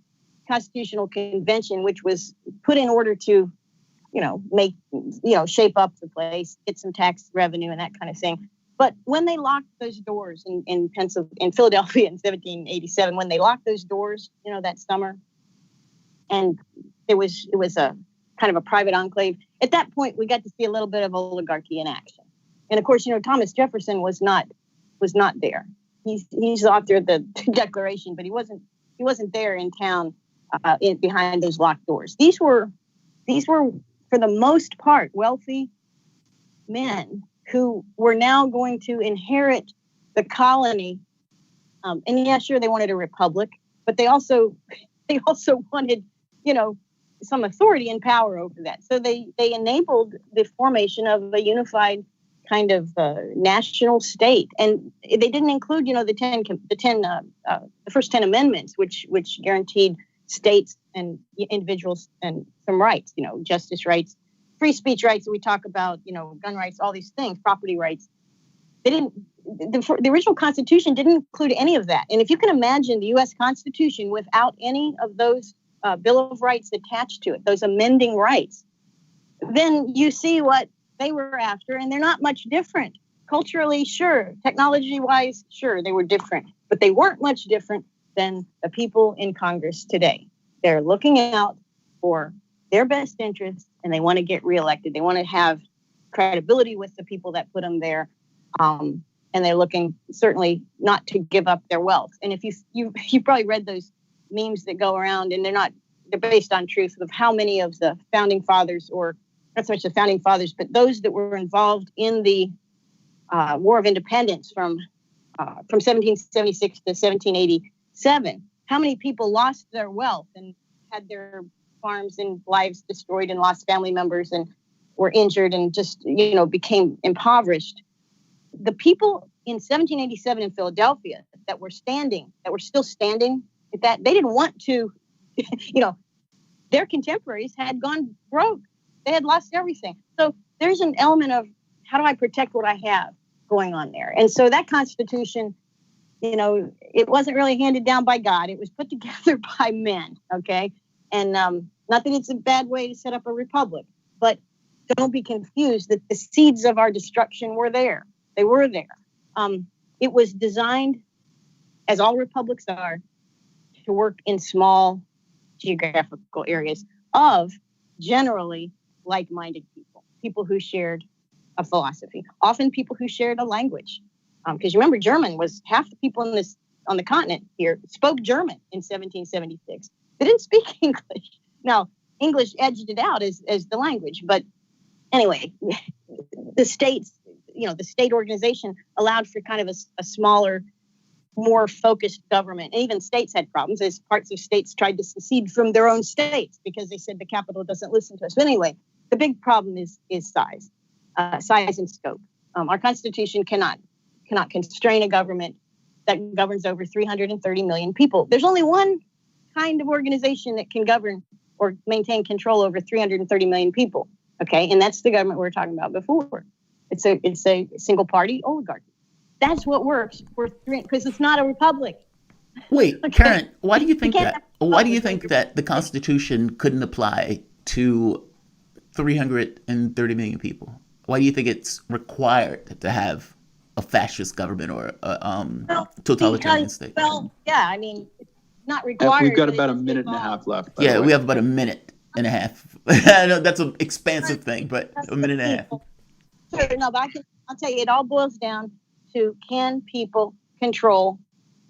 Constitutional Convention, which was put in order to, make, shape up the place, get some tax revenue and that kind of thing. But when they locked those doors in Philadelphia in 1787, when they locked those doors, that summer, and it was a kind of a private enclave. At that point, we got to see a little bit of oligarchy in action. And of course, Thomas Jefferson was not there. He's the author of the Declaration, but he wasn't there in town behind those locked doors. These were for the most part wealthy men who were now going to inherit the colony. And yeah, sure, they wanted a republic, but they also wanted, some authority and power over that. So they enabled the formation of a unified kind of national state, and they didn't include, the first 10 amendments, which guaranteed states and individuals and some rights, justice rights free speech rights that we talk about, gun rights, all these things, property rights. They didn't. The original Constitution didn't include any of that. And if you can imagine the U.S. Constitution without any of those Bill of Rights attached to it, those amending rights, then you see what they were after, and they're not much different. Culturally, sure. Technology-wise, sure, they were different. But they weren't much different than the people in Congress today. They're looking out for their best interests, and they want to get reelected. They want to have credibility with the people that put them there. And they're looking certainly not to give up their wealth. And if you've probably read those memes that go around, and they're based on truth of how many of the founding fathers, or not so much the founding fathers, but those that were involved in the War of Independence from 1776 to 1787, how many people lost their wealth and had their farms and lives destroyed and lost family members and were injured and just, became impoverished. The people in 1787 in Philadelphia that were still standing at that, they didn't want to, their contemporaries had gone broke. They had lost everything. So there's an element of how do I protect what I have going on there? And so that Constitution, it wasn't really handed down by God. It was put together by men, okay? And not that it's a bad way to set up a republic, but don't be confused that the seeds of our destruction were there. They were there. It was designed, as all republics are, to work in small geographical areas of generally like-minded people who shared a philosophy, often people who shared a language. Because remember, German was half the people on the continent here spoke German in 1776. They didn't speak English. Now, English edged it out as the language. But anyway, the states, the state organization allowed for kind of a smaller, more focused government. And even states had problems as parts of states tried to secede from their own states because they said the capital doesn't listen to us. But anyway, the big problem is size and scope. Our Constitution cannot constrain a government that governs over 330 million people. There's only one kind of organization that can govern or maintain control over 330 million people. Okay, and that's the government we were talking about before. It's a single party oligarchy. That's what works because it's not a republic. Wait, okay. Karen, why do you think that? Why do you think that the Constitution couldn't apply to 330 million people? Why do you think it's required to have a fascist government or a totalitarian state? Well, yeah, I mean, it's not required. We've got about a minute and a half left. Yeah, we have about a minute and a half. I know that's an expansive thing, but a minute and a half. Sure, no, but I'll tell you, it all boils down to, can people control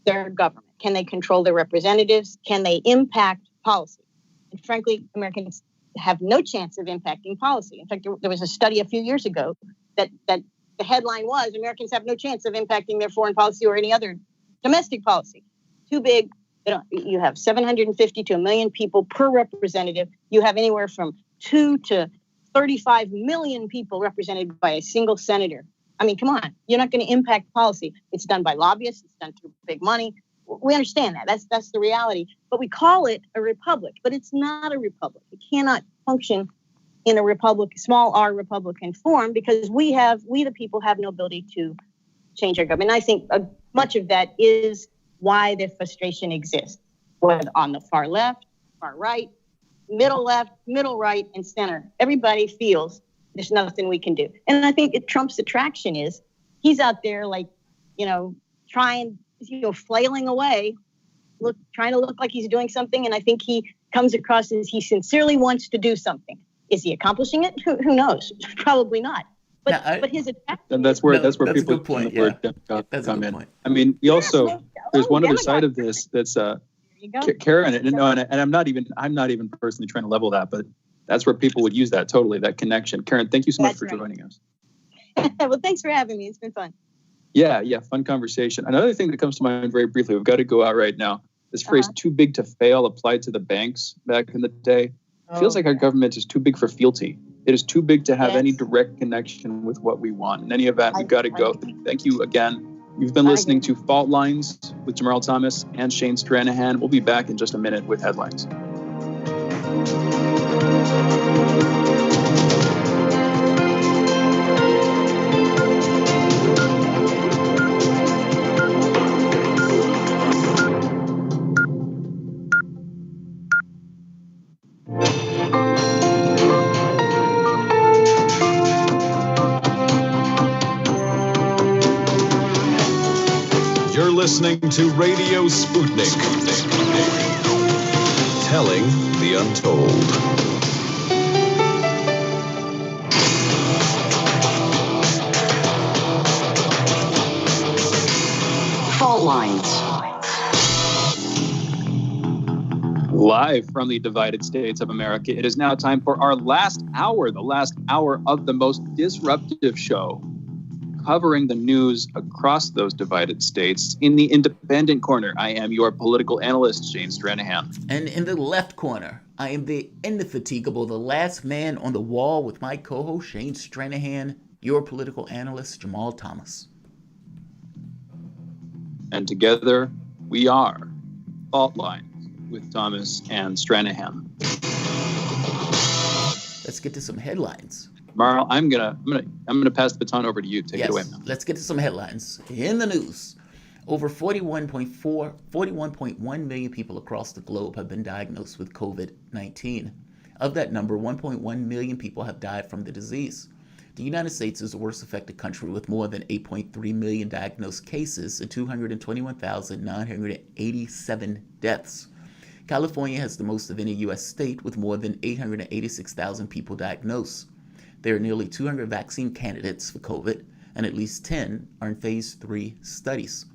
their government? Can they control their representatives? Can they impact policy? And frankly, Americans have no chance of impacting policy. In fact, there was a study a few years ago that the headline was, Americans have no chance of impacting their foreign policy or any other domestic policy. Too big. You have 750 to 1 million people per representative. You have anywhere from 2 to 35 million people represented by a single senator. I mean, come on. You're not going to impact policy. It's done by lobbyists. It's done through big money. We understand that. That's the reality. But we call it a republic. But it's not a republic. It cannot function in a republic, small r Republican form, because we the people have no ability to change our government. And I think much of that is why the frustration exists, whether on the far left, far right, middle left, middle right, and center. Everybody feels there's nothing we can do. And I think Trump's attraction is he's out there trying, flailing away, trying to look like he's doing something. And I think he comes across as he sincerely wants to do something. Is he accomplishing it? Who knows? Probably not. But his attraction. And that's where people come in. I mean, we also there's one other side of this that's Karen, and I'm not even personally trying to level that, but that's where people would use that totally, that connection. Karen, thank you so much for joining us. Well, thanks for having me. It's been fun. Yeah, fun conversation. Another thing that comes to mind very briefly, we've got to go out right now. This phrase "too big to fail" applied to the banks back in the day. It feels like our government is too big for fealty. It is too big to have any direct connection with what we want. In any event, we've got to go. Thank you again. You've been listening to Fault Lines with Jamarl Thomas and Shane Stranahan. We'll be back in just a minute with headlines. listening to Radio Sputnik. Telling the untold. Fault lines. Live from the divided states of America, it is now time for our last hour, the last hour of the most disruptive show, covering the news across those divided states. In the independent corner, I am your political analyst, Shane Stranahan. And in the left corner, I am the indefatigable, the last man on the wall with my co-host, Shane Stranahan, your political analyst, Jamarl Thomas. And together, we are Fault Lines with Thomas and Stranahan. Let's get to some headlines. Marl, I'm gonna pass the baton over to you. Take it away. Let's get to some headlines. In the news, over 41.1 million people across the globe have been diagnosed with COVID-19. Of that number, 1.1 million people have died from the disease. The United States is the worst affected country with more than 8.3 million diagnosed cases and 221,987 deaths. California has the most of any U.S. state with more than 886,000 people diagnosed. There are nearly 200 vaccine candidates for COVID, and at least 10 are in phase 3 studies.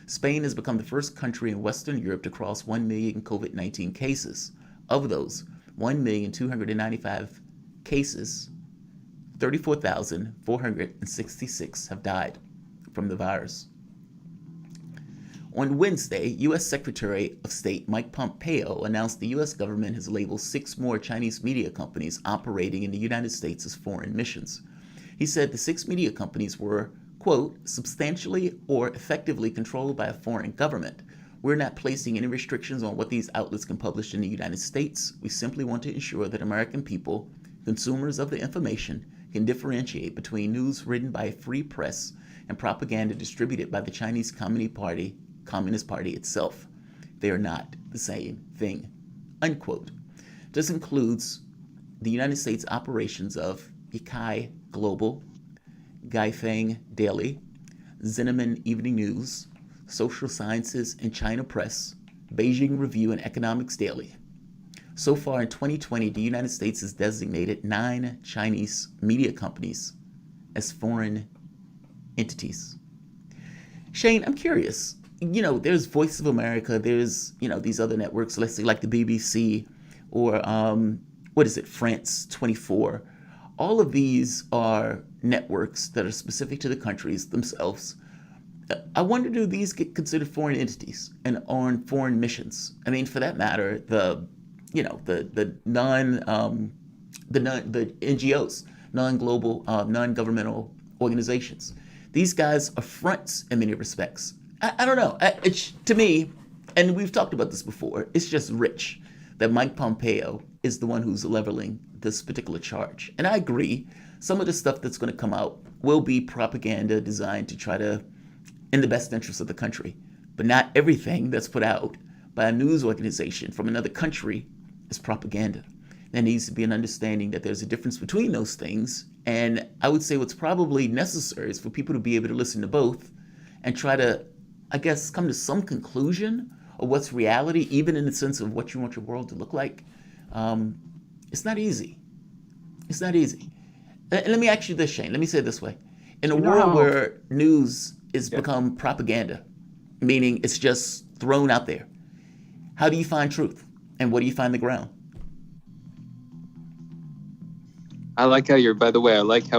Spain has become the first country in Western Europe to cross 1 million COVID-19 cases. Of those, 1,295 cases, 34,466 have died from the virus. On Wednesday, U.S. Secretary of State Mike Pompeo announced the U.S. government has labeled 6 more Chinese media companies operating in the United States as foreign missions. He said the 6 media companies were, quote, substantially or effectively controlled by a foreign government. We're not placing any restrictions on what these outlets can publish in the United States. We simply want to ensure that American people, consumers of the information, can differentiate between news written by a free press and propaganda distributed by the Chinese Communist Party itself. They are not the same thing, unquote. This includes the United States operations of Yikai Global, Gaifeng Daily, Xiamen Evening News, Social Sciences and China Press, Beijing Review and Economics Daily. So far in 2020, the United States has designated 9 Chinese media companies as foreign entities. Shane, I'm curious. You know, there's Voice of America, there's, these other networks, let's say like the BBC or, France 24. All of these are networks that are specific to the countries themselves. I wonder, do these get considered foreign entities and on foreign missions? I mean, for that matter, the NGOs, non-global, non-governmental organizations. These guys are fronts in many respects. I don't know. It's, to me, and we've talked about this before, it's just rich that Mike Pompeo is the one who's leveling this particular charge. And I agree, some of the stuff that's going to come out will be propaganda designed to try to, in the best interest of the country. But not everything that's put out by a news organization from another country is propaganda. There needs to be an understanding that there's a difference between those things. And I would say what's probably necessary is for people to be able to listen to both and try to, I guess, come to some conclusion of what's reality, even in the sense of what you want your world to look like. It's not easy. It's not easy. And let me ask you this, Shane. Let me say it this way. In a world where news is become propaganda, meaning it's just thrown out there, how do you find truth? And what do you find the ground? I like how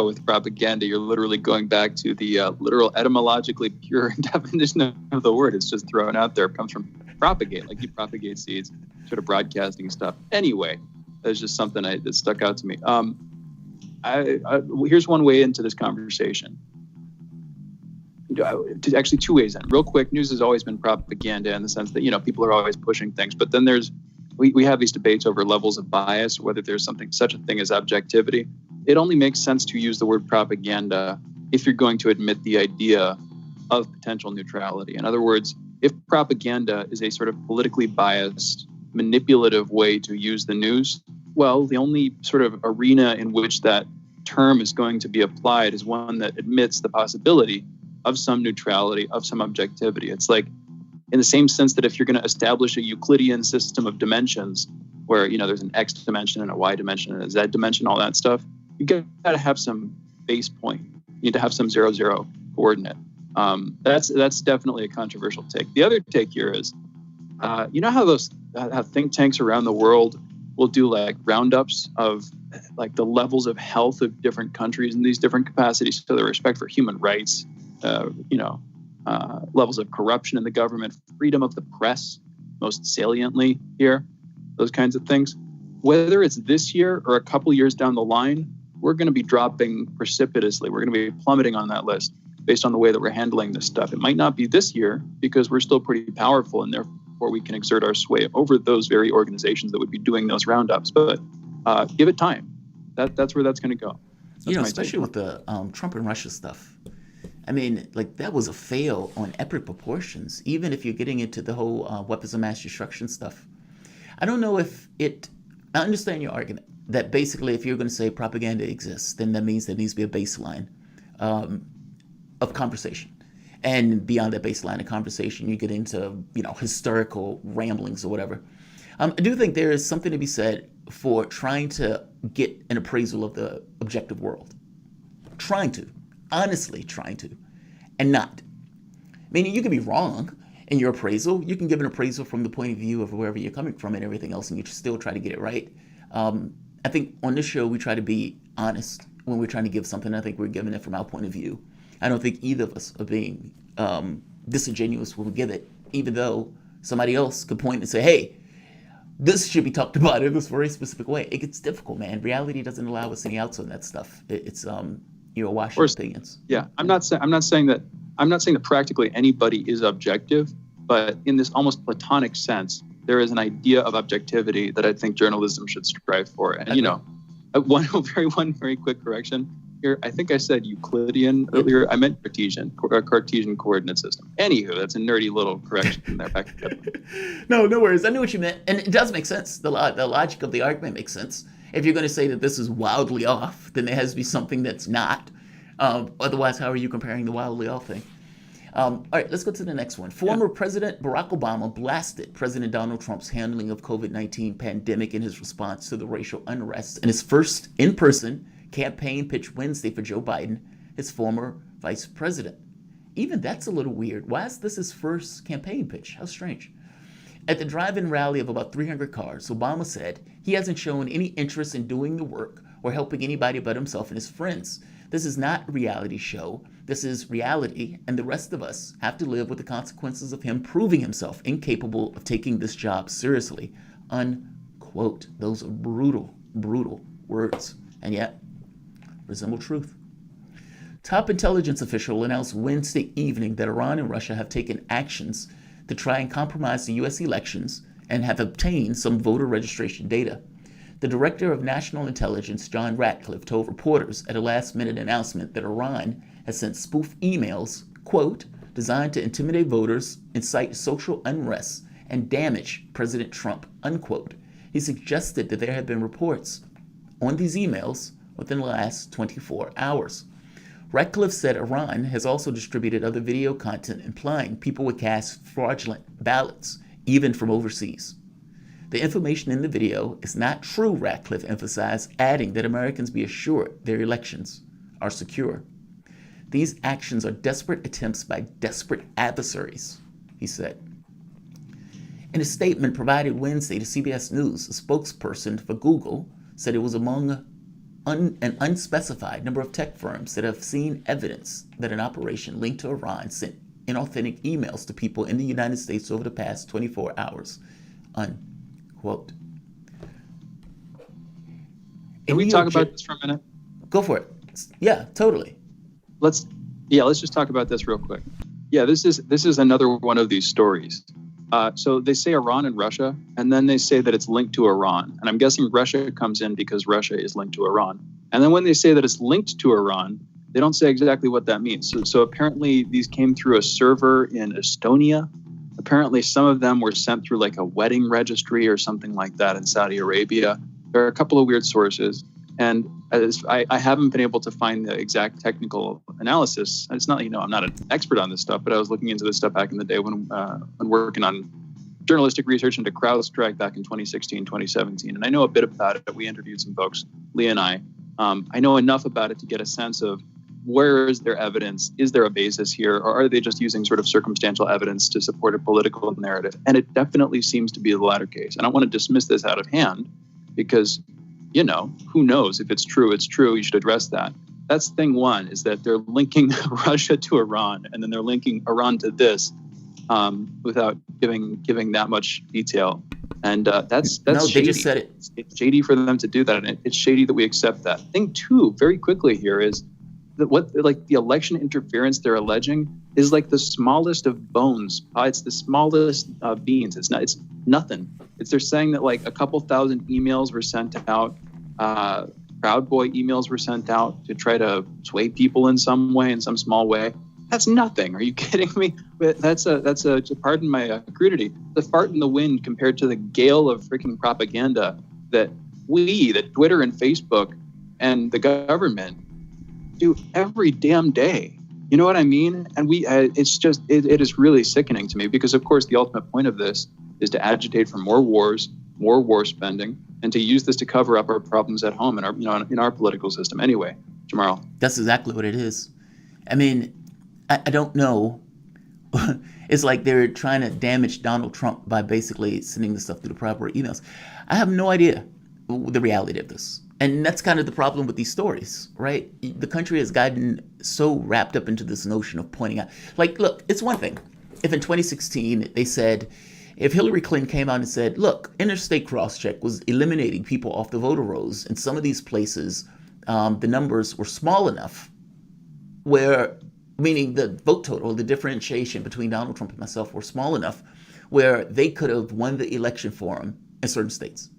with propaganda, you're literally going back to the literal etymologically pure definition of the word. It's just thrown out there. It comes from propagate, like you propagate seeds, sort of broadcasting stuff. Anyway, that's just something that stuck out to me. Here's one way into this conversation. Actually, 2 ways in. Real quick, news has always been propaganda in the sense that, people are always pushing things. But then we have these debates over levels of bias, whether there's such a thing as objectivity. It only makes sense to use the word propaganda if you're going to admit the idea of potential neutrality. In other words, if propaganda is a sort of politically biased, manipulative way to use the news, well, the only sort of arena in which that term is going to be applied is one that admits the possibility of some neutrality, of some objectivity. It's like in the same sense that if you're going to establish a Euclidean system of dimensions where, there's an X dimension and a Y dimension and a Z dimension, all that stuff, you got to have some base point. You need to have some 0, 0 coordinate. That's definitely a controversial take. The other take here is, how how think tanks around the world will do like roundups of like the levels of health of different countries in these different capacities, so the respect for human rights, levels of corruption in the government, freedom of the press, most saliently here, those kinds of things. Whether it's this year or a couple years down the line, we're going to be dropping precipitously. We're going to be plummeting on that list based on the way that we're handling this stuff. It might not be this year because we're still pretty powerful and therefore we can exert our sway over those very organizations that would be doing those roundups. But give it time. That's where that's going to go. Especially with the Trump and Russia stuff. I mean, like that was a fail on epic proportions, even if you're getting into the whole weapons of mass destruction stuff. I don't know if I understand your argument that basically if you're going to say propaganda exists, then that means there needs to be a baseline of conversation. And beyond that baseline of conversation, you get into, historical ramblings or whatever. I do think there is something to be said for trying to get an appraisal of the objective world. Honestly trying to, and not. Meaning you can be wrong in your appraisal. You can give an appraisal from the point of view of wherever you're coming from and everything else, and you still try to get it right. I think on this show, we try to be honest when we're trying to give something. I think we're giving it from our point of view. I don't think either of us are being disingenuous when we give it, even though somebody else could point and say, hey, this should be talked about in this very specific way. It gets difficult, man. Reality doesn't allow us any outs on that stuff. It's wash your opinions. Yeah, I'm not saying that practically anybody is objective, but in this almost platonic sense, there is an idea of objectivity that I think journalism should strive for. And one very quick correction here. I think I said Euclidean earlier. I meant Cartesian coordinate system. Anywho, that's a nerdy little correction in there. Back together. No worries. I knew what you meant, and it does make sense. The logic of the argument makes sense. If you're going to say that this is wildly off, then there has to be something that's not. Otherwise, how are you comparing the wildly off thing? All right, let's go to the next one. Former President Barack Obama blasted President Donald Trump's handling of COVID-19 pandemic in his response to the racial unrest in his first in-person campaign pitch Wednesday for Joe Biden, his former vice president. Even that's a little weird. Why is this his first campaign pitch? How strange. At the drive-in rally of about 300 cars, Obama said he hasn't shown any interest in doing the work or helping anybody but himself and his friends. This is not a reality show. This is reality, and the rest of us have to live with the consequences of him proving himself incapable of taking this job seriously. Unquote. Those are brutal, brutal words, and yet resemble truth. Top intelligence official announced Wednesday evening that Iran and Russia have taken actions to try and compromise the U.S. elections and have obtained some voter registration data. The director of national intelligence, John Ratcliffe, told reporters at a last-minute announcement that Iran has sent spoof emails, quote, designed to intimidate voters, incite social unrest, and damage President Trump, unquote. He suggested that there have been reports on these emails within the last 24 hours. Ratcliffe said Iran has also distributed other video content implying people would cast fraudulent ballots, even from overseas. The information in the video is not true, Ratcliffe emphasized, adding that Americans be assured their elections are secure. These actions are desperate attempts by desperate adversaries, he said. In a statement provided Wednesday to CBS News, a spokesperson for Google said it was among an unspecified number of tech firms that have seen evidence that an operation linked to Iran sent inauthentic emails to people in the United States over the past 24 hours, unquote. Can we talk about this for a minute? Go for it. Yeah, totally. Let's just talk about this real quick. Yeah, this is another one of these stories. So they say Iran and Russia, and then they say that it's linked to Iran. And I'm guessing Russia comes in because Russia is linked to Iran. And then when they say that it's linked to Iran, they don't say exactly what that means. So apparently these came through a server in Estonia. Apparently some of them were sent through like a wedding registry or something like that in Saudi Arabia. There are a couple of weird sources. And I haven't been able to find the exact technical analysis. It's not, I'm not an expert on this stuff, but I was looking into this stuff back in the day when working on journalistic research into CrowdStrike back in 2016, 2017. And I know a bit about it. We interviewed some folks, Leah and I. I know enough about it to get a sense of where is their evidence? Is there a basis here? Or are they just using sort of circumstantial evidence to support a political narrative? And it definitely seems to be the latter case. And I want to dismiss this out of hand because, who knows? If it's true, it's true. You should address that. That's thing one, is that they're linking Russia to Iran, and then they're linking Iran to this without giving that much detail. And that's no, shady. They just said it. It's shady for them to do that, and it's shady that we accept that. Thing two, very quickly here, is that the election interference they're alleging is like the smallest of bones. It's the smallest beans. It's nothing. They're saying that like a couple thousand emails were sent out, Proud Boy emails were sent out to try to sway people in some way, in some small way. That's nothing. Are you kidding me? That's a pardon my crudity, the fart in the wind compared to the gale of freaking propaganda that Twitter and Facebook and the government do every damn day. You know what I mean? And it's just, it is really sickening to me because, of course, the ultimate point of this is to agitate for more wars, more war spending, and to use this to cover up our problems at home in our political system. Anyway, Jamarl. That's exactly what it is. I mean, I don't know. It's like they're trying to damage Donald Trump by basically sending the stuff through the proper emails. I have no idea the reality of this. And that's kind of the problem with these stories, right? The country has gotten so wrapped up into this notion of pointing out. Like, look, it's one thing if in 2016 they said, if Hillary Clinton came out and said, look, interstate crosscheck was eliminating people off the voter rolls. In some of these places, the numbers were small enough where, meaning the vote total, the differentiation between Donald Trump and myself were small enough where they could have won the election for him in certain states.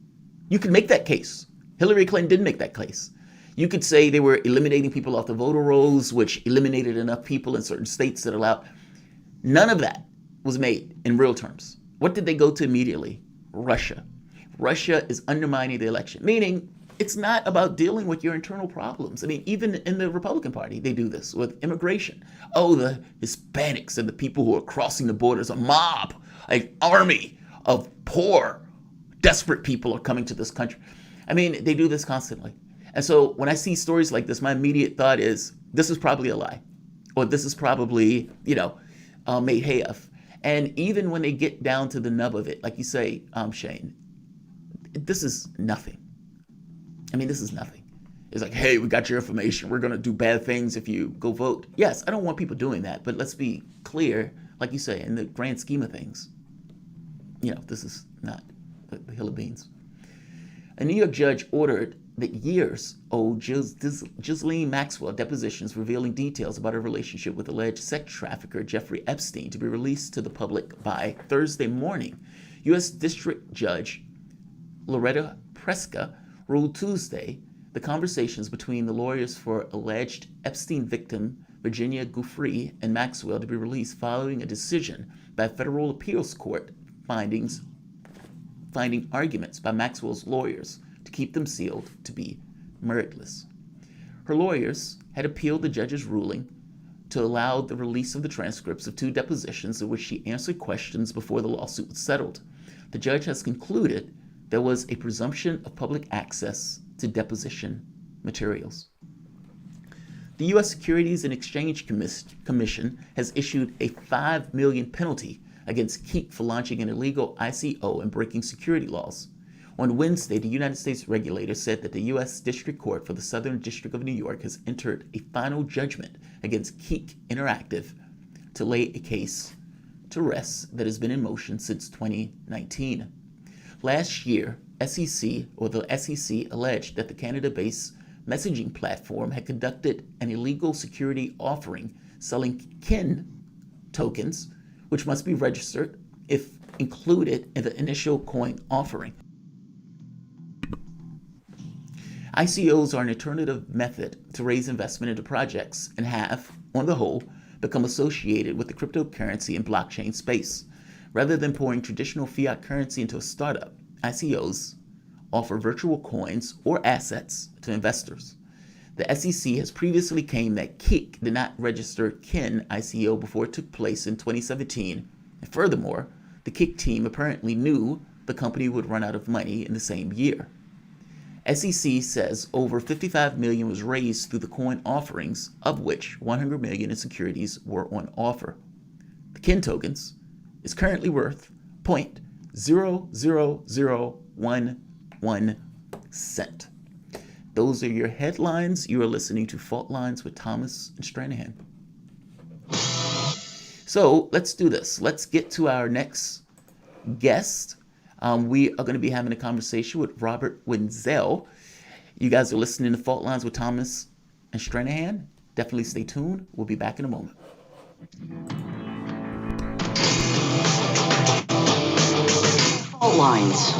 You could make that case. Hillary Clinton didn't make that case. You could say they were eliminating people off the voter rolls, which eliminated enough people in certain states that allowed. None of that was made in real terms. What did they go to immediately? Russia. Russia is undermining the election, meaning it's not about dealing with your internal problems. I mean, even in the Republican Party, they do this with immigration. Oh, the Hispanics and the people who are crossing the borders, a mob, an army of poor, desperate people are coming to this country. I mean, they do this constantly. And so when I see stories like this, my immediate thought is, this is probably a lie. Or this is probably, made hay of. And even when they get down to the nub of it, like you say, Shane, this is nothing. I mean, this is nothing. It's like, hey, we got your information. We're going to do bad things if you go vote. Yes, I don't want people doing that. But let's be clear, like you say, in the grand scheme of things, this is not the hill of beans. A New York judge ordered that years-old Ghislaine Maxwell depositions revealing details about her relationship with alleged sex trafficker Jeffrey Epstein to be released to the public by Thursday morning. U.S. District Judge Loretta Preska ruled Tuesday the conversations between the lawyers for alleged Epstein victim Virginia Giuffre and Maxwell to be released following a decision by a federal appeals court finding arguments by Maxwell's lawyers to keep them sealed to be meritless. Her lawyers had appealed the judge's ruling to allow the release of the transcripts of 2 depositions in which she answered questions before the lawsuit was settled. The judge has concluded there was a presumption of public access to deposition materials. The U.S. Securities and Exchange Commission has issued a $5 million penalty against Keep for launching an illegal ICO and breaking security laws. On Wednesday, the United States regulator said that the U.S. District Court for the Southern District of New York has entered a final judgment against Keep Interactive to lay a case to rest that has been in motion since 2019. Last year, the SEC alleged that the Canada-based messaging platform had conducted an illegal security offering selling KIN tokens, which must be registered if included in the initial coin offering. ICOs are an alternative method to raise investment into projects and have, on the whole, become associated with the cryptocurrency and blockchain space. Rather than pouring traditional fiat currency into a startup, ICOs offer virtual coins or assets to investors. The SEC has previously claimed that Kik did not register Kin ICO before it took place in 2017. And furthermore, the Kik team apparently knew the company would run out of money in the same year. SEC says over $55 million was raised through the coin offerings, of which $100 million in securities were on offer. The Kin tokens is currently worth 0.00011 cent. Those are your headlines. You are listening to Fault Lines with Thomas and Stranahan. So let's do this. Let's get to our next guest. We are going to be having a conversation with Robert Wenzel. You guys are listening to Fault Lines with Thomas and Stranahan. Definitely stay tuned. We'll be back in a moment. Fault Lines.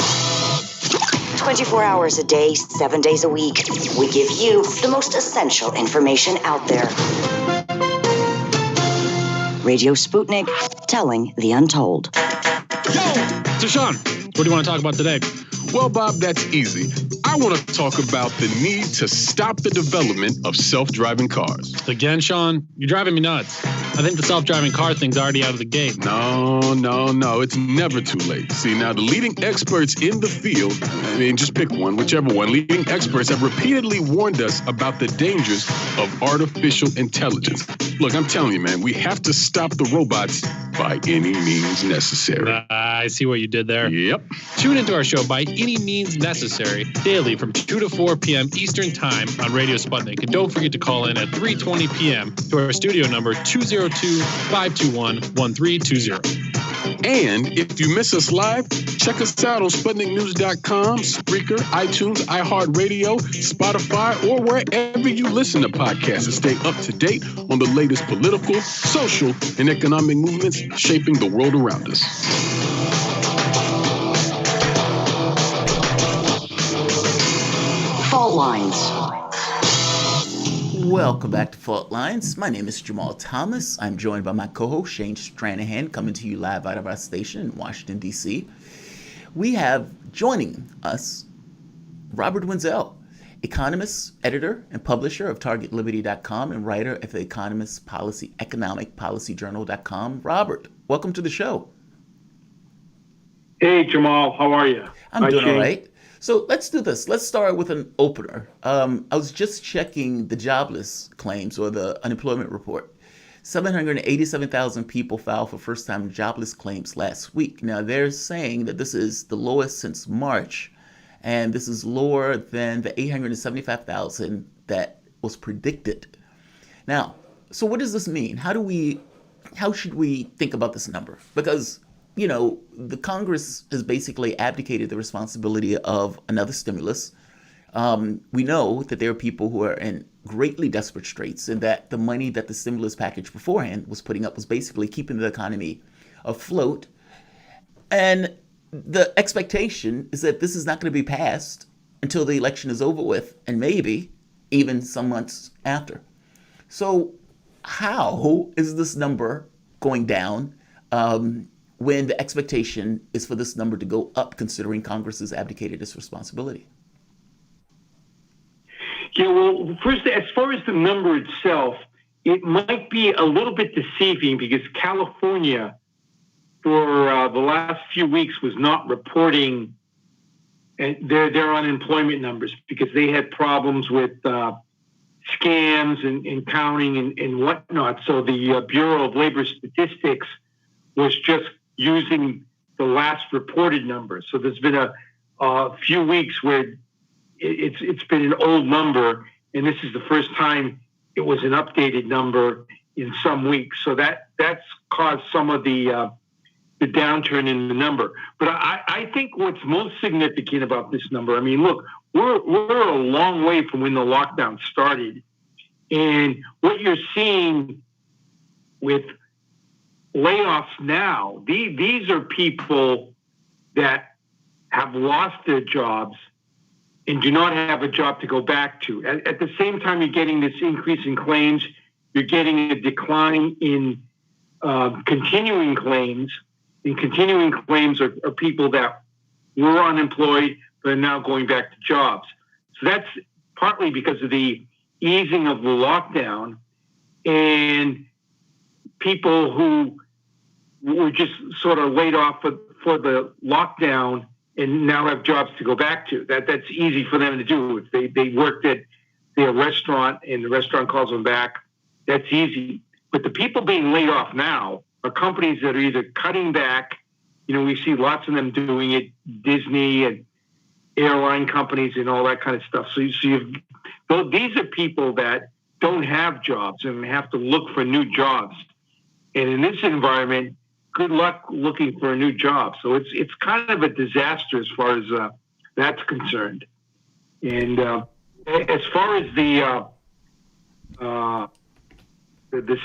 24 hours a day, 7 days a week. We give you the most essential information out there. Radio Sputnik, telling the untold. So Sean, what do you want to talk about today? Well, Bob, that's easy. I want to talk about the need to stop the development of self-driving cars. Again, Sean, you're driving me nuts. I think the self-driving car thing's already out of the gate. No. It's never too late. See, now the leading experts in the field, just pick one, whichever one, leading experts have repeatedly warned us about the dangers of artificial intelligence. Look, I'm telling you, man, we have to stop the robots by any means necessary. I see what you did there. Yep. Tune into our show By Any Means Necessary daily from 2 to 4 p.m. Eastern Time on Radio Sputnik. And don't forget to call in at 3:20 p.m. to our studio number 202-521-1320. And if you miss us live, check us out on SputnikNews.com, Spreaker, iTunes, iHeartRadio, Spotify, or wherever you listen to podcasts and stay up to date on the latest political, social, and economic movements shaping the world around us. Fault Lines. Welcome back to Fault Lines. My name is Jamarl Thomas. I'm joined by my co-host Shane Stranahan, coming to you live out of our station in Washington, D.C. We have joining us Robert Wenzel, economist, editor, and publisher of TargetLiberty.com and writer of the Economic Policy Journal.com. Robert, welcome to the show. Hey, Jamal. How are you? I'm doing all right. So let's do this. Let's start with an opener. I was just checking the jobless claims or the unemployment report. 787,000 people filed for first-time jobless claims last week. Now, they're saying that this is the lowest since March, and this is lower than the 875,000 that was predicted. Now, so what does this mean? How should we think about this number? Because the Congress has basically abdicated the responsibility of another stimulus. We know that there are people who are in greatly desperate straits, and that the money that the stimulus package beforehand was putting up was basically keeping the economy afloat. And the expectation is that this is not going to be passed until the election is over with, and maybe even some months after. So how is this number going down when the expectation is for this number to go up, considering Congress has abdicated its responsibility? Yeah, well, first, as far as the number itself, it might be a little bit deceiving because California, for the last few weeks, was not reporting their unemployment numbers because they had problems with scams and counting and whatnot. So the Bureau of Labor Statistics was just using the last reported numbers. So there's been a few weeks where it's been an old number, and this is the first time it was an updated number in some weeks. So that's caused some of the downturn in the number. But I think what's most significant about this number, I mean, look, we're a long way from when the lockdown started, and what you're seeing with layoffs now, these are people that have lost their jobs and do not have a job to go back to. At the same time you're getting this increase in claims, you're getting a decline in continuing claims. And continuing claims are people that were unemployed but are now going back to jobs. So that's partly because of the easing of the lockdown, and people who were just sort of laid off for the lockdown and now have jobs to go back to. That's easy for them to do. If they worked at their restaurant and the restaurant calls them back, that's easy. But the people being laid off now are companies that are either cutting back. We see lots of them doing it, Disney and airline companies and all that kind of stuff. So these are people that don't have jobs and have to look for new jobs. And in this environment, good luck looking for a new job. So it's kind of a disaster as far as that's concerned. And as far as the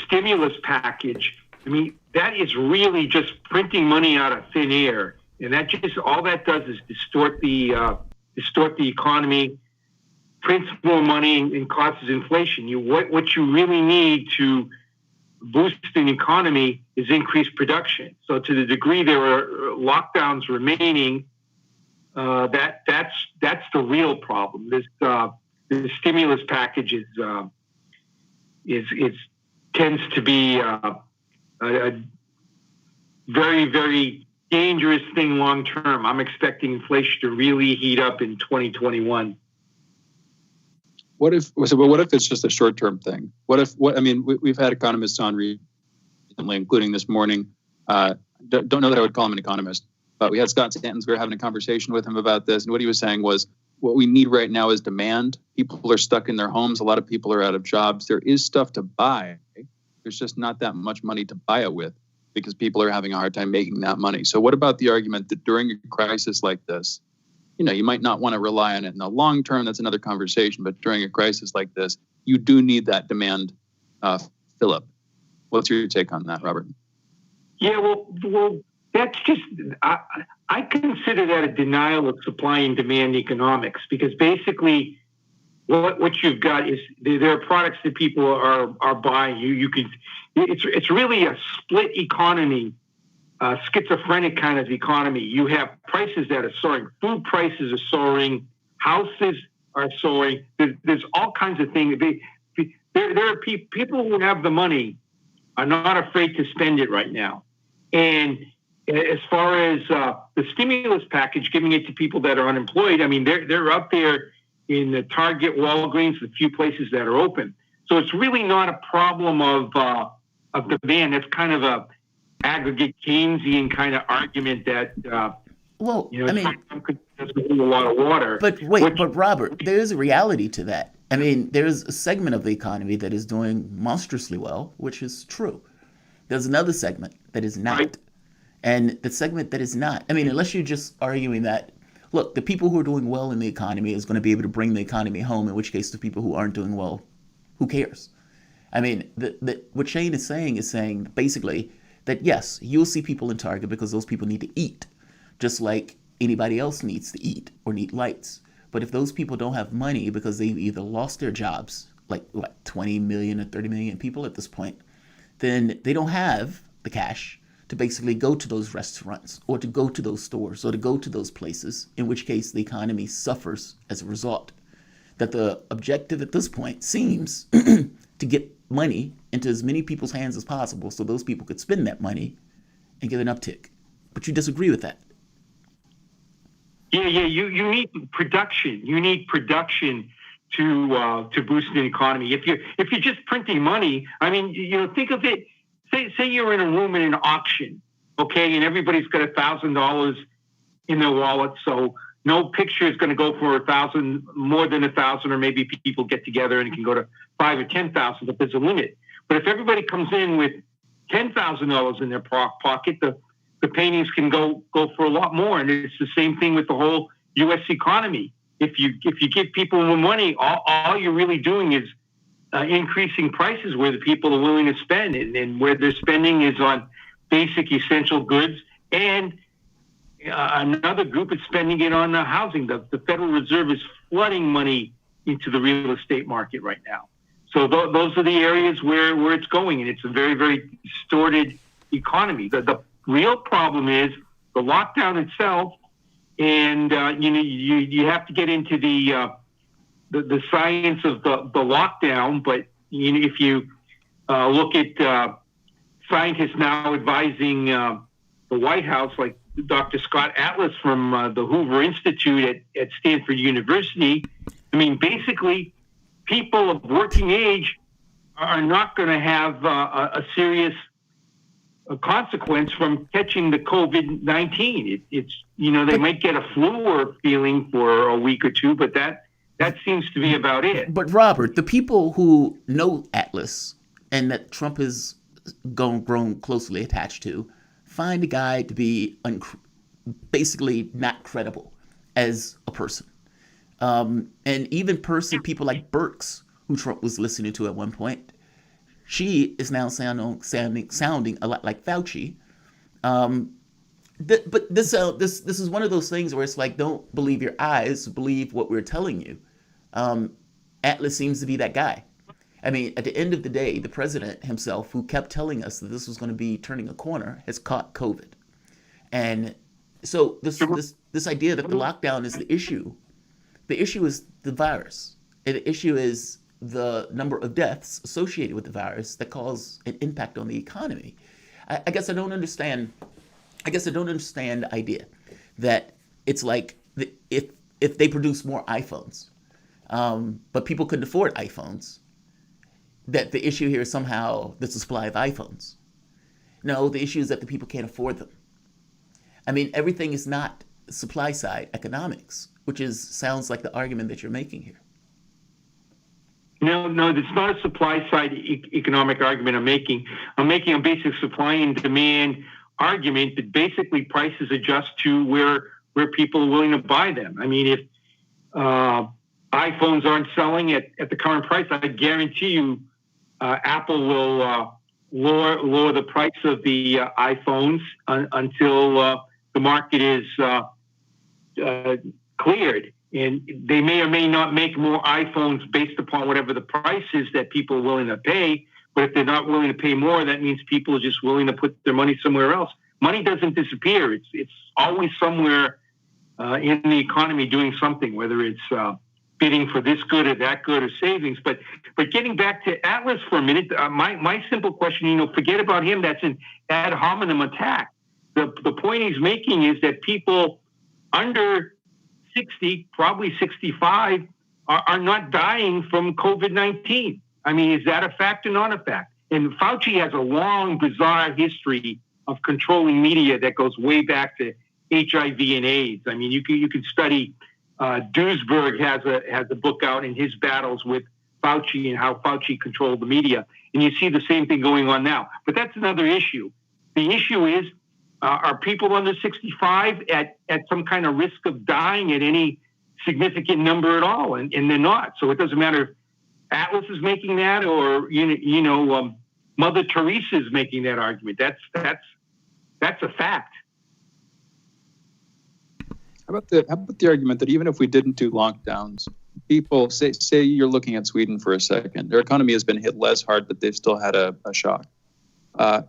stimulus package, I mean, that is really just printing money out of thin air, and that just all that does is distort the economy, prints more money, and causes inflation. What you really need to boost an economy is increased production. So to the degree there are lockdowns remaining, that's the real problem. This the stimulus package tends to be a very, very dangerous thing long term. I'm expecting inflation to really heat up in 2021. What if it's just a short-term thing? We've had economists on recently, including this morning. Don't know that I would call him an economist, but we had Scott Stantons. We were having a conversation with him about this, and what he was saying was, what we need right now is demand. People are stuck in their homes. A lot of people are out of jobs. There is stuff to buy. There's just not that much money to buy it with because people are having a hard time making that money. So what about the argument that during a crisis like this, you might not want to rely on it in the long term? That's another conversation. But during a crisis like this, you do need that demand fill up. What's your take on that, Robert? Yeah, well, that's just, I consider that a denial of supply and demand economics, because basically what you've got is there are products that people are buying. It's really a split economy. Schizophrenic kind of economy. You have prices that are soaring. Food prices are soaring. Houses are soaring. There's all kinds of things. There are people who have the money are not afraid to spend it right now. And as far as the stimulus package, giving it to people that are unemployed, I mean, they're up there in the Target, Walgreens, the few places that are open. So it's really not a problem of demand. That's kind of a aggregate Keynesian kind of argument that, that's a lot of water. But Robert, there's a reality to that. I mean, there's a segment of the economy that is doing monstrously well, which is true. There's another segment that is not. Right. And the segment that is not, I mean, unless you're just arguing that, look, the people who are doing well in the economy is going to be able to bring the economy home, in which case the people who aren't doing well, who cares? I mean, what Shane is saying basically that, yes, you'll see people in Target because those people need to eat, just like anybody else needs to eat or need lights. But if those people don't have money because they've either lost their jobs, like 20 million or 30 million people at this point, then they don't have the cash to basically go to those restaurants or to go to those stores or to go to those places, in which case the economy suffers as a result. That the objective at this point seems to get money into as many people's hands as possible so those people could spend that money and get an uptick. But you disagree with that. Yeah, you need production. You need production to boost the economy. If you're just printing money, I mean, think of it. Say you're in a room in an auction, okay, and everybody's got $1,000 in their wallet, so no picture is going to go for more than 1,000, or maybe people get together and it can go to 5,000 or 10,000, but there's a limit. But if everybody comes in with $10,000 in their pocket, the paintings can go for a lot more. And it's the same thing with the whole U.S. economy. If you give people more money, all you're really doing is increasing prices where the people are willing to spend, and where their spending is on basic essential goods, and another group is spending it on housing. The Federal Reserve is flooding money into the real estate market right now. So those are the areas where it's going, and it's a very, very distorted economy. The real problem is the lockdown itself, and you have to get into the the science of the lockdown, but if you look at scientists now advising the White House, like Dr. Scott Atlas from the Hoover Institute at Stanford University, I mean, basically, people of working age are not going to have a serious consequence from catching the COVID-19. It's they might get a flu or feeling for a week or two, but that seems to be about it. But Robert, the people who know Atlas and that Trump has grown closely attached to find the guy to be basically not credible as a person. And even people like Birx, who Trump was listening to at one point, she is now sounding a lot like Fauci. But this is one of those things where it's like, don't believe your eyes, believe what we're telling you. Atlas seems to be that guy. I mean, at the end of the day, the president himself, who kept telling us that this was going to be turning a corner, has caught COVID. And so this idea that the lockdown is the issue is the virus. And the issue is the number of deaths associated with the virus that cause an impact on the economy. I guess I don't understand the idea that it's like if they produce more iPhones, but people couldn't afford iPhones, that the issue here is somehow the supply of iPhones. No, the issue is that the people can't afford them. I mean, everything is not supply side economics, which sounds like the argument that you're making here. No, it's not a supply side economic argument I'm making. I'm making a basic supply and demand argument that basically prices adjust to where people are willing to buy them. I mean, if iPhones aren't selling at the current price, I guarantee you Apple will lower the price of the iPhones until the market is cleared. And they may or may not make more iPhones based upon whatever the price is that people are willing to pay. But if they're not willing to pay more, that means people are just willing to put their money somewhere else. Money doesn't disappear. It's always somewhere in the economy doing something, whether it's bidding for this good or that good or savings. But getting back to Atlas for a minute, my simple question, forget about him. That's an ad hominem attack. The point he's making is that people under 60, probably 65, are not dying from COVID-19. I mean, is that a fact or not a fact? And Fauci has a long, bizarre history of controlling media that goes way back to HIV and AIDS. I mean, you can study. Duisberg has a book out in his battles with Fauci and how Fauci controlled the media, and you see the same thing going on now. But that's another issue. The issue is, are people under 65 at some kind of risk of dying at any significant number at all? And they're not. So it doesn't matter if Atlas is making that or Mother Teresa is making that argument. That's a fact. How about the argument that even if we didn't do lockdowns, people say you're looking at Sweden for a second, their economy has been hit less hard, but they've still had a shock.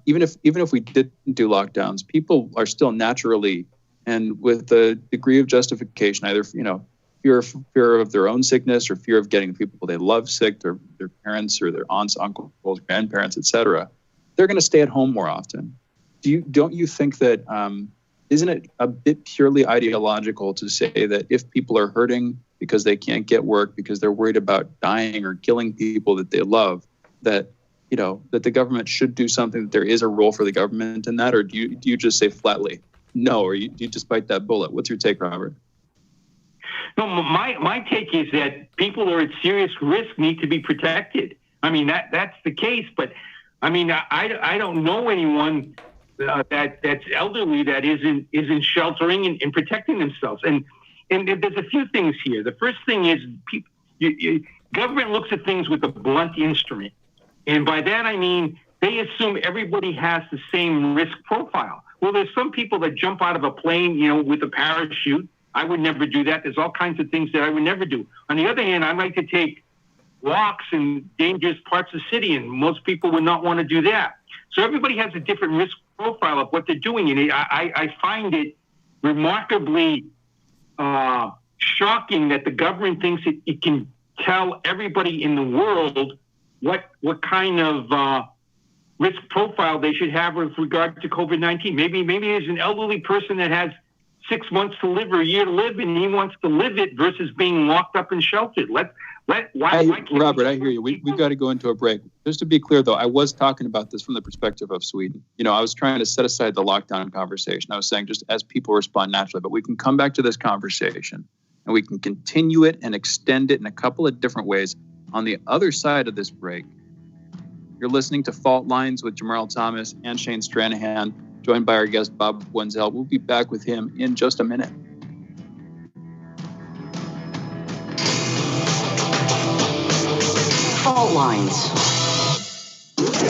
Even if we didn't do lockdowns, people are still naturally and with a degree of justification, either fear of their own sickness or fear of getting the people they love sick, their parents or their aunts, uncles, grandparents, etc. They're going to stay at home more often. Don't you think that isn't it a bit purely ideological to say that if people are hurting because they can't get work, because they're worried about dying or killing people that they love, that the government should do something, that there is a role for the government in that? Or do you just say flatly no, or do you just bite that bullet? What's your take, Robert? No, my take is that people who are at serious risk need to be protected. I mean, that's the case, but I mean, I don't know anyone that's elderly that isn't sheltering and protecting themselves. And there's a few things here. The first thing is government looks at things with a blunt instrument. And by that, I mean, they assume everybody has the same risk profile. Well, there's some people that jump out of a plane, with a parachute. I would never do that. There's all kinds of things that I would never do. On the other hand, I like to take walks in dangerous parts of the city, and most people would not want to do that. So everybody has a different risk profile of what they're doing. And I find it remarkably shocking that the government thinks it can tell everybody in the world what kind of risk profile they should have with regard to COVID-19. Maybe there's an elderly person that has 6 months to live or a year to live, and he wants to live it versus being locked up and sheltered. Robert, I hear you. We've got to go into a break. Just to be clear, though, I was talking about this from the perspective of Sweden. I was trying to set aside the lockdown conversation. I was saying just as people respond naturally, but we can come back to this conversation and we can continue it and extend it in a couple of different ways on the other side of this break. You're listening to Fault Lines with Jamarl Thomas and Shane Stranahan, joined by our guest, Bob Wenzel. We'll be back with him in just a minute. Fault lines.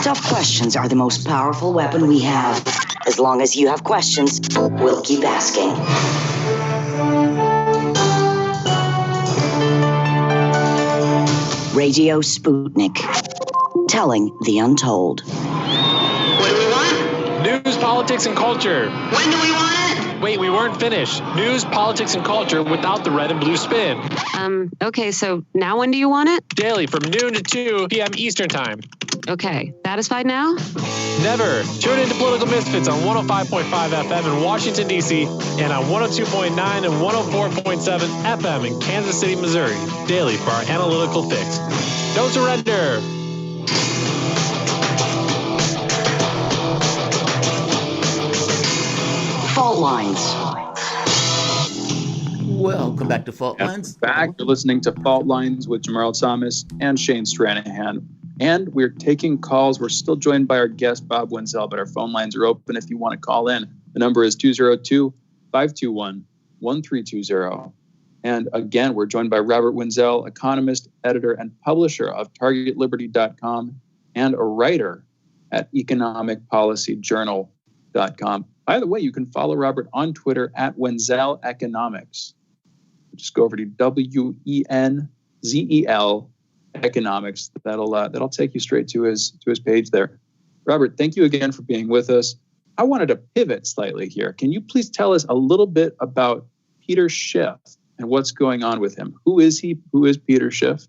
Tough questions are the most powerful weapon we have. As long as you have questions, we'll keep asking. Radio Sputnik. Telling the untold. What do we want? News, politics, and culture. When do we want it? Wait, we weren't finished. News, politics, and culture without the red and blue spin. Okay, so now when do you want it? Daily from noon to 2 p.m. Eastern Time. Okay, satisfied now? Never. Tune into Political Misfits on 105.5 FM in Washington, D.C. and on 102.9 and 104.7 FM in Kansas City, Missouri. Daily for our analytical fix. Don't surrender. Fault Lines. Welcome back to Fault Lines. Back. You're listening to Fault Lines with Jamarl Thomas and Shane Stranahan. And we're taking calls. We're still joined by our guest, Bob Wenzel, but our phone lines are open if you want to call in. The number is 202-521-1320. And again, we're joined by Robert Wenzel, economist, editor, and publisher of TargetLiberty.com and a writer at EconomicPolicyJournal.com. By the way, you can follow Robert on Twitter at Wenzel Economics. Just go over to WENZEL Economics. That'll take you straight to his page there. Robert, thank you again for being with us. I wanted to pivot slightly here. Can you please tell us a little bit about Peter Schiff and what's going on with him? Who is he? Who is Peter Schiff?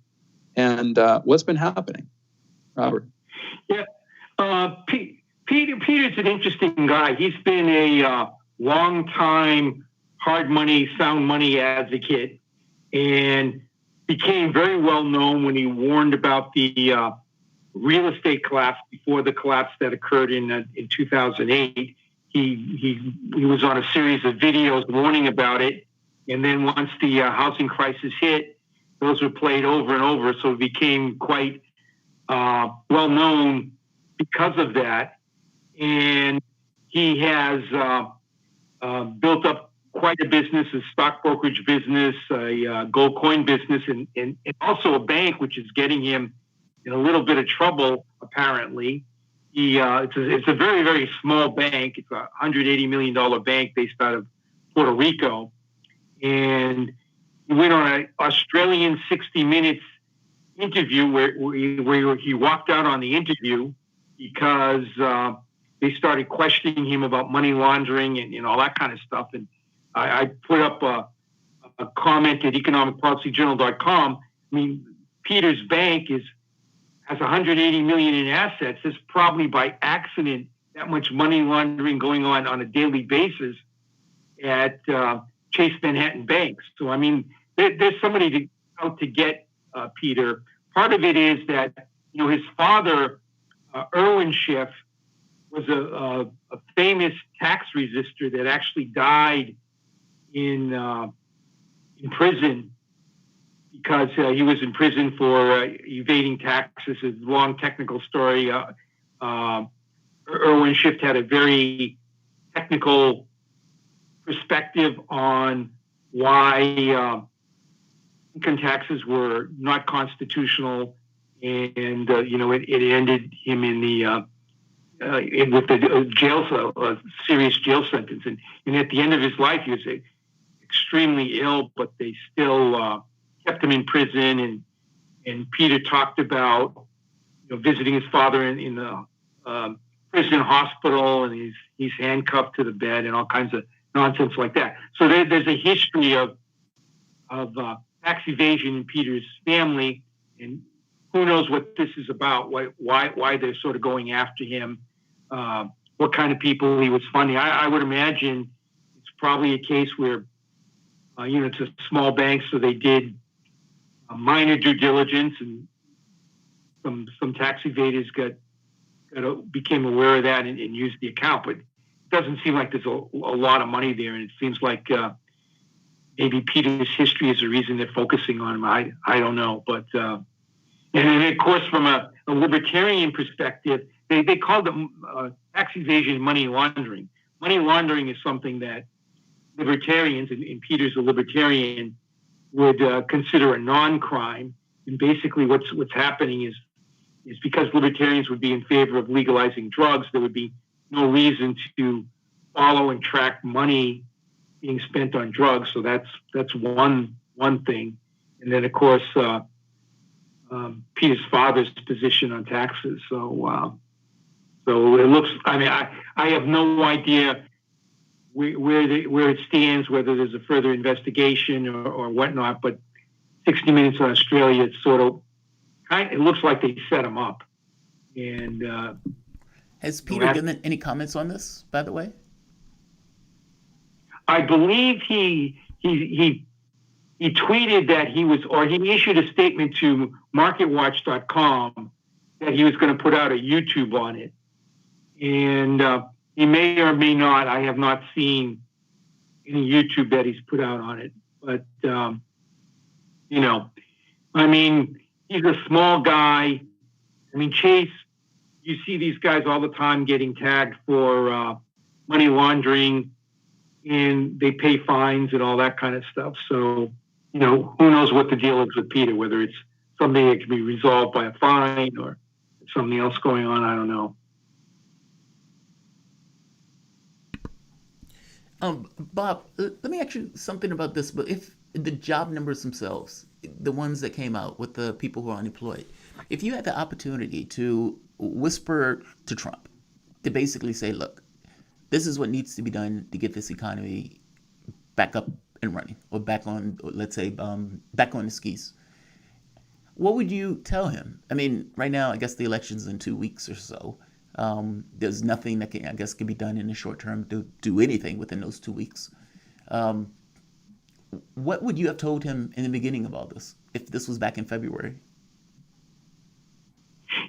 And what's been happening? Robert. Yeah, Peter's an interesting guy. He's been a long-time hard money, sound money advocate, and became very well known when he warned about the real estate collapse before the collapse that occurred in 2008. He was on a series of videos warning about it, and then once the housing crisis hit, those were played over and over. So it became quite well known because of that. And he has built up quite a business, a stock brokerage business, a gold coin business, and also a bank, which is getting him in a little bit of trouble, apparently. It's a very, very small bank. It's a $180 million bank based out of Puerto Rico. And he went on an Australian 60 Minutes interview where he walked out on the interview because they started questioning him about money laundering and all that kind of stuff. And I put up a comment at economicpolicyjournal.com. I mean, Peter's bank has 180 million in assets. There's probably by accident that much money laundering going on a daily basis at Chase Manhattan Bank. So, I mean, there's somebody out to get Peter. Part of it is that, his father, Erwin Schiff, was a famous tax resistor that actually died in prison because he was in prison for evading taxes. It's a long technical story. Erwin Schiff had a very technical perspective on why income taxes were not constitutional, and it ended him in the with the serious jail sentence. And at the end of his life, he was extremely ill, but they still kept him in prison. And Peter talked about visiting his father in the prison hospital, and he's handcuffed to the bed and all kinds of nonsense like that. So there's a history of tax evasion in Peter's family, and who knows what this is about, why they're sort of going after him, what kind of people he was funding. I would imagine it's probably a case where, it's a small bank, so they did a minor due diligence, and some tax evaders became aware of that and used the account. But it doesn't seem like there's a lot of money there, and it seems like maybe Peter's history is the reason they're focusing on him. I don't know, but and then of course from a libertarian perspective, they called it tax evasion money laundering. Money laundering is something that libertarians, and Peter's a libertarian, would consider a non-crime. And basically what's happening is because libertarians would be in favor of legalizing drugs, there would be no reason to follow and track money being spent on drugs. So that's one thing. And then of course Peter's father's position on taxes. So it looks. I mean, I have no idea where it stands, whether there's a further investigation or whatnot. But 60 Minutes on Australia, it's sort of it looks like they set him up. And has Peter given any comments on this, by the way? I believe he tweeted that he issued a statement to MarketWatch.com that he was going to put out a YouTube on it. And he may or may not. I have not seen any YouTube that he's put out on it. But, I mean, he's a small guy. I mean, Chase, you see these guys all the time getting tagged for money laundering, and they pay fines and all that kind of stuff. So, who knows what the deal is with Peter, whether it's something that can be resolved by a fine or something else going on. I don't know. Bob, let me ask you something about this. But if the job numbers themselves, the ones that came out with the people who are unemployed, if you had the opportunity to whisper to Trump to basically say, look, this is what needs to be done to get this economy back up and running, or back on, let's say, back on the skis, what would you tell him? I mean, right now, I guess the election's in 2 weeks or so. There's nothing that can be done in the short term to do anything within those 2 weeks. What would you have told him in the beginning of all this, if this was back in February?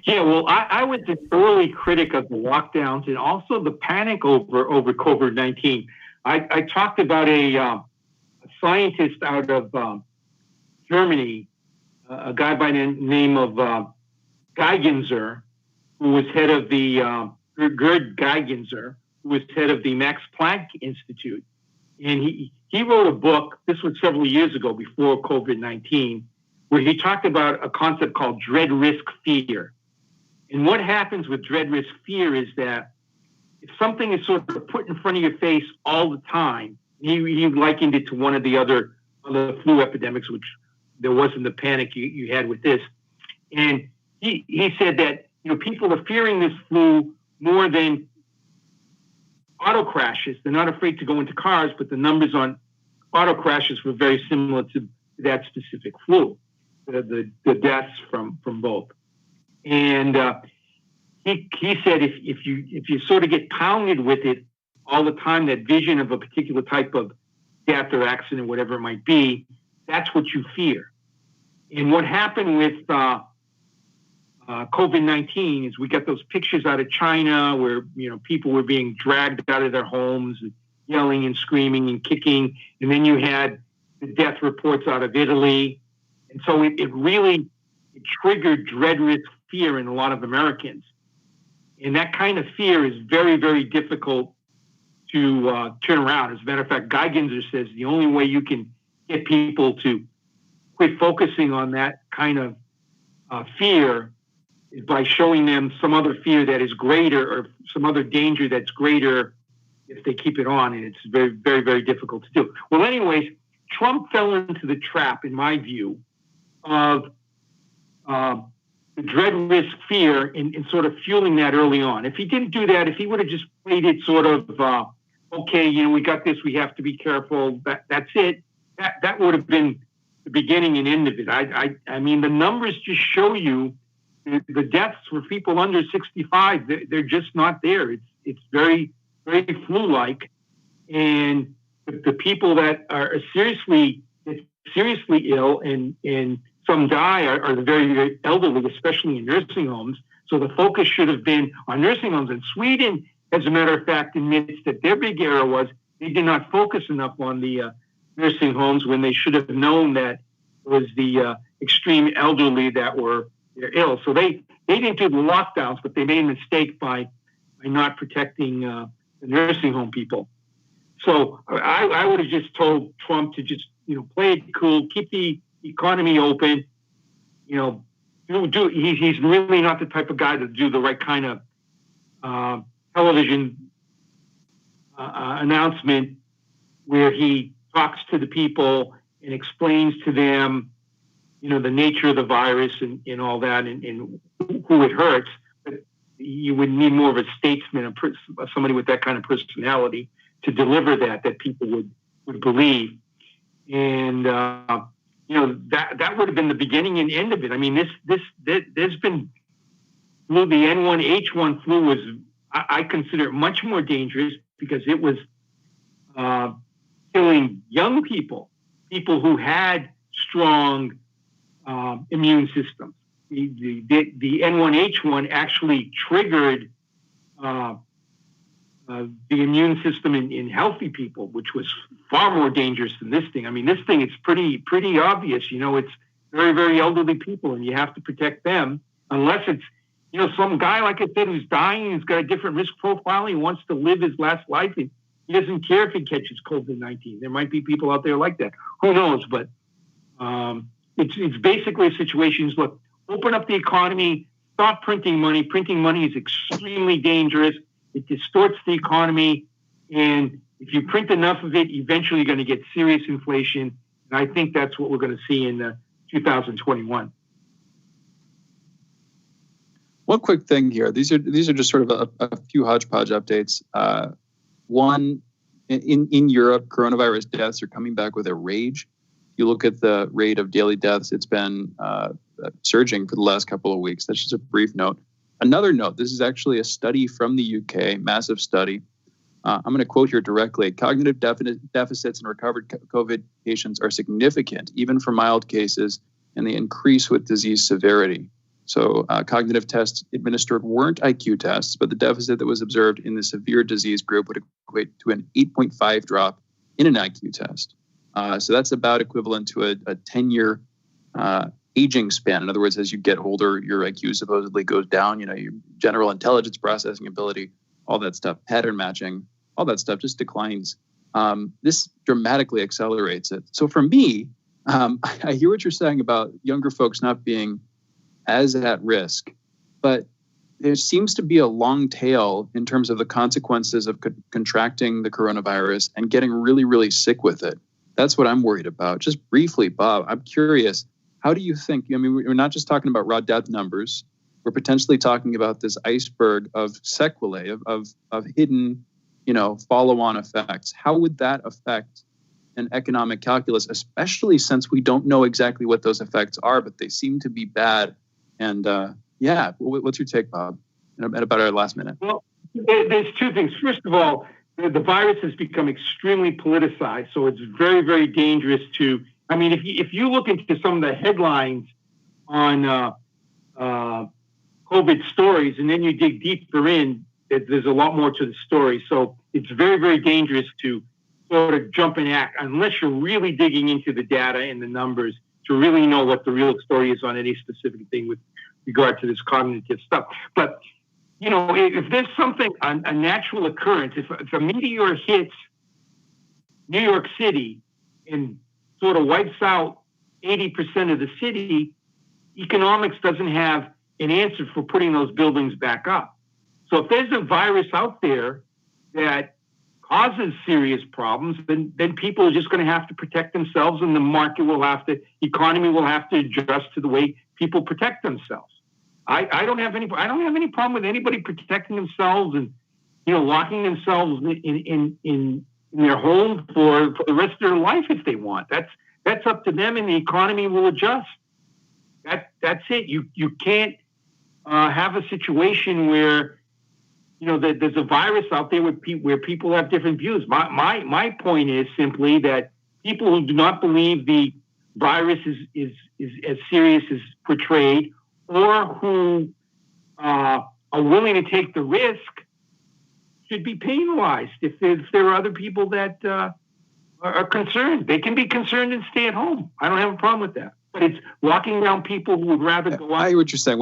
Yeah, well, I was an early critic of the lockdowns and also the panic over COVID-19. I talked about a scientist out of Germany, a guy by the name of Geigenzer, who was head of the Gerd Geigenzer, who was head of the Max Planck Institute. And he wrote a book, this was several years ago before COVID-19, where he talked about a concept called dread risk fear. And what happens with dread risk fear is that if something is sort of put in front of your face all the time, he likened it to one of the other flu epidemics, which there wasn't the panic you had with this. And he said that people are fearing this flu more than auto crashes. They're not afraid to go into cars, but the numbers on auto crashes were very similar to that specific flu, the deaths from both. And he said if you sort of get pounded with it all the time, that vision of a particular type of death or accident, whatever it might be, that's what you fear. And what happened with COVID-19 is we got those pictures out of China where people were being dragged out of their homes, and yelling and screaming and kicking, and then you had the death reports out of Italy, and so it really triggered dread risk fear in a lot of Americans, and that kind of fear is very, very difficult to turn around. As a matter of fact, Geigenzer says the only way you can get people to quit focusing on that kind of fear is by showing them some other fear that is greater, or some other danger that's greater if they keep it on, and it's very, very, very difficult to do. Well, anyways, Trump fell into the trap, in my view, of the dread risk fear in sort of fueling that early on. If he didn't do that, if he would have just played it sort of, okay, we got this, we have to be careful, that's it, that would have been the beginning and end of it. I mean, the numbers just show you the deaths for people under 65. They're just not there. It's very, very flu-like, and the people that are seriously ill and some die are the very, very elderly, especially in nursing homes. So the focus should have been on nursing homes. And Sweden, as a matter of fact, admits that their big error was they did not focus enough on the nursing homes when they should have known that it was the extreme elderly that were ill. So they didn't do the lockdowns, but they made a mistake by not protecting the nursing home people. So I would have just told Trump to just, play it cool, keep the economy open, he's really not the type of guy to do the right kind of television announcement where he talks to the people and explains to them, the nature of the virus and all that and who it hurts. But you would need more of a statesman, somebody with that kind of personality to deliver that people would believe. And, that would have been the beginning and end of it. I mean, there's been flu, the N1H1 flu was, I consider it much more dangerous because it was killing young people who had strong immune systems. The N1H1 actually triggered the immune system in healthy people, which was far more dangerous than this thing. I mean, this thing, it's pretty obvious. It's very, very elderly people, and you have to protect them unless it's, some guy, like I said, who's dying, who's got a different risk profile, he wants to live his last life, and he doesn't care if he catches COVID-19. There might be people out there like that. Who knows? But it's basically a situation. Look, open up the economy, stop printing money. Printing money is extremely dangerous. It distorts the economy, and if you print enough of it, eventually you're going to get serious inflation. And I think that's what we're going to see in 2021. One quick thing here. These are just sort of a few hodgepodge updates. One, in Europe, coronavirus deaths are coming back with a rage. If you look at the rate of daily deaths, it's been surging for the last couple of weeks. That's just a brief note. Another note, this is actually a study from the UK, massive study. I'm going to quote here directly. Cognitive deficits in recovered COVID patients are significant, even for mild cases, and they increase with disease severity. So cognitive tests administered weren't IQ tests, but the deficit that was observed in the severe disease group would equate to an 8.5 drop in an IQ test. So that's about equivalent to a 10-year aging span. In other words, as you get older, your IQ supposedly goes down, your general intelligence processing ability, all that stuff, pattern matching, all that stuff just declines. This dramatically accelerates it. So for me, I hear what you're saying about younger folks not being as at risk, but there seems to be a long tail in terms of the consequences of contracting the coronavirus and getting really, really sick with it. That's what I'm worried about. Just briefly, Bob, I'm curious, how do you think, we're not just talking about raw death numbers, we're potentially talking about this iceberg of sequelae, of hidden, follow-on effects. How would that affect an economic calculus, especially since we don't know exactly what those effects are, but they seem to be bad? And what's your take, Bob, about our last minute? Well, there's two things. First of all, the virus has become extremely politicized, so it's very, very dangerous to, if you look into some of the headlines on COVID stories, and then you dig deeper in, there's a lot more to the story. So it's very, very dangerous to sort of jump and act unless you're really digging into the data and the numbers to really know what the real story is on any specific thing with regard to this cognitive stuff. But, if there's something, a natural occurrence, if a meteor hits New York City and sort of wipes out 80% of the city, economics doesn't have an answer for putting those buildings back up. So if there's a virus out there that causes serious problems, then people are just going to have to protect themselves, and the economy will have to adjust to the way people protect themselves. I don't have any problem with anybody protecting themselves and locking themselves in their home for the rest of their life if they want. That's That's up to them, and the economy will adjust. That's it. You can't have a situation where there's a virus out there where people have different views. My point is simply that people who do not believe the virus is as serious as portrayed, or who are willing to take the risk, should be penalized. If there are other people that are concerned, they can be concerned and stay at home. I don't have a problem with that. But it's walking around people who would rather go out. I hear what you're saying.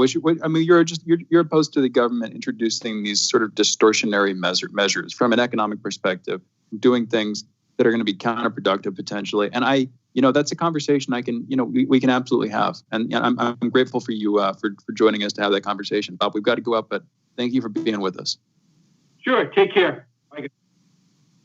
You're opposed to the government introducing these sort of distortionary measures from an economic perspective, doing things that are going to be counterproductive potentially. And that's a conversation we can absolutely have. And I'm grateful for you for joining us to have that conversation. Bob, we've got to go up, but thank you for being with us. Sure. Take care. Bye.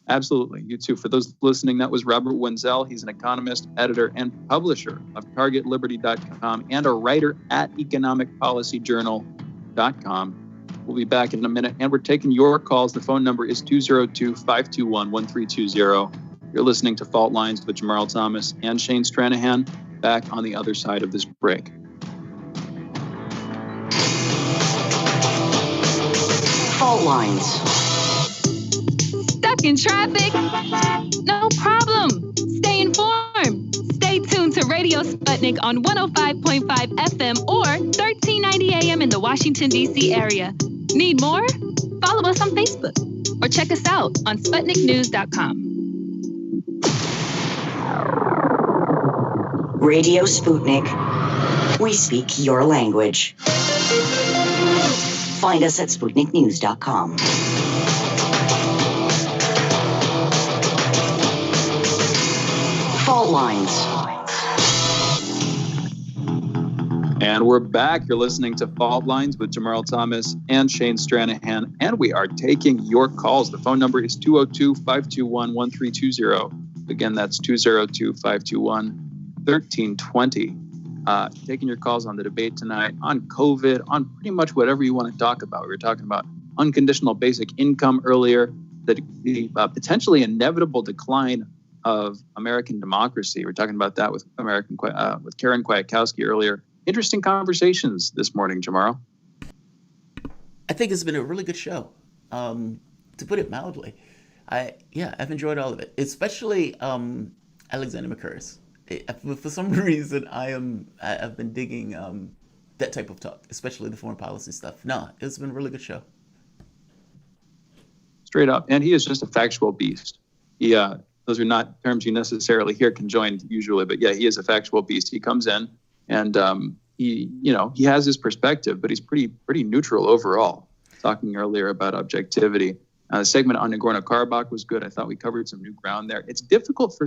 Absolutely. You too. For those listening, that was Robert Wenzel. He's an economist, editor, and publisher of TargetLiberty.com and a writer at EconomicPolicyJournal.com. We'll be back in a minute, and we're taking your calls. The phone number is 202-521-1320. You're listening to Fault Lines with Jamarl Thomas and Shane Stranahan. Back on the other side of this break. Fault Lines. Stuck in traffic? No problem. Stay informed. Stay tuned to Radio Sputnik on 105.5 FM or 1390 AM in the Washington, D.C. area. Need more? Follow us on Facebook or check us out on SputnikNews.com. Radio Sputnik. We speak your language. Find us at SputnikNews.com. Fault Lines. And we're back. You're listening to Fault Lines with Jamarl Thomas and Shane Stranahan. And we are taking your calls. The phone number is 202-521-1320. Again, that's 202-521-1320. Taking your calls on the debate tonight, on COVID, on pretty much whatever you want to talk about. We were talking about unconditional basic income earlier, the potentially inevitable decline of American democracy. We're talking about that with Karen Kwiatkowski earlier. Interesting conversations this morning, Jamarl. I think it's been a really good show, to put it mildly. I've enjoyed all of it, especially Alexander McCurry's. For some reason, I've been digging that type of talk, especially the foreign policy stuff. No, it's been a really good show. Straight up, and he is just a factual beast. Those are not terms you necessarily hear conjoined usually, but yeah, he is a factual beast. He comes in and he has his perspective, but he's pretty neutral overall. Talking earlier about objectivity. The segment on Nagarno-Karabakh was good. I thought we covered some new ground there. It's difficult for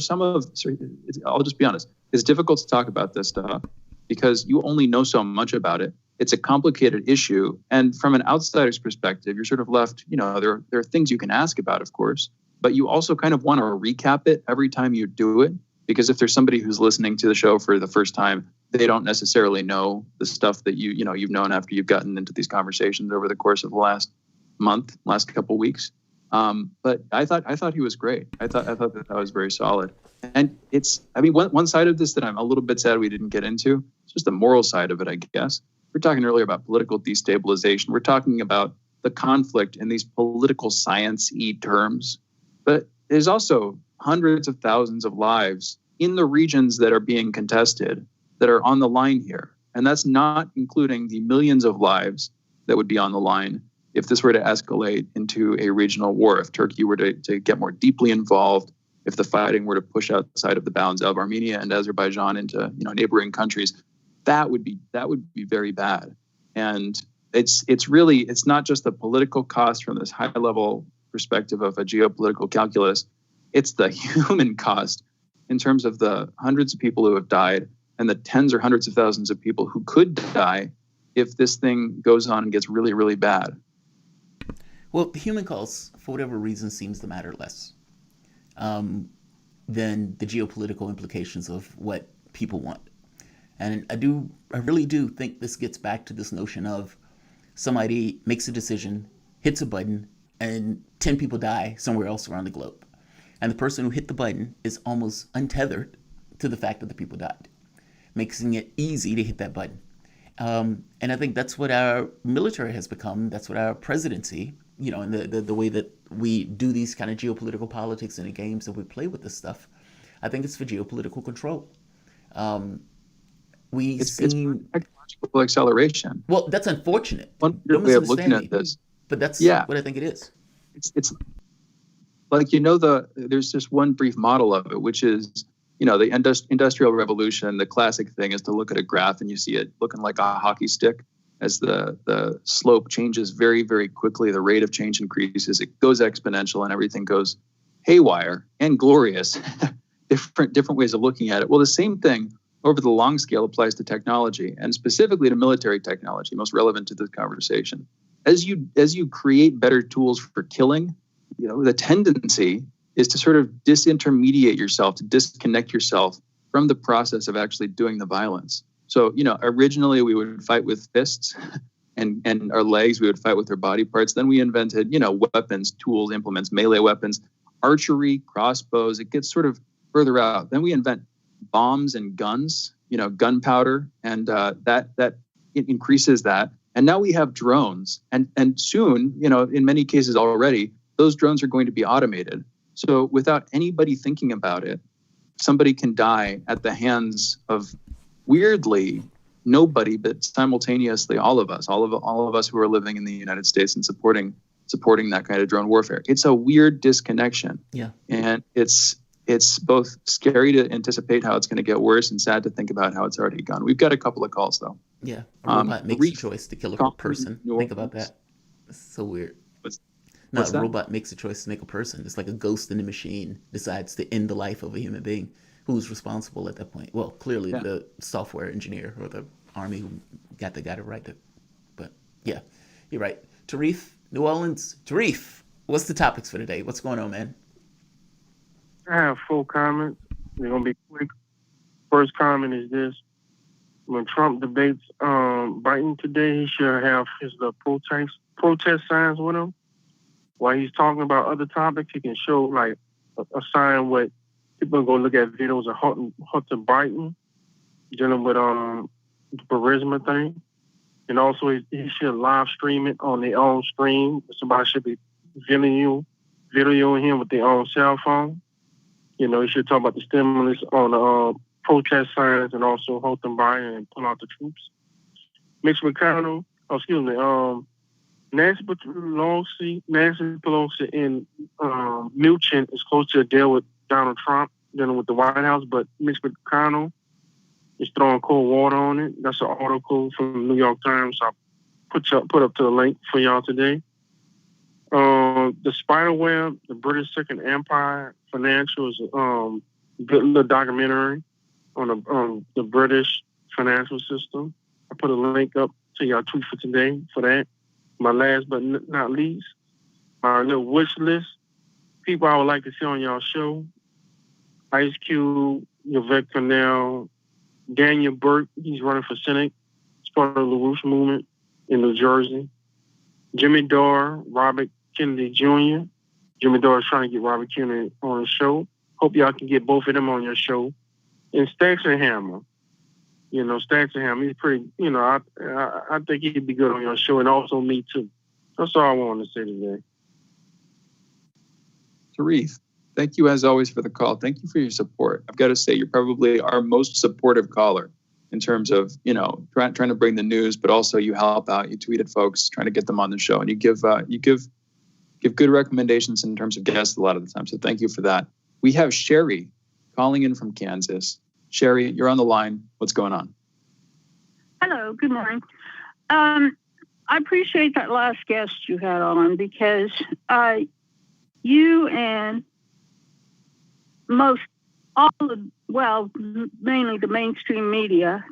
I'll just be honest. It's difficult to talk about this stuff because you only know so much about it. It's a complicated issue. And from an outsider's perspective, you're sort of left, there are things you can ask about, of course, but you also kind of want to recap it every time you do it. Because if there's somebody who's listening to the show for the first time, they don't necessarily know the stuff that you've known after you've gotten into these conversations over the course of the last couple weeks. But I thought he was great. I thought that was very solid. And one side of this that I'm a little bit sad we didn't get into, it's just the moral side of it, I guess. We're talking earlier about political destabilization. We're talking about the conflict in these political science-y terms. But there's also hundreds of thousands of lives in the regions that are being contested that are on the line here. And that's not including the millions of lives that would be on the line if this were to escalate into a regional war, if Turkey were to get more deeply involved, if the fighting were to push outside of the bounds of Armenia and Azerbaijan into neighboring countries, that would be very bad. And it's not just the political cost from this high level perspective of a geopolitical calculus. It's the human cost in terms of the hundreds of people who have died and the tens or hundreds of thousands of people who could die if this thing goes on and gets really, really bad. Well, the human cost, for whatever reason, seems to matter less than the geopolitical implications of what people want. And I really do think this gets back to this notion of somebody makes a decision, hits a button, and 10 people die somewhere else around the globe. And the person who hit the button is almost untethered to the fact that the people died, making it easy to hit that button. And I think that's what our military has become. That's what our presidency, and the way that we do these kind of geopolitical politics and the games that we play with this stuff, I think it's for geopolitical control. It's technological acceleration. Well, that's unfortunate. One way of looking at this, but that's what I think it is. It's like there's just one brief model of it, which is the industrial revolution. The classic thing is to look at a graph and you see it looking like a hockey stick as the slope changes very, very quickly. The rate of change increases. It goes exponential and everything goes haywire and glorious. different ways of looking at it. Well, the same thing over the long scale applies to technology, and specifically to military technology, most relevant to this conversation. As you create better tools for killing, the tendency is to sort of disintermediate yourself, to disconnect yourself from the process of actually doing the violence. So, originally we would fight with fists and our legs, we would fight with our body parts. Then we invented, weapons, tools, implements, melee weapons, archery, crossbows. It gets sort of further out. Then we invent bombs and guns, gunpowder, and that it increases that. And now we have drones, and soon, in many cases already, those drones are going to be automated. So without anybody thinking about it, somebody can die at the hands of, weirdly, nobody, but simultaneously all of us who are living in the United States and supporting that kind of drone warfare. It's a weird disconnection. Yeah. And it's both scary to anticipate how it's going to get worse and sad to think about how it's already gone. We've got a couple of calls, though. Yeah. A robot makes a choice to kill a person. Think about that. It's so weird. A robot makes a choice to make a person. It's like a ghost in the machine decides to end the life of a human being. Who's responsible at that point? Well, clearly the software engineer or the army who got the guy to write it. But yeah, you're right. Tarif, New Orleans. Tarif, what's the topics for today? What's going on, man? I have 4 comments. They're going to be quick. First comment is this. When Trump debates Biden today, he should have his protest signs with him. While he's talking about other topics, he can show like a sign what people go look at videos of Hunter Biden dealing with the Burisma thing. And also he should live stream it on their own stream. Somebody should be videoing him with their own cell phone. He should talk about the stimulus on the protest signs and also Hunter Biden and pull out the troops. Mitch McConnell, Nancy Pelosi and Mnuchin is close to a deal with Donald Trump dealing with the White House, but Mitch McConnell is throwing cold water on it. That's an article from the New York Times. I'll put up to the link for y'all today. The Spiderweb, the British Second Empire Financial is a little documentary on the British financial system. I put a link up to y'all tweet for today for that. My last but not least, my little wish list. People I would like to see on y'all show. Ice Cube, Yvette Cornell, Daniel Burke, he's running for Senate. It's part of the LaRouche movement in New Jersey. Jimmy Dore, Robert Kennedy Jr. Jimmy Dore is trying to get Robert Kennedy on the show. Hope y'all can get both of them on your show. And Staxenhammer. Stacks and him, he's pretty, I think he'd be good on your show, and also me too. That's all I wanted to say today. Tarif, thank you as always for the call. Thank you for your support. I've got to say, you're probably our most supportive caller in terms of, trying to bring the news, but also you help out. You tweet at folks, trying to get them on the show, and you give good recommendations in terms of guests a lot of the time. So thank you for that. We have Sherry calling in from Kansas. Sherry, you're on the line. What's going on? Hello, good morning. I appreciate that last guest you had on because you and mainly the mainstream media,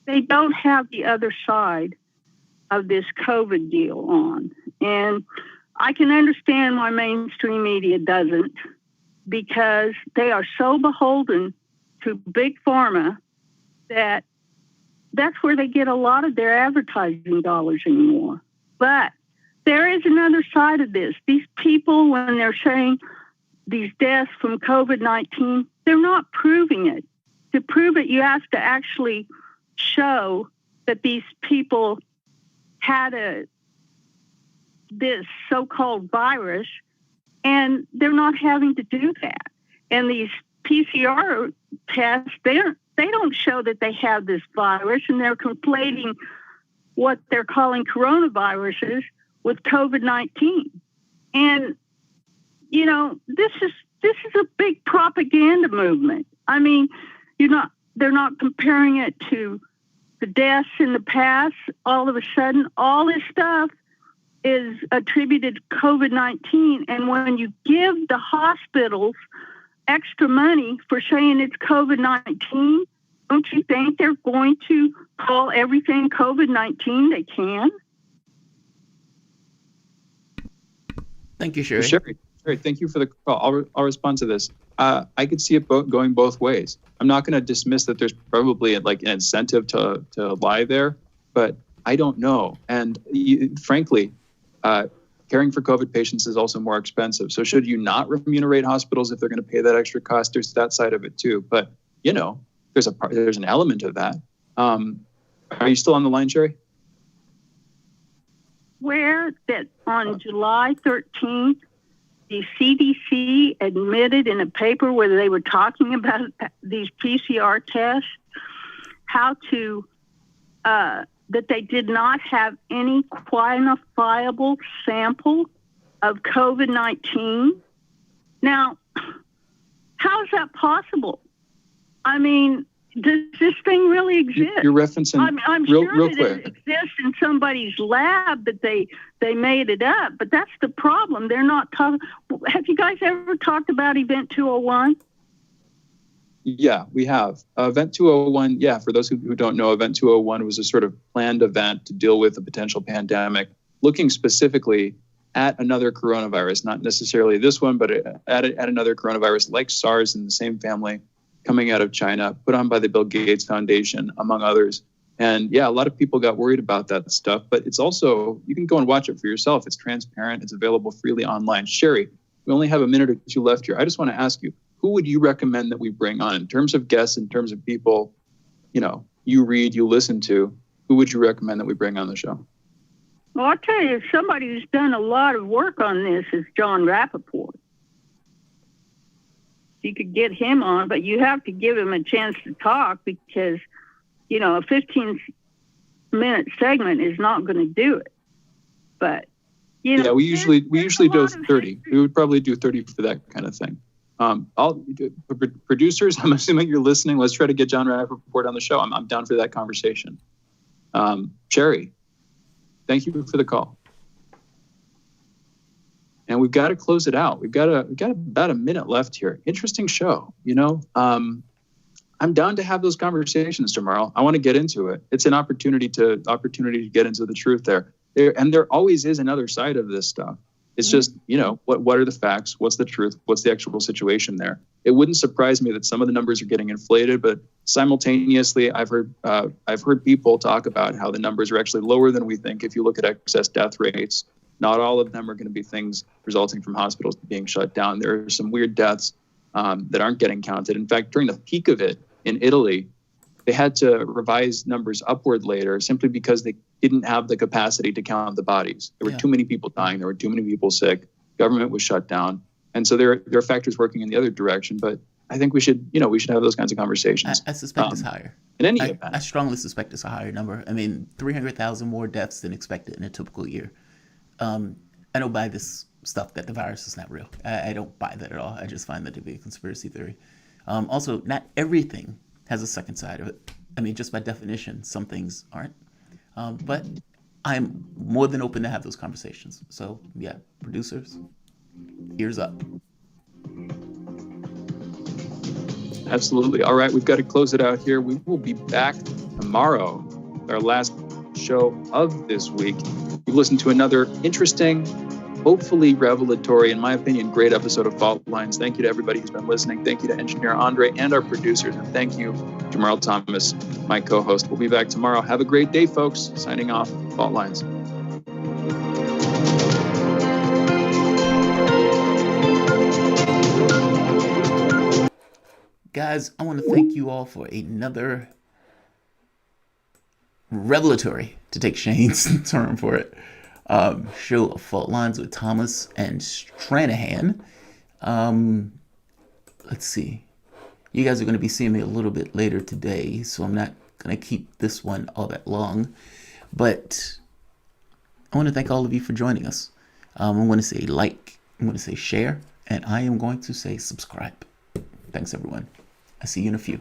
they don't have the other side of this COVID deal on. And I can understand why mainstream media doesn't, because they are so beholden to big pharma that's where they get a lot of their advertising dollars anymore. But there is another side of this. These people, when they're saying these deaths from COVID-19, they're not proving it. to prove it, you have to actually show that these people had this so-called virus, and they're not having to do that. And these PCR tests, they don't show that they have this virus, and they're conflating what they're calling coronaviruses with COVID-19. And, you know, this is a big propaganda movement. I mean, they're not comparing it to the deaths in the past. All of a sudden, all this stuff is attributed to COVID-19. And when you give the hospitals extra money for saying it's COVID-19, don't you think they're going to call everything COVID-19 they can? Thank you, Sherry. Sherry, thank you for the call. I'll respond to this. I could see it going both ways. I'm not going to dismiss that there's probably like an incentive to lie there, but I don't know. And frankly, caring for COVID patients is also more expensive. So should you not remunerate hospitals if they're going to pay that extra cost? There's that side of it too. But you know, there's an element of that. Are you still on the line, Sherry? Where that on July 13th, the CDC admitted in a paper where they were talking about these PCR tests, that they did not have any quantifiable sample of COVID-19. Now, how is that possible? I mean, does this thing really exist? You're referencing I'm real sure that quick. it exists in somebody's lab, that they made it up. But that's the problem. They're not talking. Have you guys ever talked about Event 201? Yeah, we have. Event 201, yeah, for those who don't know, Event 201 was a sort of planned event to deal with a potential pandemic, looking specifically at another coronavirus, not necessarily this one, but at another coronavirus like SARS in the same family, coming out of China, put on by the Bill Gates Foundation, among others. And yeah, a lot of people got worried about that stuff, but it's also, you can go and watch it for yourself. It's transparent. It's available freely online. Sherry, we only have a minute or two left here. I just want to ask you, who would you recommend that we bring on in terms of guests, in terms of people, you know, you read, you listen to? Who would you recommend that we bring on the show? Well, I'll tell you, somebody who's done a lot of work on this is John Rappaport. You could get him on, but you have to give him a chance to talk because, you know, a 15-minute segment is not going to do it. But, you know. Yeah, we usually do 30. We would probably do 30 for that kind of thing. Producers, I'm assuming you're listening. Let's try to get John Rappaport on the show. I'm down for that conversation. Sherry, thank you for the call. And we've got to close it out. We've got about a minute left here. Interesting show, you know. I'm down to have those conversations, Jamarl. I want to get into it. It's an opportunity to get into the truth there. And there always is another side of this stuff. It's just, you know, what are the facts? What's the truth? What's the actual situation there? It wouldn't surprise me that some of the numbers are getting inflated, but simultaneously, I've heard people talk about how the numbers are actually lower than we think. If you look at excess death rates, not all of them are going to be things resulting from hospitals being shut down. There are some weird deaths that aren't getting counted. In fact, during the peak of it in Italy, they had to revise numbers upward later simply because they didn't have the capacity to count the bodies. There were too many people dying. There were too many people sick. Government was shut down. And so there are factors working in the other direction. But I think we should have those kinds of conversations. I suspect it's higher. In any event. I strongly suspect it's a higher number. I mean, 300,000 more deaths than expected in a typical year. I don't buy this stuff that the virus is not real. I don't buy that at all. I just find that to be a conspiracy theory. Also, not everything has a second side of it. I mean, just by definition, some things aren't. But I'm more than open to have those conversations. So, yeah, producers, ears up. Absolutely. All right, we've got to close it out here. We will be back tomorrow, our last show of this week. We've listened to another interesting, hopefully revelatory, in my opinion, great episode of Fault Lines. Thank you to everybody who's been listening. Thank you to Engineer Andre and our producers. And thank you, Jamarl Thomas, my co-host. We'll be back tomorrow. Have a great day, folks. Signing off, Fault Lines. guys, I want to thank you all for another revelatory, to take Shane's term for it, show of Fault Lines with Thomas and Stranahan. Let's see. You guys are going to be seeing me a little bit later today, so I'm not going to keep this one all that long. But I want to thank all of you for joining us. I'm going to say like, I'm going to say share, and I am going to say subscribe. Thanks, everyone. I'll see you in a few.